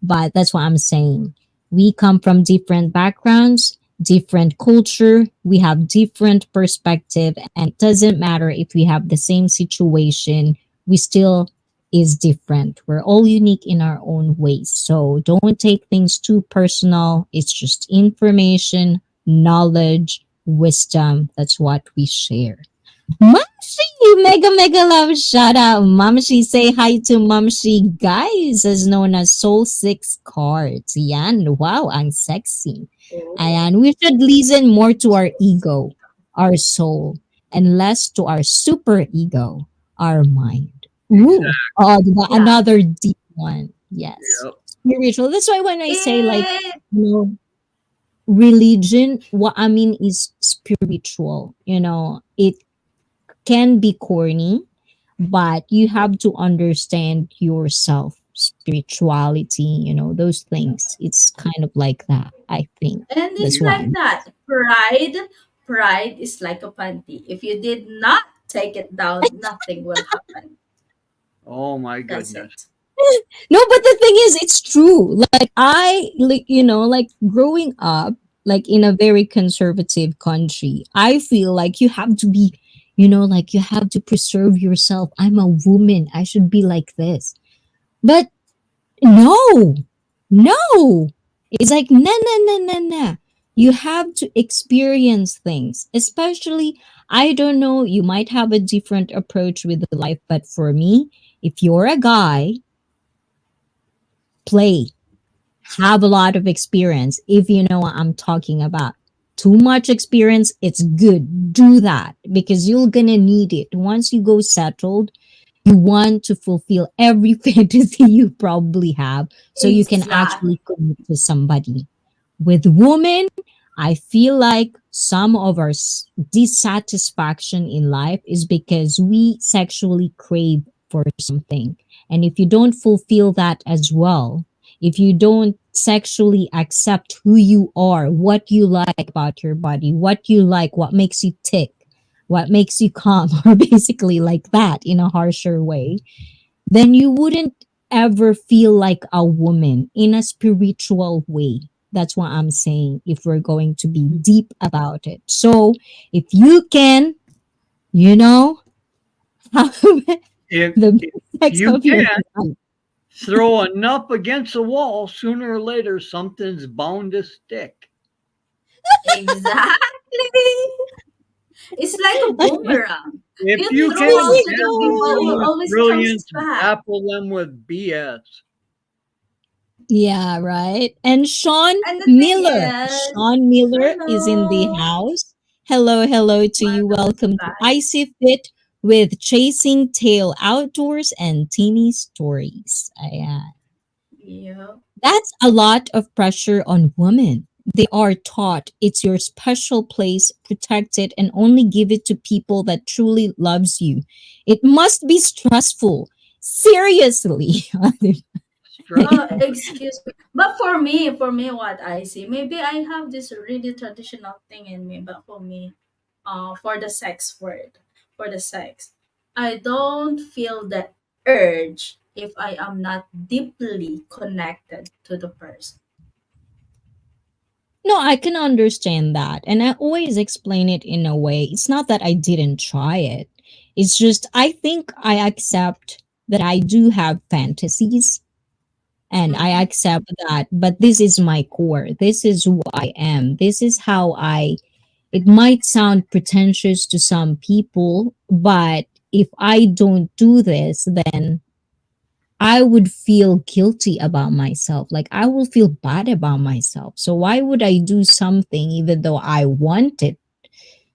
But that's what I'm saying. We come from different backgrounds, different culture, we have different perspective, and it doesn't matter if we have the same situation, we still is different. We're all unique in our own ways. So don't take things too personal. It's just information, knowledge, wisdom. That's what we share. Mamshi, mega mega love shout out. Mamshi, say hi to Mamshi guys, as known as Soul Six Cards. Yan, wow, ang sexy. oh, And we should listen more to our ego, our soul, and less to our super ego, our mind. Ooh, Exactly. oh, yeah. another deep one. Yes, Yep. spiritual. That's why when I say like, It, you know, religion, what I mean is spiritual. It can be corny, but you have to understand yourself, spirituality, those things. It's kind of like that, I think. and That's it's why like I'm. that. Pride is like a panty. If you did not take it down, nothing will happen. Oh my That's goodness. it. No, but the thing is, it's true. Like, I, like, like growing up, like in a very conservative country, I feel like you have to be, like you have to preserve yourself. I'm a woman. I should be like this. But no, no. It's like, nah, nah, nah, nah, nah. You have to experience things. Especially, I don't know, you might have a different approach with life, but for me, if you're a guy, play, have a lot of experience if you know what I'm talking about. Too much experience, it's good. Do that because you're gonna need it. Once you go settled, You want to fulfill every fantasy you probably have so you can Exactly. actually commit to somebody. With women, I feel like some of our dissatisfaction in life is because we sexually crave for something. And if you don't fulfill that as well, if you don't sexually accept who you are, what you like about your body, what you like, what makes you tick, what makes you calm, or basically like that in a harsher way, then you wouldn't ever feel like a woman in a spiritual way. That's what I'm saying, if we're going to be deep about it. So, if you can, you know, have the If best sex you of your can life. throw enough against the wall, sooner or later something's bound to stick. Exactly. It's like a boomerang. If You you throw This out can is to the handle people so them who with always comes brilliance, back. baffle them with BS. Yeah, right. And Sean And the thing Miller. is, Sean Miller is in the hello, house. Hello, hello to you. welcome Welcome to back. Icy Fit with Chasing Tail Outdoors and Teeny Stories. Yeah. That's a lot of pressure on women. They are taught it's your special place, protect it, and only give it to people that truly loves you. It must be stressful. Seriously. Excuse me. But for me, what I see, maybe I have this really traditional thing in me. But for me, for the sex word, for the sex, I don't feel the urge if I am not deeply connected to the person. No, I can understand that. And I always explain it in a way. It's not that I didn't try it. It's just I think I accept that I do have fantasies and I Mm-hmm. accept that, but this is my core. This is who I am. This is how I it might sound pretentious to some people, but if I don't do this, then I would feel guilty about myself. Like I will feel bad about myself. So why would I do something even though I want it,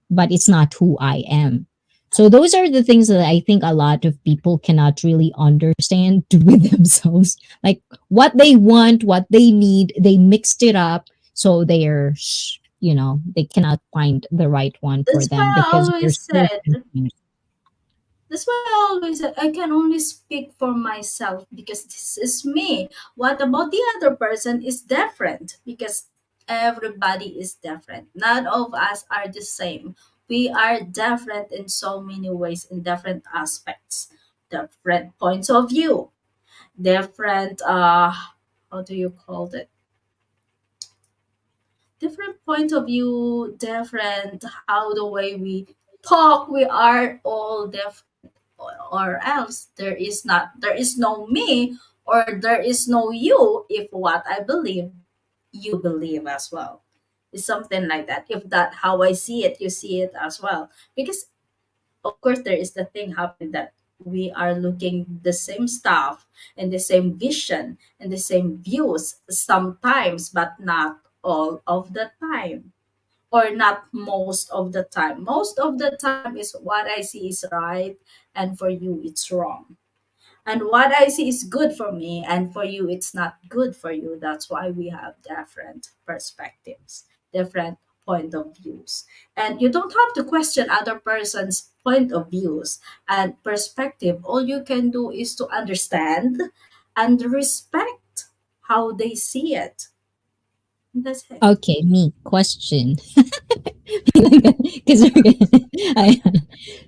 but it's not who I am? So those are the things that I think a lot of people cannot really understand with themselves. Like what they want, what they need, they mixed it up. So they cannot find the right one for That's them why I because they're always so said confused. That's why I always said I can only speak for myself because this is me. What about the other person is different because everybody is different. None of us are the same. We are different in so many ways, in different aspects, different points of view, different how do you call it? Different point of view, different how the way we talk. We are all different, or else there is no me, or there is no you if what I believe you believe as well. It's something like that. If that how I see it, you see it as well. Because of course there is the thing happening that we are looking the same stuff and the same vision and the same views sometimes, but not all of the time, or not most of the time. Most of the time is what I see is right, and for you it's wrong. And what I see is good for me, and for you it's not good for you. That's why we have different perspectives, different point of views. And you don't have to question other person's point of views and perspective. All you can do is to understand and respect how they see it. That's it. Okay, me question. Because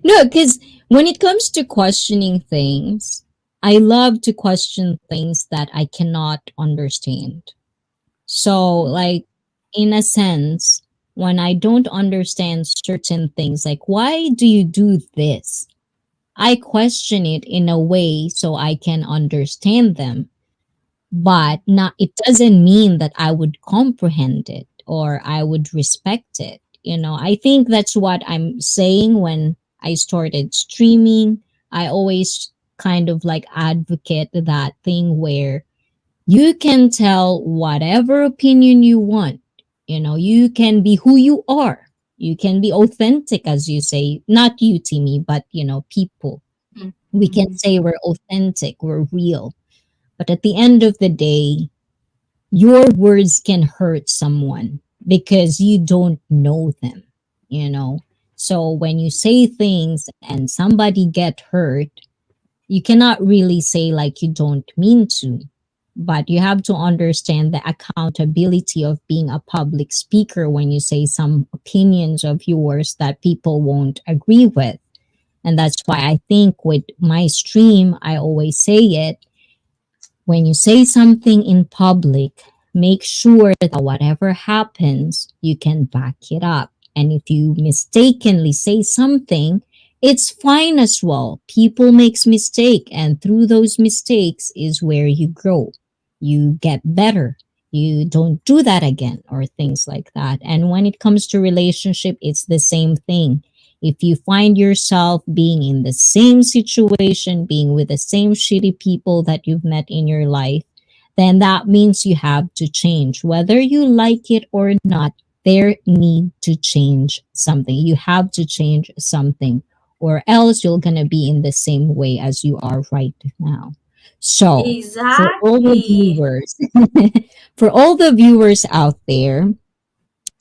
no, because when it comes to questioning things, I love to question things that I cannot understand. So, like, in a sense, when I don't understand certain things, like, why do you do this? I question it in a way so I can understand them, but not it doesn't mean that I would comprehend it or I would respect it. I think that's what I'm saying when I started streaming. I always kind of like advocate that thing where you can tell whatever opinion you want. You can be who you are. You can be authentic, as you say, not you, Timmy, but people. We can Mhm. say we're authentic, we're real. But at the end of the day, your words can hurt someone because you don't know them, you know? So when you say things and somebody get hurt, you cannot really say like you don't mean to, but you have to understand the accountability of being a public speaker when you say some opinions of yours that people won't agree with. And that's why I think with my stream, I always say it, when you say something in public, make sure that whatever happens, you can back it up. And if you mistakenly say something, it's fine as well. People makes mistake, and through those mistakes is where you grow. You get better. You don't do that again or things like that. And when it comes to relationship, it's the same thing. If you find yourself being in the same situation, being with the same shitty people that you've met in your life, then that means you have to change. Whether you like it or not, there need to change something. You have to change something, or else you're going to be in the same way as you are right now. So, for all the Exactly. viewers, for all the viewers out there,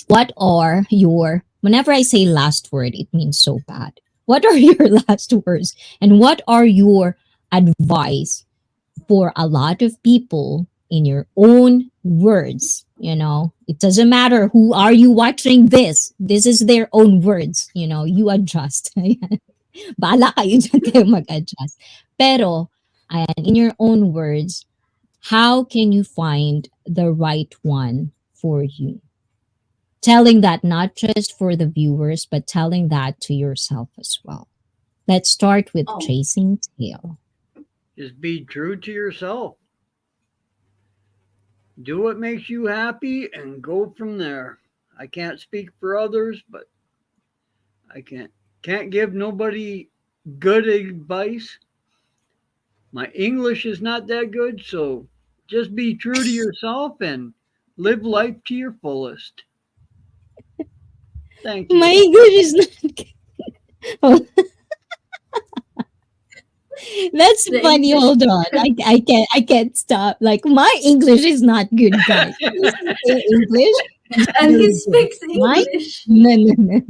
what are your, whenever I say last word, it means so bad. What are your last words? And what are your advice for a lot of people in your own words? You know, it doesn't matter who are you watching this. This is their own words. You know, you adjust. Bahala kayo dyan kayo mag-adjust. Pero, ayan, in your own words, how can you find the right one for you? Telling that not just for the viewers, but telling that to yourself as well. Let's start with Oh, chasing tail. Just be true to yourself. Do what makes you happy and go from there. I can't speak for others, but I can't give nobody good advice. My English is not that good, so just be true to yourself and live life to your fullest. Thank My you. English is not. Oh, that's the funny. English Hold on, teacher. I can't stop. Like my English is not good, guys. This English is And he really good. speaks My English. no no no.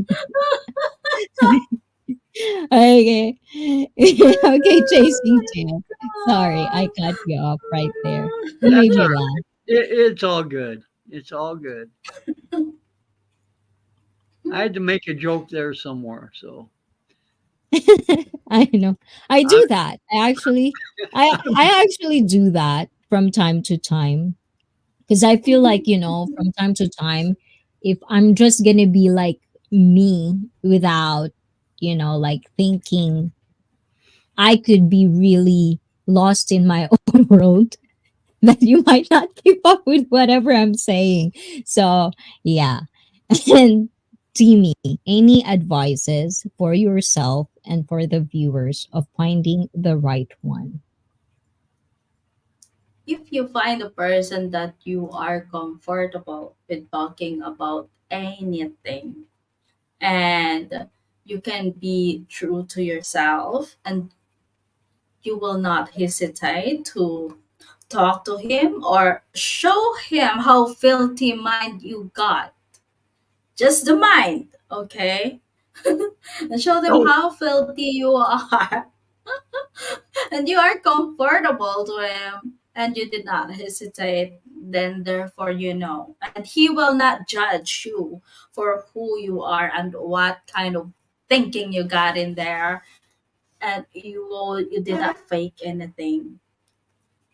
Okay, okay, chasing tail. Sorry, I cut you off right there. You made That's all me right. laugh. It's all good. It's all good. I had to make a joke there somewhere, so I know. I I, do that. I actually do that from time to time because I feel like, from time to time, if I'm just going to be like me without, like thinking, I could be really lost in my own world that you might not keep up with whatever I'm saying. So, yeah. And Timmy, any advices for yourself and for the viewers of finding the right one? If you find a person that you are comfortable with talking about anything, and you can be true to yourself, and you will not hesitate to talk to him or show him how filthy mind you got. Just the mind, okay? And show them oh, how filthy you are. And you are comfortable to him, and you did not hesitate, then therefore you know. And he will not judge you for who you are and what kind of thinking you got in there. And you did not fake anything.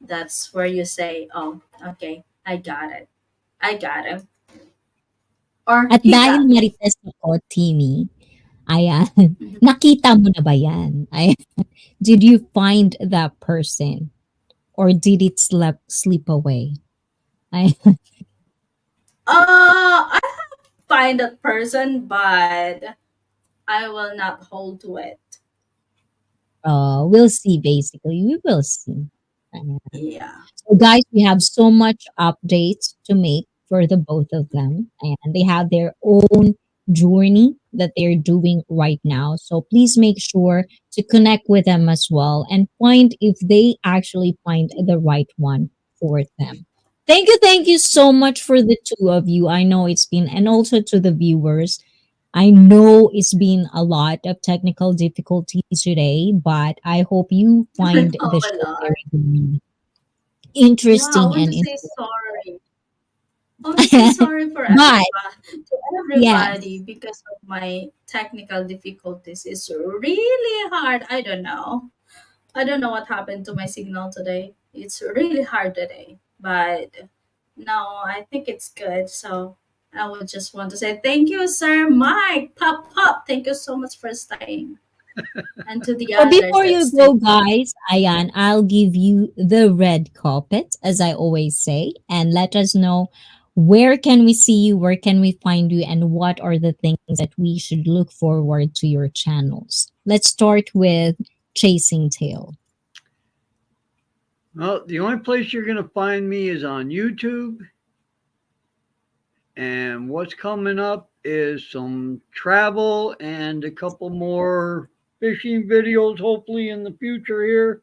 That's where you say, oh, okay, I got it. I got him. Or At he dahil got me. marites ako, Timmy, ayan, Mhm. nakita mo na ba yan? Ayan, did you find that person or did it slip away? Ayan, I find that person, but I will not hold to it. we'll see basically. We will see. Ayan. Yeah. So, guys, we have so much updates to make for the both of them, and they have their own journey. that they're doing right now. So please make sure to connect with them as well and find if they actually find the right one for them. Thank you so much for the two of you. I know it's been, and also to the viewers. I know it's been a lot of technical difficulties today, but I hope you find Oh the my show lord. very Yeah, I interesting want and to say informative. sorry. I want to say sorry for But everybody, to everybody, yes, because of my technical difficulties. It's really hard. I don't know what happened to my signal today. It's really hard today. But no, I think it's good. So I would just want to say thank you, Sir Mike. Pop pop. Thank you so much for staying. And to the so others before that you stayed. go, guys, Ayan, I'll give you the red carpet, as I always say, and let us know where can we see you, where can we find you, and what are the things that we should look forward to your channels. Let's start with Chasing Tail. Well, the only place you're going to find me is on YouTube. And what's coming up is some travel and a couple more fishing videos, hopefully, in the future here.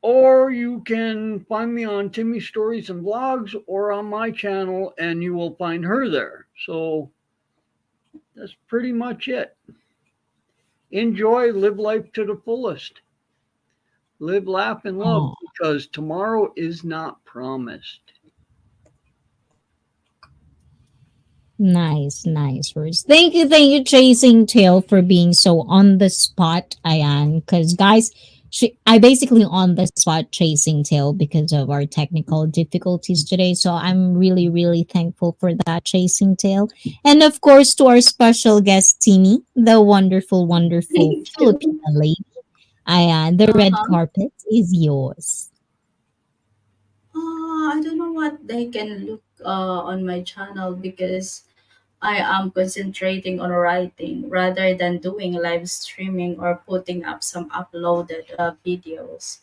Or you can find me on Timmy's Stories and Vlogs or on my channel, and you will find her there. So that's pretty much it. Enjoy, live life to the fullest. Live, laugh, and love Oh, because tomorrow is not promised. nice, nice words. Thank you, Chasing Tail, for being so on the spot, Ayan. Because, guys, I basically on the spot Chasing Tail because of our technical difficulties today. So I'm really, really thankful for that, Chasing Tail. And of course, to our special guest, Timmy, the wonderful, wonderful Thank Filipina you. lady. Ayan, the red Uh-huh. carpet is yours. I don't know what they can look on my channel because I am concentrating on writing rather than doing live streaming or putting up some uploaded videos.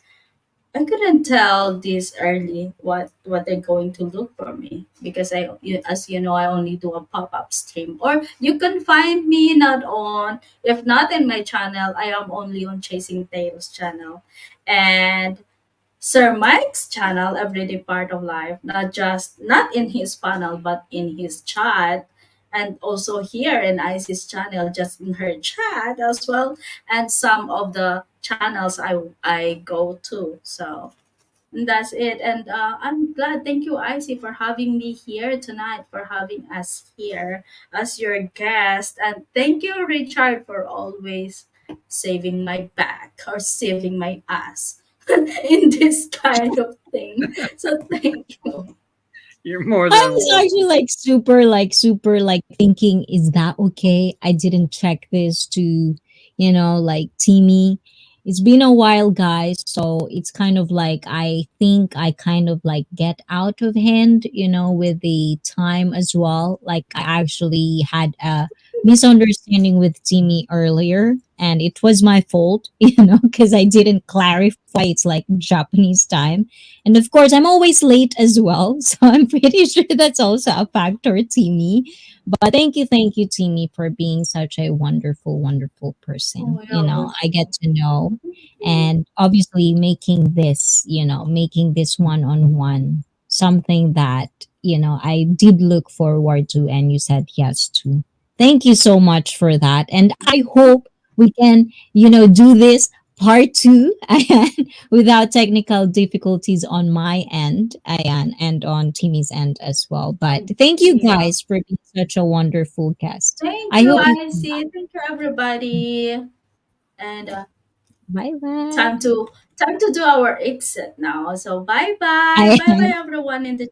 I couldn't tell this early what they're going to look for me because as you know, I only do a pop up stream. Or you can find me not on, if not in my channel, I am only on Chasing Tails channel, and Sir Mike's channel, Everyday Part of Life, not in his panel but in his chat, and also here in Icy's channel, just in her chat as well, and some of the channels I go to. So that's it. And I'm glad. Thank you, Icy, for having me here tonight, for having us here as your guest. And thank you, Richard, for always saving my back or saving my ass in this kind of thing. So thank you. You're more I than was welcome. actually super like thinking, is that okay? I didn't check this to, like Timmy. It's been a while, guys. So it's kind of like I think I kind of like get out of hand, with the time as well. Like I actually had a misunderstanding with Timmy earlier, and it was my fault, because I didn't clarify it's like Japanese time. And of course, I'm always late as well. So I'm pretty sure that's also a factor, Timmy. But thank you, Timmy, for being such a wonderful, wonderful person. Oh, you're I get welcome. to know. And obviously, making this one on one something that, I did look forward to and you said yes to. Thank you so much for that. And I hope we can, do this part two without technical difficulties on my end and on Timmy's end as well. But thank you Yeah. guys for being such a wonderful guest. Thank I you, hope you Icy. Thank you, everybody. And bye bye. time to time to do our exit now. So I bye bye everyone in the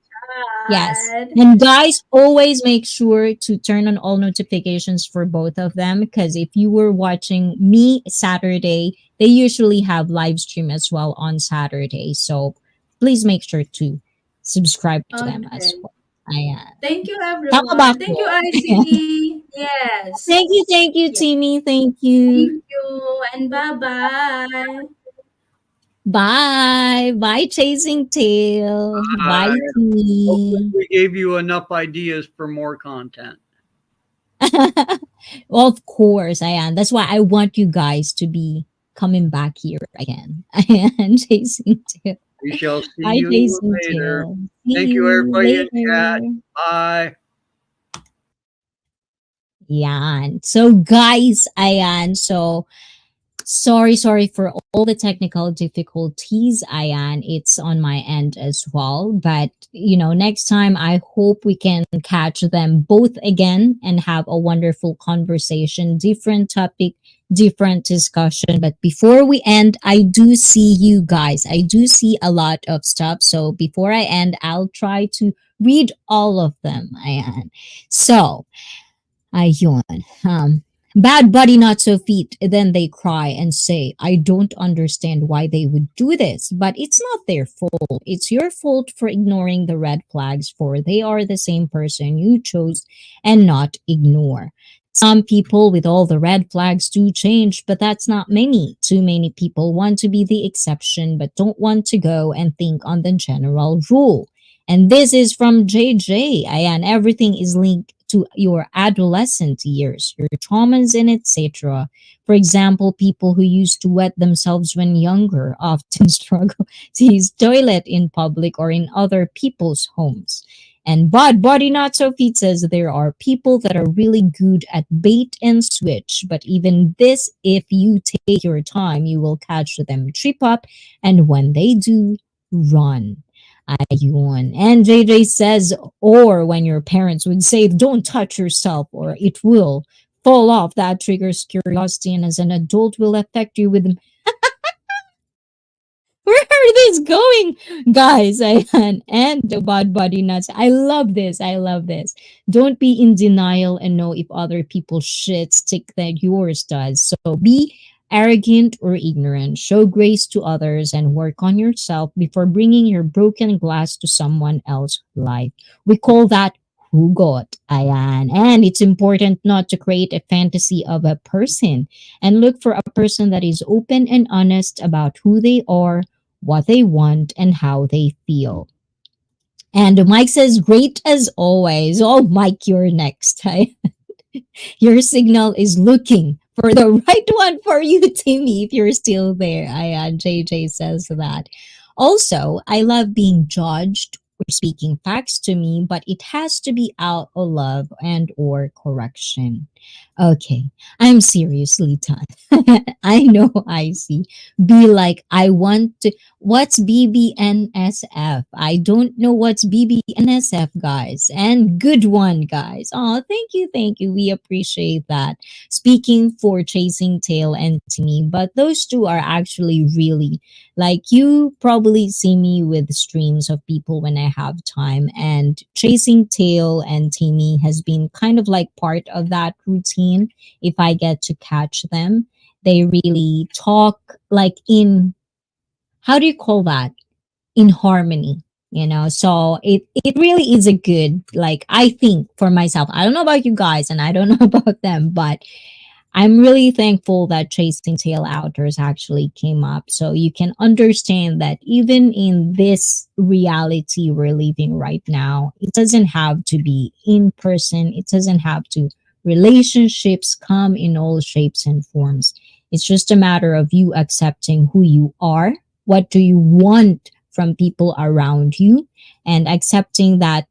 Yes. chat. And guys, always make sure to turn on all notifications for both of them because if you were watching me Saturday, they usually have live stream as well on Saturday. So please make sure to subscribe to them as Okay. well. Ayan. Thank you, Tama ba everyone. Thank you, ako? IC. Yes. Thank you, Yeah. Timmy. Thank you. Thank you. And bye bye. Bye. Bye, Chasing Tail. I Bye, hopefully Timmy. we gave you enough ideas for more content. Well, of course, I am. That's why I want you guys to be coming back here again. And Chasing Tail. We shall see Bye, you Chasing later. Tail. See Thank you, you everybody in chat. later. Bye. Yan. So, guys, ayan. So, sorry for all the technical difficulties, Ayan. It's on my end as well. But, next time I hope we can catch them both again and have a wonderful conversation, different topic, different discussion. But before we end, I do see you guys. I do see a lot of stuff. So before I end, I'll try to read all of them, Ayan. So, ayun. Bad buddy, not so feet. Then they cry and say, I don't understand why they would do this, but it's not their fault. It's your fault for ignoring the red flags, for they are the same person you chose and not ignore. Some people with all the red flags do change, but that's not many. Too many people want to be the exception, but don't want to go and think on the general rule. And this is from JJ. Ayan, everything is linked to your adolescent years, your traumas and etc. For example, people who used to wet themselves when younger often struggle to use toilet in public or in other people's homes. And Bod Body Not So Feet says there are people that are really good at bait and switch, but even this, if you take your time, you will catch them trip up, and when they do, run. Ayun. And JJ says, or when your parents would say, don't touch yourself or it will fall off, that triggers curiosity and as an adult will affect you with where are this going, guys? And the bad body nuts. I love this. I love this. Don't be in denial and know if other people's shit stick that yours does. So be arrogant or ignorant. Show grace to others and work on yourself before bringing your broken glass to someone else's life. We call that hugot. Ayan. And it's important not to create a fantasy of a person and look for a person that is open and honest about who they are, what they want, and how they feel. And Mike says, great as always. Oh, Mike, you're next. Your signal is looking for the right one for you, Timmy, if you're still there. JJ says that. Also, I love being judged or speaking facts to me, but it has to be out of love and or correction. Okay, I'm seriously done. I know I see. Be like, I want to. What's BBNSF? I don't know what's BBNSF, guys. And good one, guys. Oh, thank you, thank you. We appreciate that. Speaking for Chasing Tail and Timmy, but those two are actually really like you probably see me with streams of people when I have time, and Chasing Tail and Timmy has been kind of like part of that routine. If I get to catch them, they really talk like in, how do you call that, in harmony, so it really is a good, like, I think for myself, I don't know about you guys and I don't know about them, but I'm really thankful that Chasing Tail Outers actually came up, so you can understand that even in this reality we're living right now, it doesn't have to be in person, it doesn't have to, relationships come in all shapes and forms. It's just a matter of you accepting who you are, what do you want from people around you, and accepting that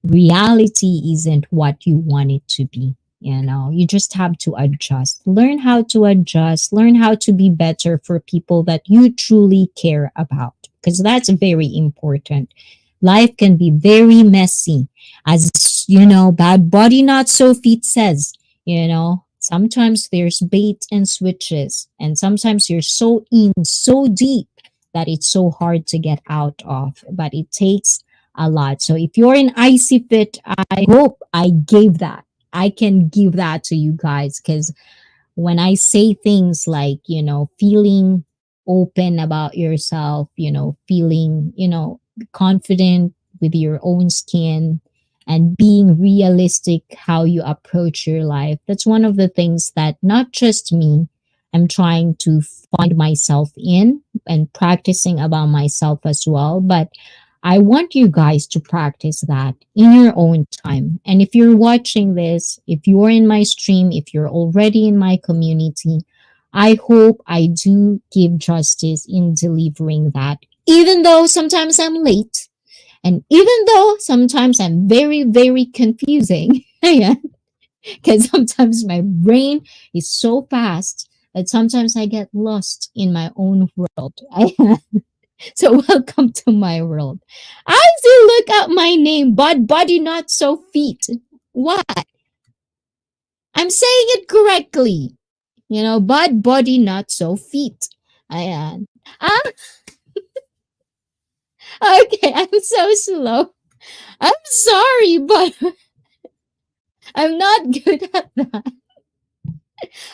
reality isn't what you want it to be. You just have to adjust. Learn how to adjust. Learn how to be better for people that you truly care about, because that's very important. Life can be very messy. As Bad Body Not So Feet says, sometimes there's bait and switches, and sometimes you're so in, so deep that it's so hard to get out of. But it takes a lot. So if you're in icy fit, I hope I gave that. I can give that to you guys, because when I say things like, feeling open about yourself, feeling, confident with your own skin and being realistic how you approach your life, that's one of the things that not just me, I'm trying to find myself in and practicing about myself as well. But I want you guys to practice that in your own time. And if you're watching this, if you're in my stream, if you're already in my community, I hope I do give justice in delivering that, even though sometimes I'm late. And even though sometimes I'm very, very confusing, yeah, because sometimes my brain is so fast that sometimes I get lost in my own world. So welcome to my world. I still look at my name, but body not so feet. What? I'm saying it correctly. You know, but body not so feet. Ayan. Ah, okay, I'm so slow. I'm sorry, but I'm not good at that.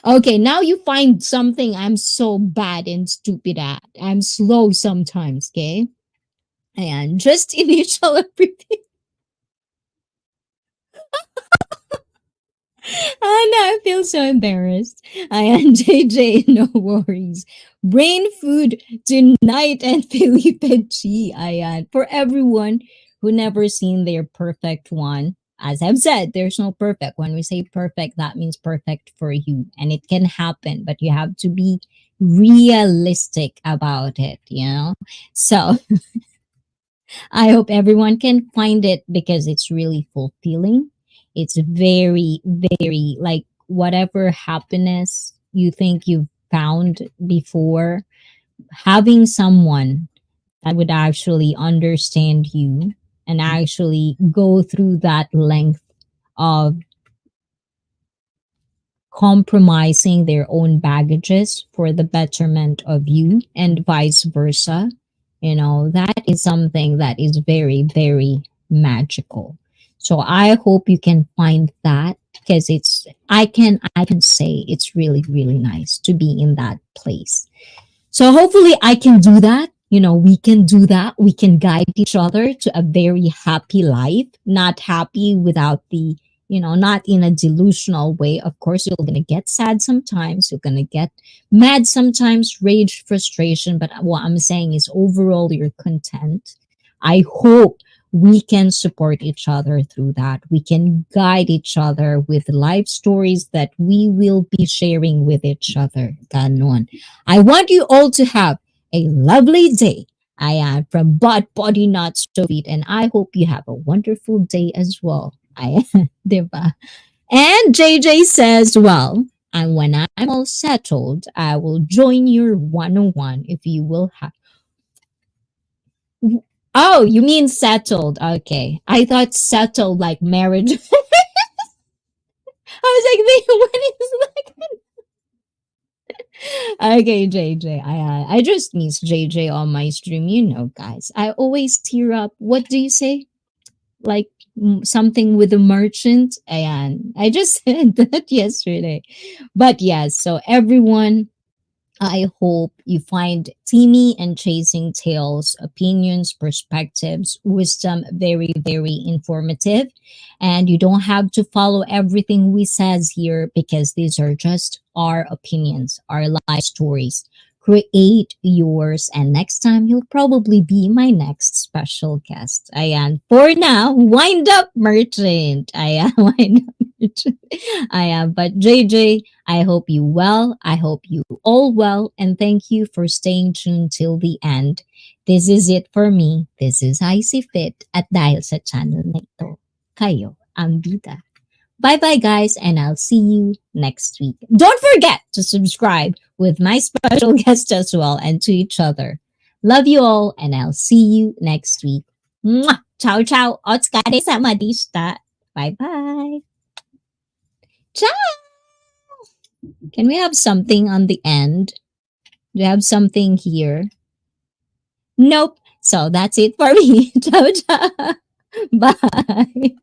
Okay, now you find something I'm so bad and stupid at. I'm slow sometimes, okay? And just initial abbreviation. Oh no, I feel so embarrassed. I am JJ, no worries. Brain food tonight and Felipe G. Ayan. For everyone who never seen their perfect one, as I've said, there's no perfect. When we say perfect, that means perfect for you. And it can happen, but you have to be realistic about it, you know? So I hope everyone can find it because it's really fulfilling. It's very, very like whatever happiness you think you've found before, having someone that would actually understand you and actually go through that length of compromising their own baggages for the betterment of you and vice versa. You know, that is something that is very, very magical. So I hope you can find that because I can say it's really, really nice to be in that place. So hopefully I can do that. You know, we can do that. We can guide each other to a very happy life, not happy without the, not in a delusional way. Of course, you're going to get sad sometimes. You're going to get mad sometimes, rage, frustration. But what I'm saying is overall, you're content. I hope we can support each other through that. We can guide each other with life stories that we will be sharing with each other. Ganon. I want you all to have a lovely day. I am from Bot Body Not So Feet, and I hope you have a wonderful day as well. I diba? And JJ says, well, and when I'm all settled, I will join your one-on-one if you will have. Oh, you mean settled? Okay, I thought settled like marriage. I was like, when is okay, JJ. I just miss JJ on my stream. You know, guys. I always tear up. What do you say? Like something with a merchant. And I just said that yesterday. But yes, so everyone, I hope you find Timmy and Chasing Tales opinions, perspectives, wisdom very, very informative. And you don't have to follow everything we says here because these are just our opinions, our life stories. Create yours, and next time you'll probably be my next special guest. Ayan. For now, wind up merchant. Ayan, wind up merchant. Ayan. But JJ, I hope you well. I hope you all well. And thank you for staying tuned till the end. This is it for me. This is Icy Fit at dahil sa channel na ito, kayo ang bida. Bye-bye, guys, and I'll see you next week. Don't forget to subscribe with my special guest as well and to each other. Love you all, and I'll see you next week. Mwah! Ciao, ciao. Otsukare sama deshita. Bye-bye. Ciao! Can we have something on the end? Do you have something here? Nope. So that's it for me. Ciao, ciao. Bye.